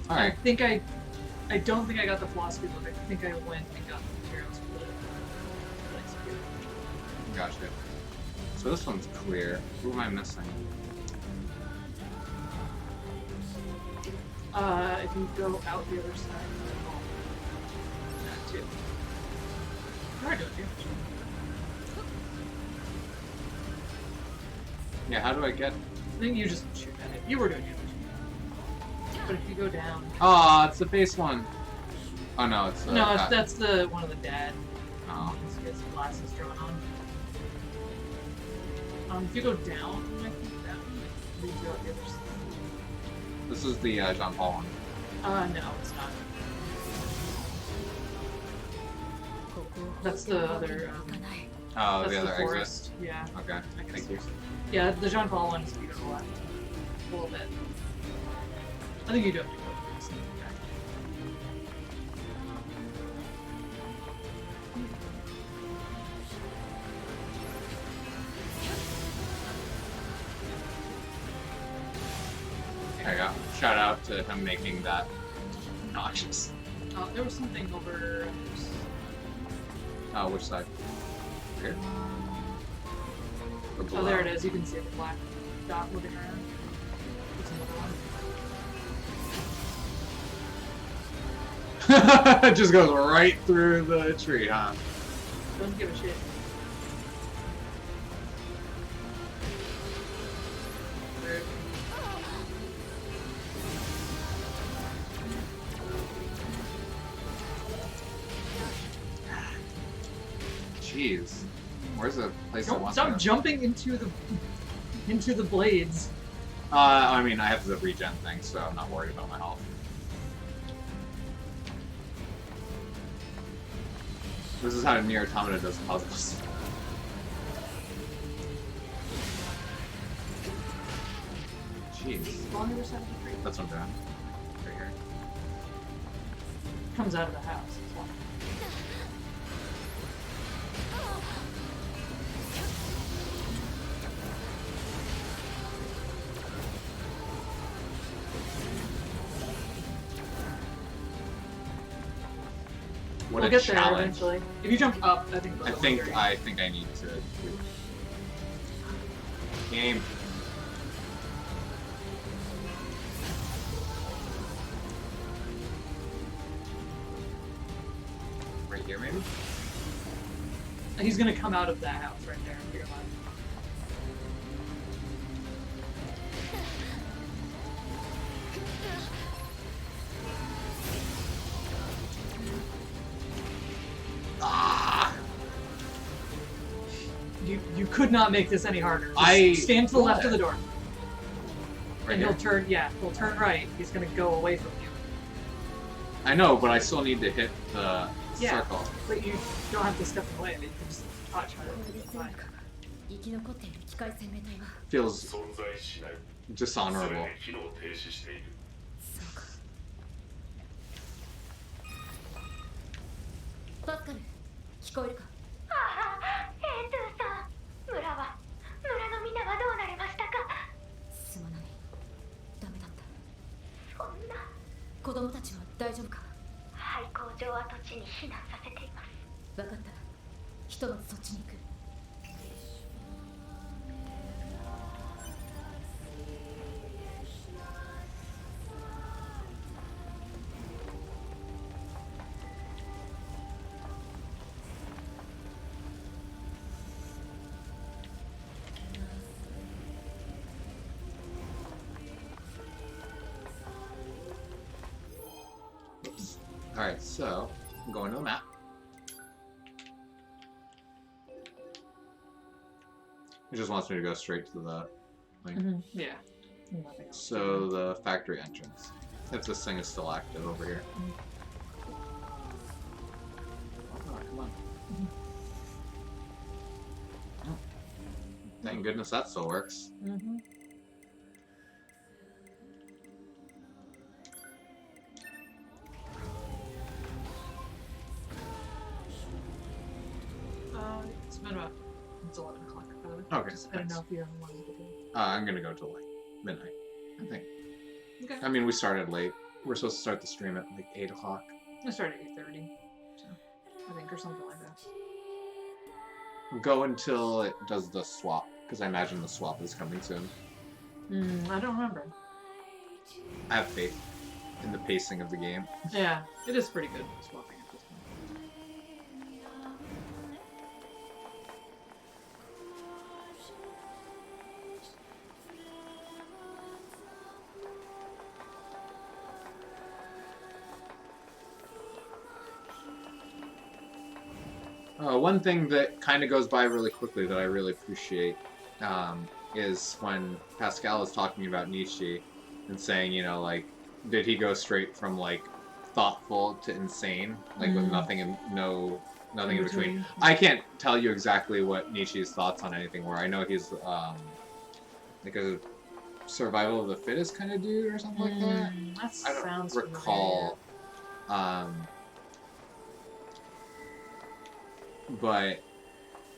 Alright. I don't think I got the philosophy book. I think I went and got the materials for the next year. Gotcha. So this one's clear. Who am I missing? If you go out the other side, that too. You are doing damage. Yeah, how do I get... I think you just shoot at it. You were doing damage. But if you go down... Oh, it's the base one. Oh no, it's the... No, that's the one of the dad. Oh. He has glasses drawn on. If you go down, I think that leads you out the other side. This is the Jean Paul one. No, it's not. That's the other, Oh, that's the other exit. forest. Yeah. Okay, I guess thank you. Yeah, the Jean Paul one is to go to the left. A little bit. I think you do have to go through this thing. There you go. Shout out to him making that obnoxious. There was something over. Oh, which side? Here? Or Oh, there it is. You can see the black dot moving around. It's another one. It just goes right through the tree, huh? Doesn't give a shit. Rude. Jeez. Where's the place I Don't want stop to go? jumping into the blades. I mean, I have the regen thing, so I'm not worried about my health. This is how Nier Automata does puzzles. Jeez. Go on the other side of the tree. That's what I'm doing. Right here. Comes out of the house. That's why. What We'll a get there challenge. eventually. If you jump up, I think. I think I need to. Game. Right here, maybe? And he's gonna come out of that house right there. To your left. Ah! You could not make this any harder. Just stand to the left of the door. Right And here? he'll turn, he'll turn right. He's gonna go away from you. I know, but I still need to hit the circle. But you don't have to step away. You can just touch her. これで済むか生き残っている機械生命体は Feels 存在しない dishonorable. それで機能停止しているそうかパスカル聞こえるかああ、A2さん。村のみんなはどうなりましたか。すまないダメだったそんな。子供たちは大丈夫か廃工場跡地に避難させています。分かったひとまずそっちに行く Alright, so, I'm going to the map. It just wants me to go straight to the thing. Yeah. Nothing else. So, the factory entrance. If this thing is still active over here. Oh, come on. Oh. Thank goodness that still works. It's been about. It's 11 o'clock. By the way. Okay, Just, I don't thanks. know if you ever wanted to do. I'm gonna go till like midnight, I think. Okay. I mean, we started late. We're supposed to start the stream at like 8 o'clock. I started at 8:30, so I think, or something like that. Go until it does the swap, because I imagine the swap is coming soon. I don't remember. I have faith in the pacing of the game. Yeah, it is pretty good swapping at this point. One thing that kind of goes by really quickly that I really appreciate is when Pascal is talking about Nietzsche and saying, you know, like, did he go straight from like thoughtful to insane, like with nothing in between? I can't tell you exactly what Nietzsche's thoughts on anything were. I know he's like a survival of the fittest kind of dude or something like that. That I don't sounds recall. But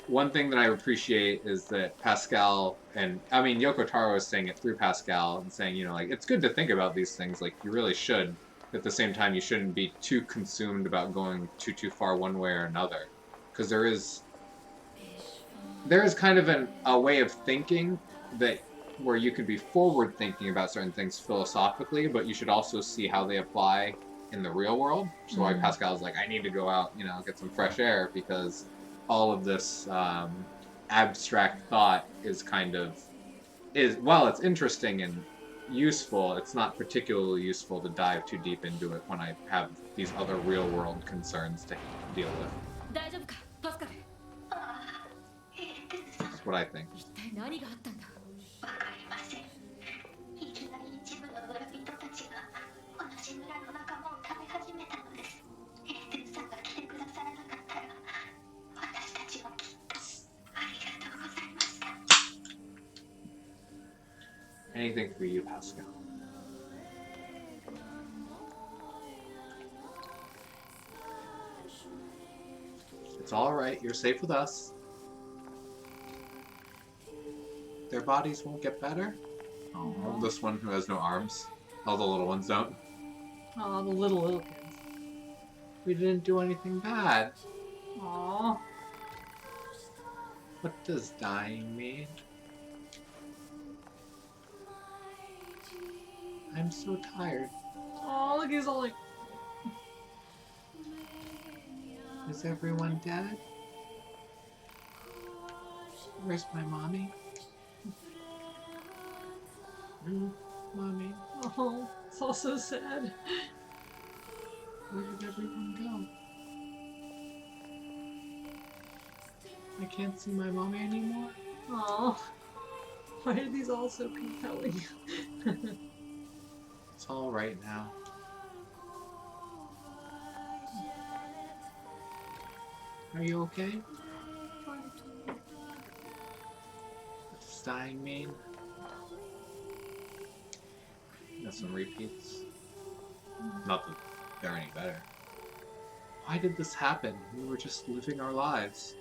one thing that I appreciate is that Pascal, and I mean Yoko Taro is saying it through Pascal and saying, you know, like, it's good to think about these things, like you really should. At the same time, you shouldn't be too consumed about going too far one way or another, because there is kind of a way of thinking that where you can be forward thinking about certain things philosophically, but you should also see how they apply in the real world. So why Pascal's like, I need to go out, you know, get some fresh air, because all of this abstract thought is while it's interesting and useful, it's not particularly useful to dive too deep into it when I have these other real world concerns to deal with. 大丈夫かパスカルああ、A2さん。 That's what I think. 一体何があったんだわかりません。いきなり一部の村人たちが同じ村の仲間を食べ始めたのです。A2さんが来てくださらなかったら Anything for you, Pascal. It's alright, you're safe with us. Their bodies won't get better. Oh, this one who has no arms. All the little ones don't. Oh, the little kids. We didn't do anything bad. Aw. What does dying mean? I'm so tired. Oh, look, he's all like... Is everyone dead? Where's my mommy? Mommy. Oh, it's all so sad. Where did everyone go? I can't see my mommy anymore. Oh, why are these all so compelling? It's all right now. Are you okay? What does dying mean? Got some repeats. Not that they're any better. Why did this happen? We were just living our lives.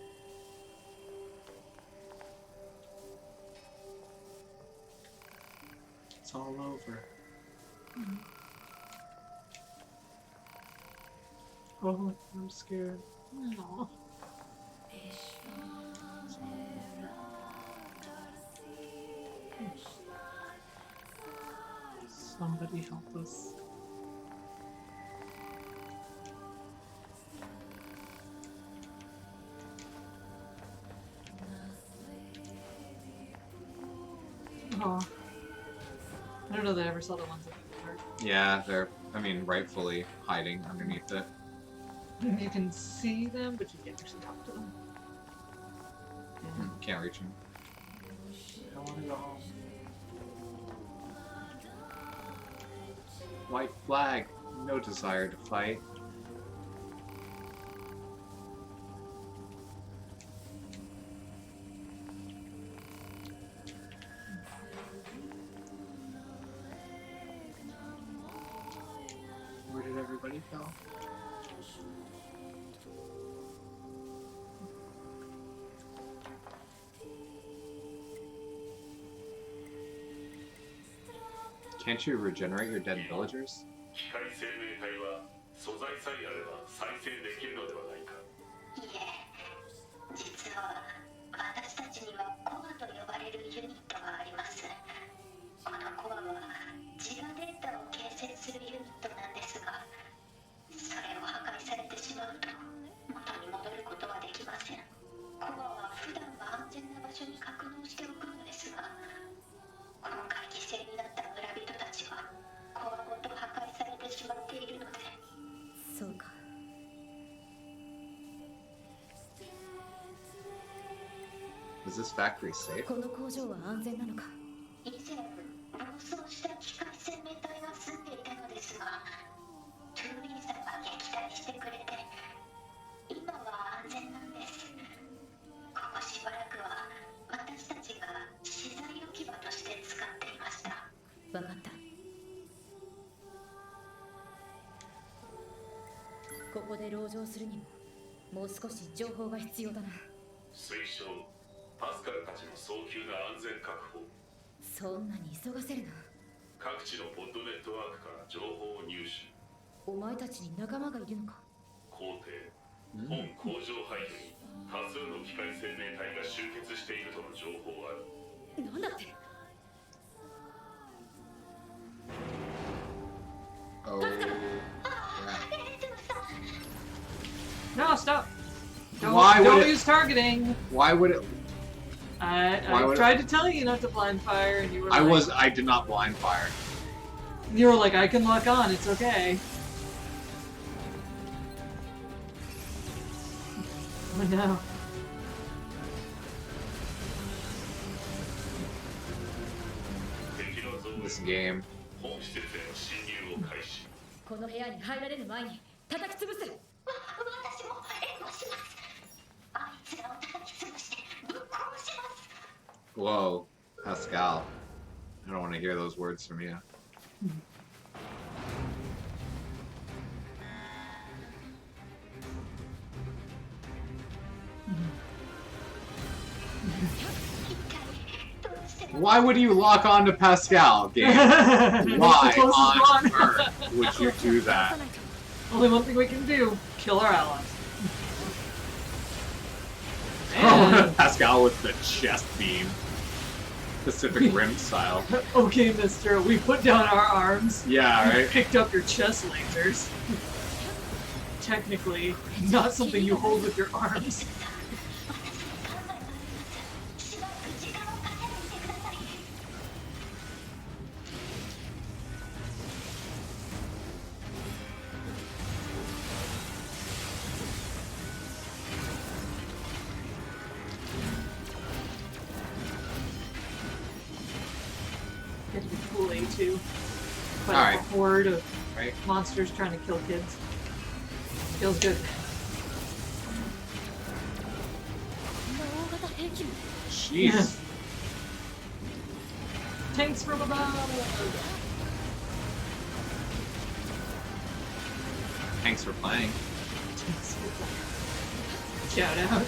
It's all over. Oh, I'm scared. Aw. Somebody help us. Aw. I don't know that I ever saw the ones that hurt. Yeah, they're, I mean, rightfully hiding underneath it. You can see them, but you can't actually talk to them. Can't reach them. I want to go home. White flag. No desire to fight. Where did everybody go? Can't you regenerate your dead villagers? 機械生命体は素材さえあれば再生できるのではないか。いえ、実は私たちにはコアと呼ばれるユニットがあります。このコアはジオデータを形成するユニットなんですが、それを破壊されてしまうと元に戻ることはできません。コアは普段は安全な場所に格納しておくのですが、今回犠牲になった村人たちはコアごと破壊されてしまっているので。そうか。Is this factory safe? この工場は安全なのか？以前暴走した機械生命体が住んでいたのですが、トゥーリーさんが撃退してくれて今は安全なんです。ここしばらくは私たちが資材置き場として使っていました。わかった。ここで籠城するにももう少し情報が必要だな。推奨パスカルたちの早急な安全確保。そんなに急がせるな。各地のポッドネットワークから情報を入手。お前たちに仲間がいるのか？工程本工場廃墟に多数の機械生命体が集結しているとの情報ある。なんだって？ Oh. Yeah. No, stop! Don't, Why would don't it- use targeting! Why would it? I would it- tried to tell you not to blind fire, and you were like... I did not blind fire. You were like, I can lock on, it's okay. Oh no. This game. 本施設への侵入を開始。この部屋に入られる前に叩き潰す。私も援護します。あいつらを叩き潰してぶっ殺します。 Whoa, Pascal. I don't want to hear those words from you. Why would you lock on to Pascal, game? Why on earth would you do that? Only one thing we can do: kill our allies. Pascal with the chest beam. Pacific Rim style. Okay, mister, we put down our arms. Yeah, You right? picked up your chest lasers. Technically, not something you hold with your arms. 私の考えをあります。しばらく時間をかけてみてください。 It'd be cool A2. But Alright. a horde of Right. monsters trying to kill kids. Feels good, man. 大型兵器も Jeez. Tanks from above! Thanks for playing. Tanks from above. Shout out.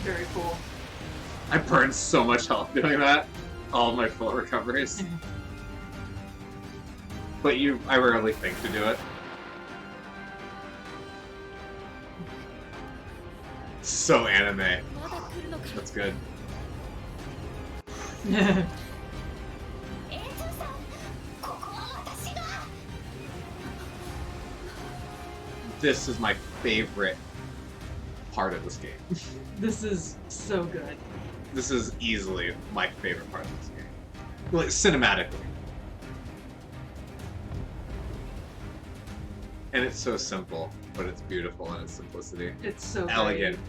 Very cool. I burned so much health doing that. All of my full recoveries. But I rarely think to do it. So anime. まだ来るのか。 That's good. A2 さん、ここは私が。 This is my favorite part of this game. This is so good. This is easily my favorite part of this game. Like, cinematically. And it's so simple, but it's beautiful in its simplicity. It's so Elegant. great.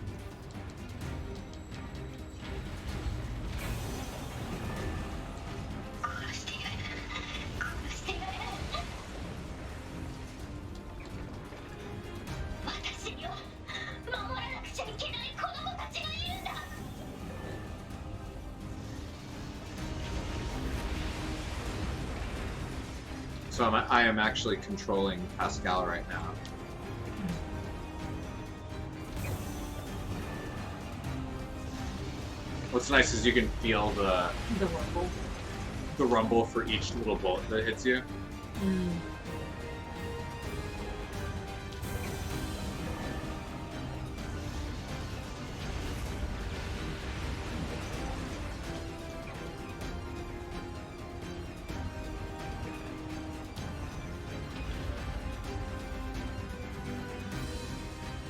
So I am actually controlling Pascal right now. What's nice is you can feel the rumble for each little bullet that hits you. Mm.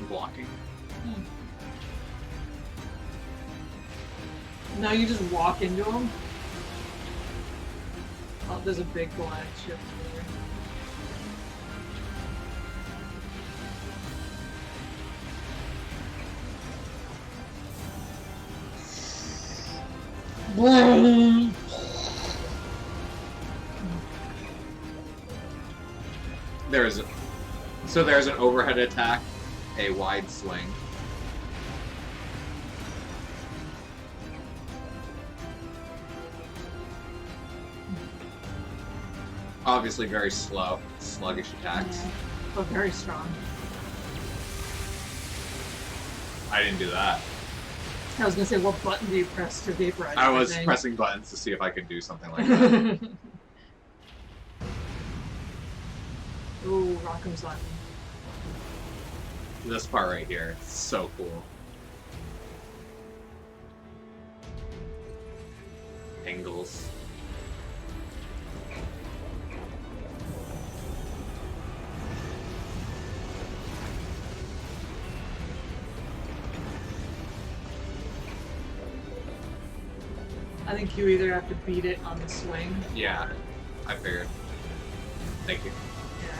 Blocking. Now you just walk into them. Oh, there's a big black ship there. There's an overhead attack, a wide swing. Obviously very slow, sluggish attacks. Yeah, but very strong. I didn't do that. I was gonna say, what button do you press to vaporize? I was everything? pressing buttons to see if I could do something like that. Ooh, Rock'em Slime. This part right here, it's so cool. angles. I think you either have to beat it on the swing. Yeah, I figured. Thank you. Yeah.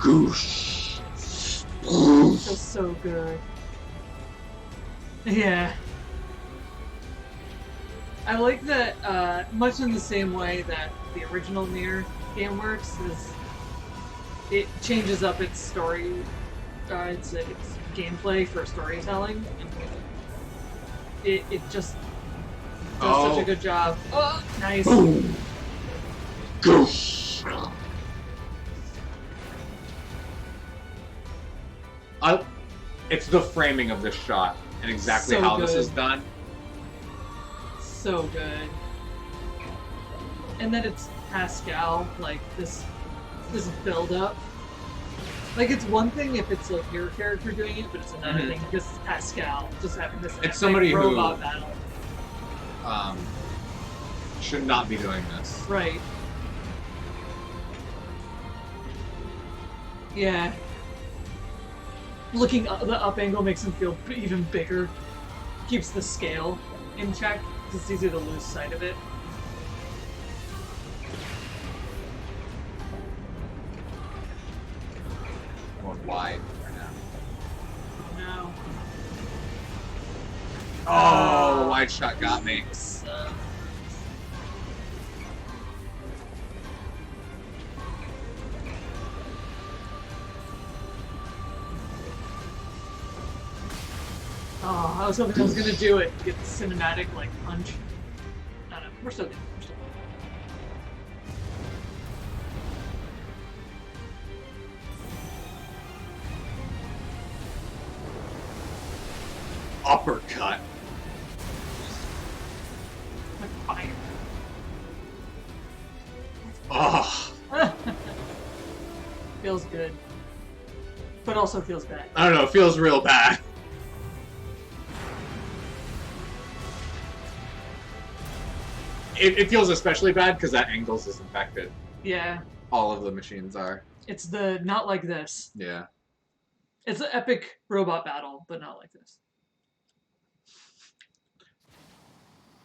Goose. Feels so good. Yeah. I like that, much in the same way that the original Nier game works, is it changes up its story, its gameplay for storytelling, and it just does such a good job. Oh, nice. Boom. Goose. It's the framing of this shot and exactly So how this good. is done. So good. And then it's Pascal, like this build up. Like it's one thing if it's like your character doing it, but it's another thing because it's Pascal just having this It's somebody robot who battle. Should not be doing this. Right. Yeah. Looking up, the up angle makes him feel even bigger. Keeps the scale in check. It's easy to lose sight of it. Going wide right now. No. Oh, the wide shot got me. Oh, I was hoping I was gonna do it. Get the cinematic like punch. No, we're still good. We're still good. Uppercut. Like fire. Oh, Feels good. But also feels bad. I don't know. It feels real bad. It feels especially bad because that angles is infected. Yeah. All of the machines are. It's the not like this. Yeah. It's an epic robot battle, but not like this.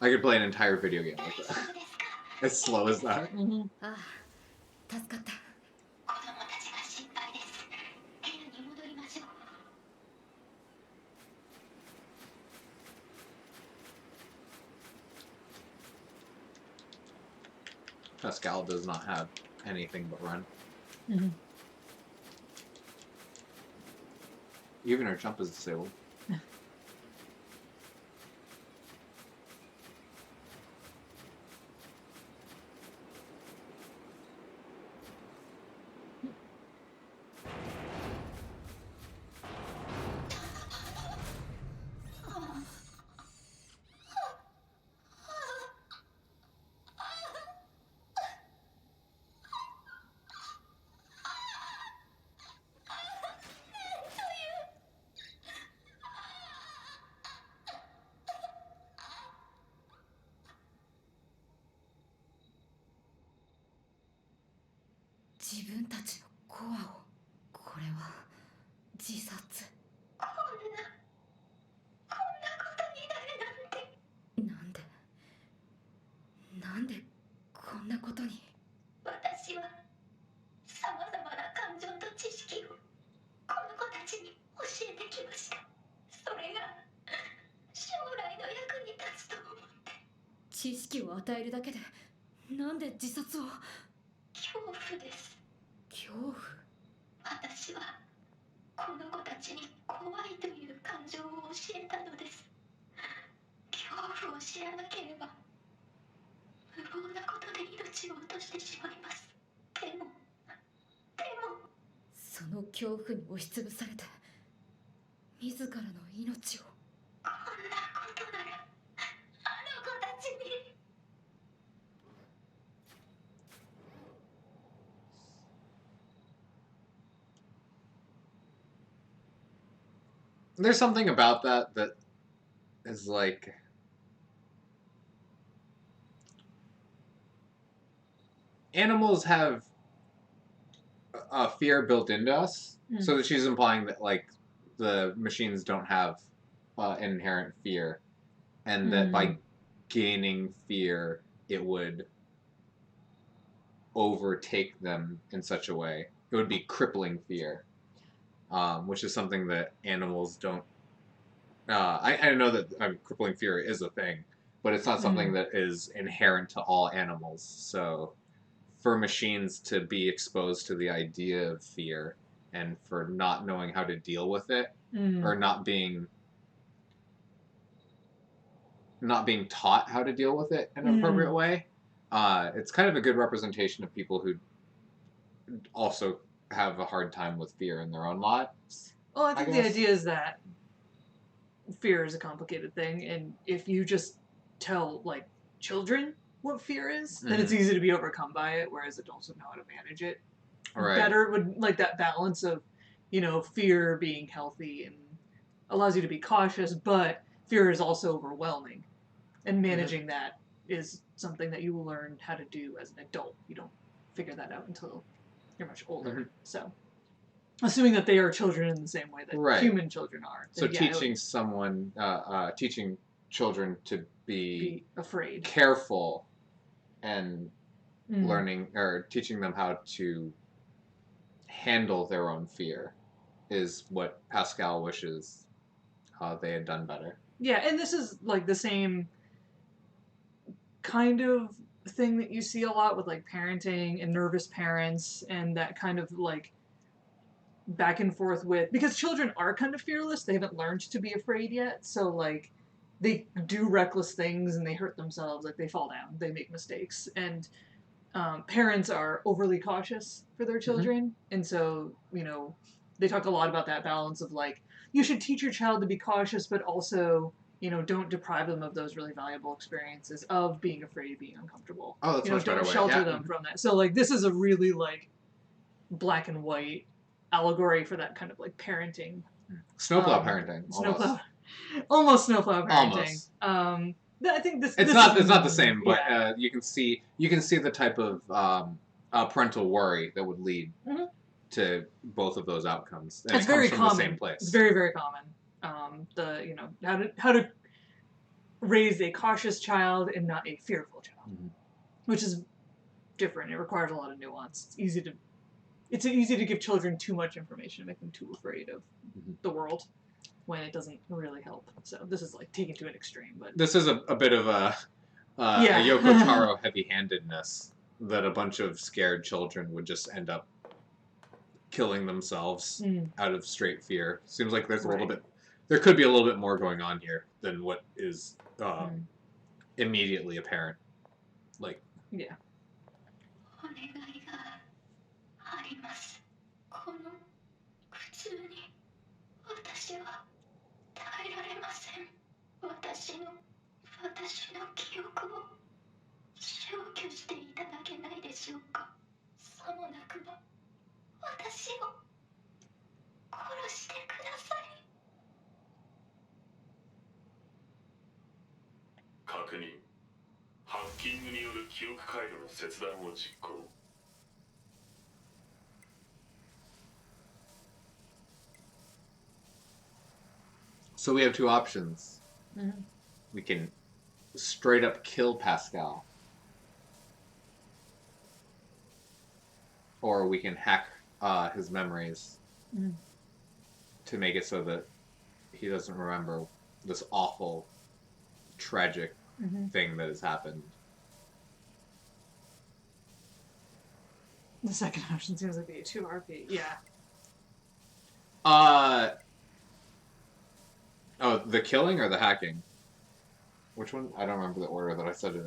I could play an entire video game like that. As slow as that. Mm-hmm. ああ助かった子供たちが心配です部屋に戻りましょう Pascal does not have anything but run. Mm-hmm. Even her jump is disabled.自分たちのコアをこれは自殺こんなことになるなんてなんでこんなことに私はさまざまな感情と知識をこの子たちに教えてきましたそれが将来の役に立つと思って知識を与えるだけでなんで自殺を恐怖です恐怖私はこの子たちに怖いという感情を教えたのです恐怖を知らなければ無謀なことで命を落としてしまいますでもその恐怖に押しつぶされて自らの命をこんなことならあの子たちに There's something about that that is like animals have a fear built into us, so that she's implying that like the machines don't have inherent fear, and that by gaining fear, it would overtake them in such a way. It would be crippling fear, which is something that animals don't. I know that crippling fear is a thing, but it's not something that is inherent to all animals. So, for machines to be exposed to the idea of fear and for not knowing how to deal with it, or not being taught how to deal with it in an appropriate way, it's kind of a good representation of people who also have a hard time with fear in their own lives. Well, I think the idea is that fear is a complicated thing, and if you just tell like children what fear is, then it's easy to be overcome by it, whereas adults would know how to manage it better. Would like that balance of, fear being healthy and allows you to be cautious, but fear is also overwhelming, and managing that is something that you will learn how to do as an adult. You don't figure that out until you're much older. So, assuming that they are children in the same way that human children are. So teaching teaching children to be afraid, careful, and learning or teaching them how to handle their own fear is what Pascal wishes they had done better. Yeah, and this is like the same kind of thing that you see a lot with like parenting and nervous parents and that kind of like back and forth with, because children are kind of fearless, they haven't learned to be afraid yet, so like they do reckless things and they hurt themselves, like they fall down, they make mistakes, and parents are overly cautious for their children, and so they talk a lot about that balance of like you should teach your child to be cautious, but also don't deprive them of those really valuable experiences of being afraid, being uncomfortable. Oh, that's much better don't way. shelter them from that. So like this is a really like black and white allegory for that kind of like parenting. Snowplow parenting. Almost snowplow parenting. Almost. I think it's not the same, but you can see the type of parental worry that would lead to both of those outcomes. And it's very common. The same place. It's very, very common. How to raise a cautious child and not a fearful child, which is different. It requires a lot of nuance. It's easy to give children too much information and make them too afraid of the world when it doesn't really help. So this is like taken to an extreme. But this is a bit of a Yoko Taro heavy-handedness that a bunch of scared children would just end up killing themselves out of straight fear. Seems like there's a little bit. There could be a little bit more going on here than what is immediately apparent. Like, yeah. お願いがあります。この苦痛に私は耐えられません。私の記憶を消去していただけないでしょうか。さもなくば私を殺してください。確認。ハッキングによる記憶回路の切断を実行。So we have two options. We can straight up kill Pascal, or we can hack his memories to make it so that he doesn't remember this awful, tragic thing that has happened. The second option seems like a 2RP. Yeah. Oh, the killing or the hacking? Which one? I don't remember the order that I said it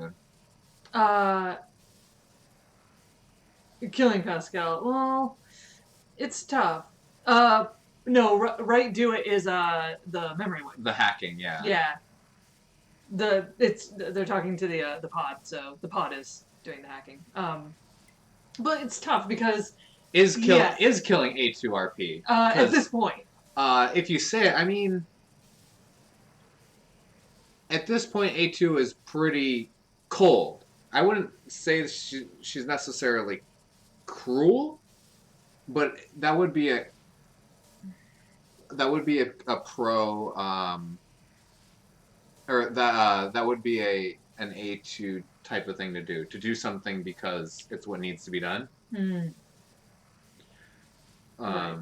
in. Killing Pascal. Well, it's tough. No, right. Do it is the memory one. The hacking, yeah. Yeah. They're talking to the pod, so the pod is doing the hacking. But it's tough because is killing A2RP at this point. If you say it, I mean, at this point A2 is pretty cold. I wouldn't say she's necessarily cruel, but that would be a pro or that would be an A2 type of thing to do something because it's what needs to be done. Mm. Right.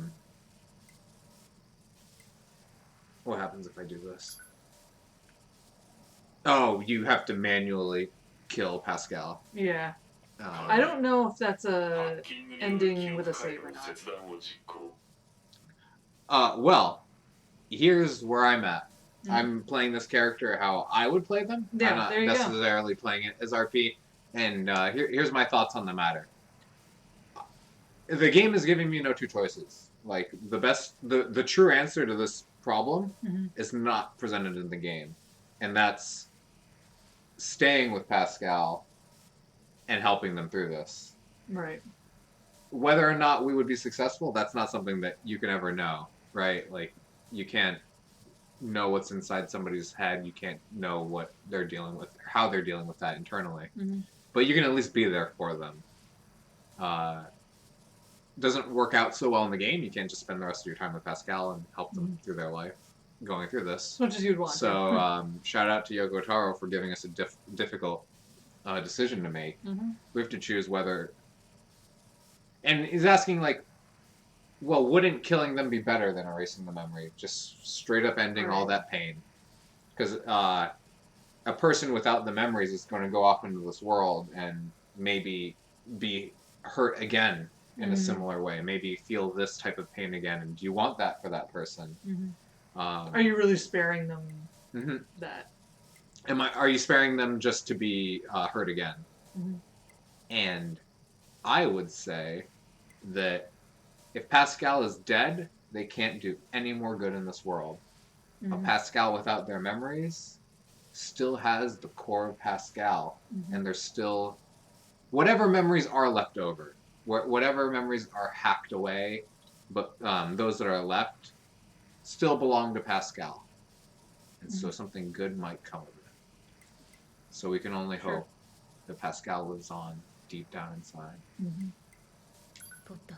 What happens if I do this? Oh, you have to manually kill Pascal. Yeah. I don't know if that's a ending with a save or not. Well, here's where I'm at. Mhm. I'm playing this character how I would play them. Yeah, I'm not there you go. necessarily playing it as RP. And here's my thoughts on the matter. The game is giving me no two choices. Like the true answer to this problem Mhm. is not presented in the game, and that's staying with Pascal and helping them through this. Right. Whether or not we would be successful, that's not something that you can ever know, right? Like you can't know what's inside somebody's head. You can't know what they're dealing with, or how they're dealing with that internally. Mhm. But you can at least be there for them. Doesn't work out so well in the game. You can't just spend the rest of your time with Pascal and help them through their life going through this. As much as you'd want. So shout out to Yoko Taro for giving us a difficult decision to make. Mhm. We have to choose whether. And he's asking like, well, wouldn't killing them be better than erasing the memory? Just straight up ending all that pain. Because a person without the memories is going to go off into this world and maybe be hurt again in a similar way. Maybe feel this type of pain again. And do you want that for that person? Mm-hmm. Are you really sparing them that? Are you sparing them just to be hurt again? Mm-hmm. And I would say that if Pascal is dead, they can't do any more good in this world. Mm-hmm. A Pascal without their memories still has the core of Pascal, and there's still whatever memories are left over, whatever memories are hacked away, but those that are left still belong to Pascal, and so something good might come of it. So we can only hope that Pascal lives on deep down inside. ポッター、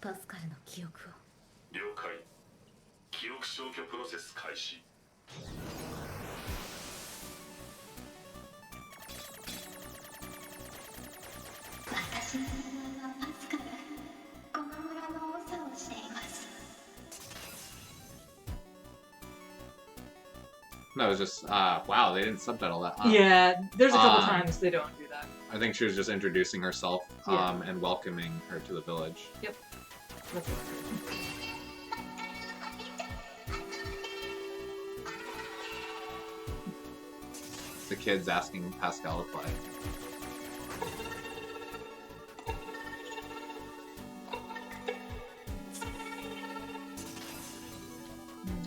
パスカルの記憶を。了解。記憶消去プロセス開始。私の名前はパスカル。この村の長をしています。 No, it was just wow, they didn't subtitle that. Yeah, there's a couple times they don't do that. I think she was just introducing herself Yeah. and welcoming her to the village. Yep. That's what I heard. The kids asking Pascal to play.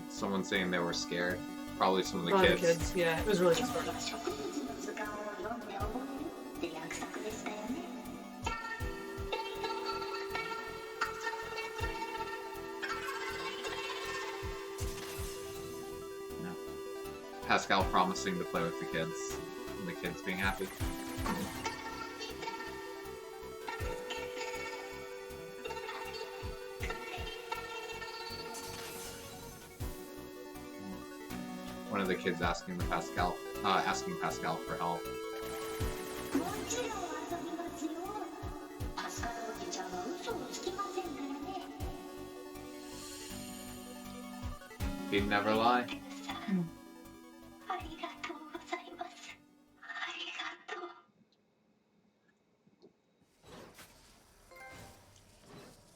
Someone saying they were scared. Probably some of the Probably kids. the kids, yeah. It was really just 植物の図鑑を読んで覚えるって約束でしたよね。 Pascal promising to play with the kids, and the kids being happy. One of the kids asking Pascal for help. もちろん遊びますよ。パスカルおじちゃんは嘘をつきませんからね。 He'd never lie. ありがとうございます。ありがとう。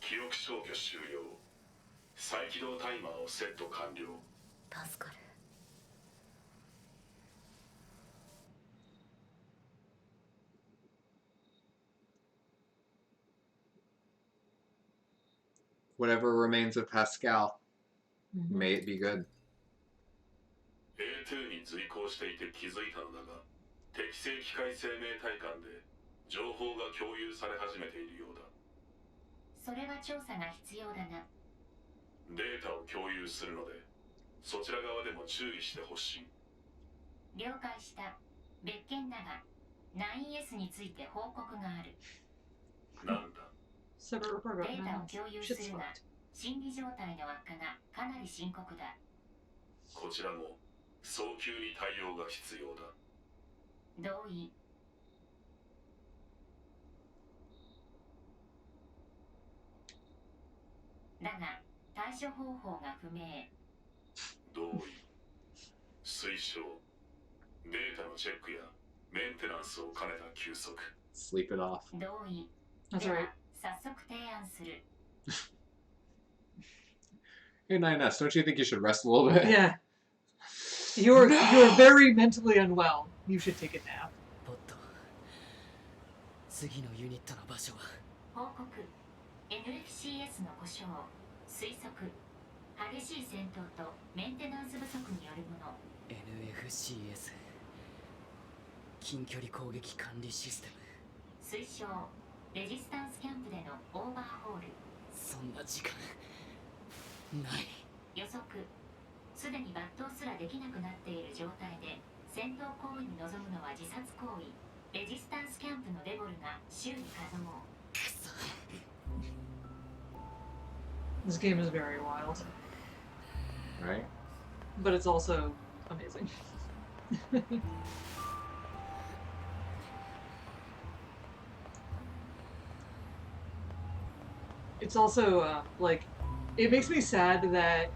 記憶消去終了。再起動タイマーをセット完了。助かる。 Whatever remains of Pascal, may it be good. A2 に随行していて気づいたのだが、適正機械生命体間で情報が共有され始めているようだ。それは調査が必要だな。データを共有するので、そちら側でも注意してほしい。了解した。別件だが、9S について報告がある。なんだ。 Separate report デ about ータを 9. 共有 Shit's するが fucked. 心理状態の悪化がかなり深刻だ。こちらも早急に対応が必要だ。同意。だが対処方法が不明。同意。推奨。データのチェックやメンテナンスを兼ねた休息。 Sleep it off. 同意。 That's では right. 早速提案する。 Hey, 9S, don't you think you should rest a little bit? Yeah. You're very mentally unwell. You should take a nap. ポット次のユニットの場所は報告 NFCS の故障推測激しい戦闘とメンテナンス不足によるもの。 NFCS 近距離攻撃管理システム。推奨レジスタンスキャンプでのオーバーホール。そんな時間ない。予測すでに抜刀すらできなくなっている状態で戦闘行為に臨むのは自殺行為。レジスタンスキャンプのデボルが修理可能。 This game is very wild, Right? but it's also amazing. It's also like it makes me sad that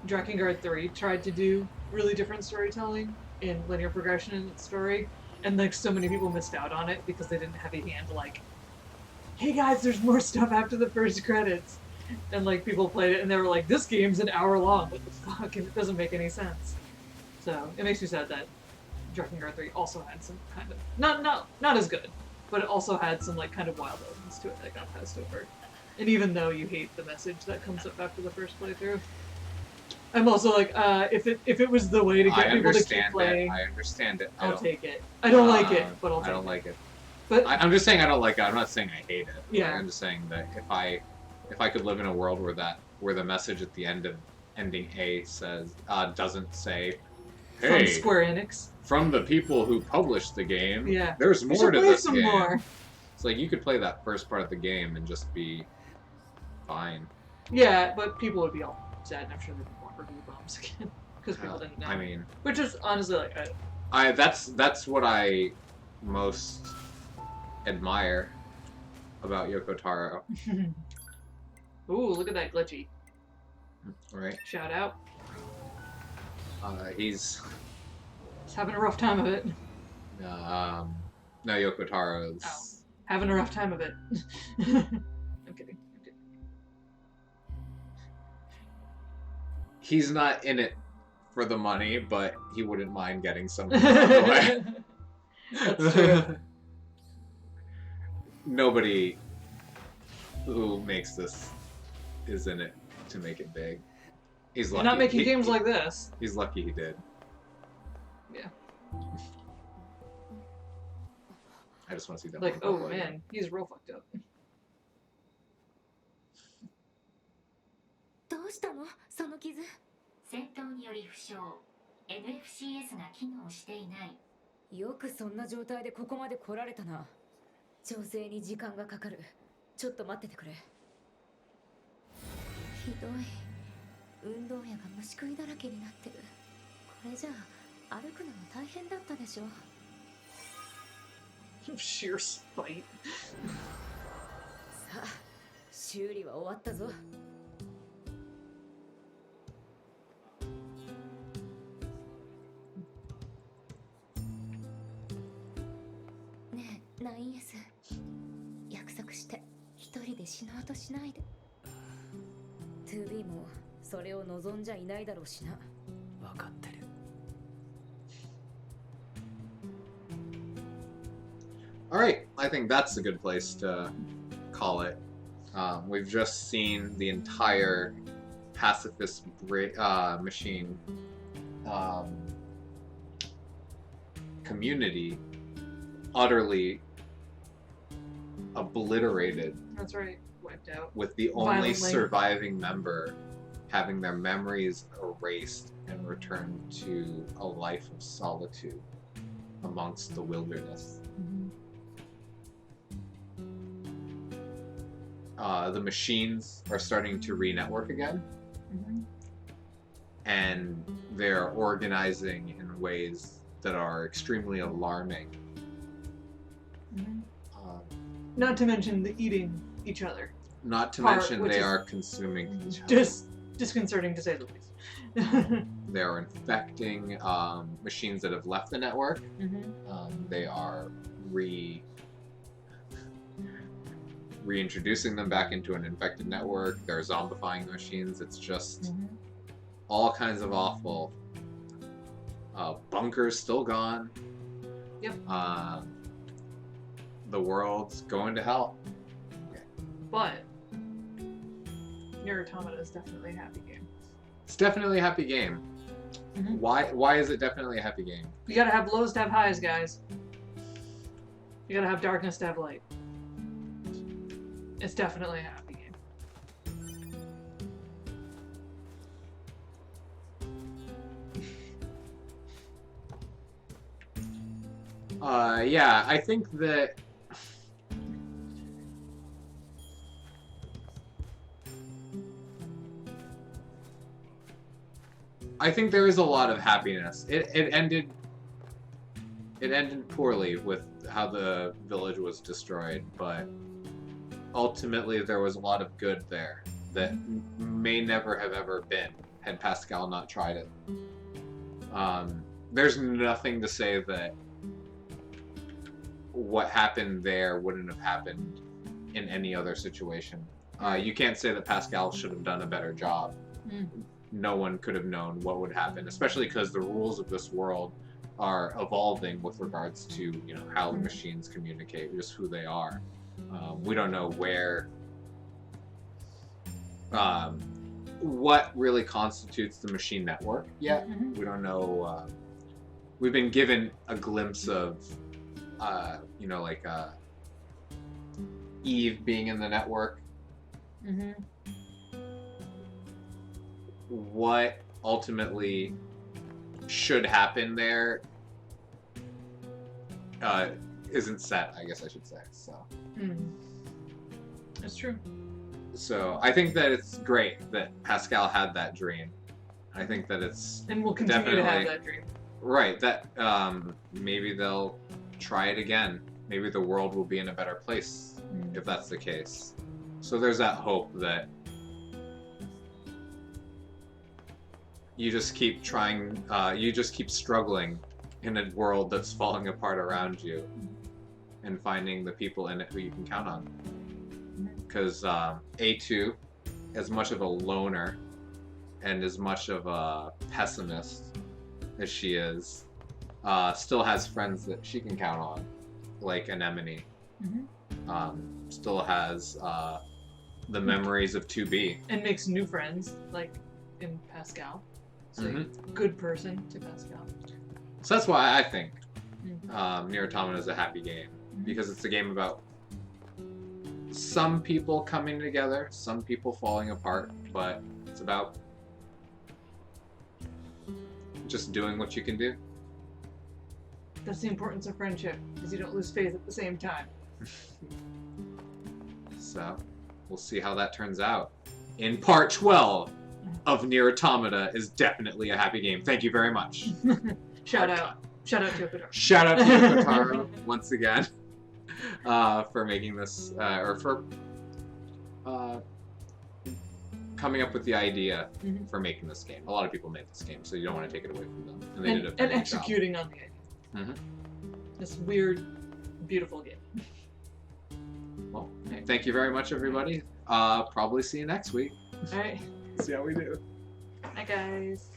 Drakengard 3 tried to do really different storytelling in linear progression in its story, and like so many people missed out on it because they didn't have a hand like, hey guys, there's more stuff after the first credits. And like people played it and they were like, this game's an hour long, what the fuck, and it doesn't make any sense. So it makes me sad that Drakengard 3 also had some kind of not as good, but it also had some like kind of wild elements to it that got passed over. And even though you hate the message that comes up after the first playthrough, I'm also like, if it was the way to get people to keep playing, I understand it. I'll take it. I don't like it, but I'll take it. I don't like it. But I'm just saying I don't like it. I'm not saying I hate it. Yeah. I'm just saying that if I could live in a world where the message at the end of ending A says doesn't say, hey, from Square Enix, from the people who published the game, yeah, there's more to this game. More. It's like you could play that first part of the game and just be fine. Yeah, but people would be all sad, and I'm sure they'd want review bombs again because people didn't know. I mean, which is honestly like, that's what I most admire about Yoko Taro. Ooh, look at that glitchy. Right? Shout out. He's having a rough time of it. No, Yoko Taro's having a rough time of it. I'm kidding. He's not in it for the money, but he wouldn't mind getting some money out of the way. That's true. Nobody who makes this is in it to make it big. He's lucky. You're not making games like this. He's lucky he did. Yeah. I just want to see that. Like, oh man, he's real fucked up. どうしたのその傷。戦闘により負傷。NFCS が機能していない。よくそんな状態でここまで来られたな。調整に時間がかかる。ちょっと待っててくれ。ひどい。運動野が虫食いだらけになってる。これじゃあ歩くのも大変だったでしょ。Sheer spite. さあ、修理は終わったぞ。ねえ、9S。約束して一人で死のうとしないで。2B もそれを望んじゃいないだろうしな。分かってる。Alright, I think that's a good place to call it. We've just seen the entire pacifist machine community utterly obliterated. That's right, wiped out. With the only Violently. surviving member having their memories erased and returned to a life of solitude amongst the wilderness. The machines are starting to re-network again. And they're organizing in ways that are extremely alarming. Not to mention the eating each other. Not to Part, mention which they is are consuming each other. Just disconcerting to say the least. They are infecting machines that have left the network. They are reintroducing them back into an infected network. They're zombifying the machines. It's just all kinds of awful. Bunker's still gone. Yep. The world's going to hell. But Nier Automata is definitely a happy game. It's definitely a happy game. Why is it definitely a happy game? You gotta have lows to have highs, guys. You gotta have darkness to have light. It's definitely a happy game. Yeah, I think that there is a lot of happiness. It ended poorly with how the village was destroyed, but ultimately there was a lot of good there that may never have ever been had Pascal not tried it. There's nothing to say that what happened there wouldn't have happened in any other situation. You can't say that Pascal should have done a better job. No one could have known what would happen, especially because the rules of this world are evolving with regards to, you know, how the machines communicate, just who they are. We don't know what really constitutes the machine network yet. We don't know. We've been given a glimpse of, you know, like Eve being in the network. What ultimately should happen there isn't set, I guess I should say. So That's true. So I think that it's great that Pascal had that dream. I think that it's And we'll continue to have that dream. right. That maybe they'll try it again. Maybe the world will be in a better place if that's the case. So there's that hope that you just keep trying, you just keep struggling in a world that's falling apart around you and finding the people in it who you can count on. Because A2, as much of a loner and as much of a pessimist as she is, still has friends that she can count on, like Anemone. Still has the memories of 2B. And makes new friends, like in Pascal. So good person to Pascal. So that's why I think Nier Automata is a happy game. Because it's a game about some people coming together, some people falling apart, but it's about just doing what you can do. That's the importance of friendship, because you don't lose faith at the same time. So, we'll see how that turns out. In part 12 of Nier Automata is definitely a happy game. Thank you very much. Shout out to Yokotaro. Shout out to Yokotaro once again for making this, or for coming up with the idea for making this game. A lot of people made this game, so you don't want to take it away from them. And they did a very good executing job. on the idea. This weird, beautiful game. Well, hey, thank you very much, everybody. Probably see you next week. All right. See how we do. Bye, guys.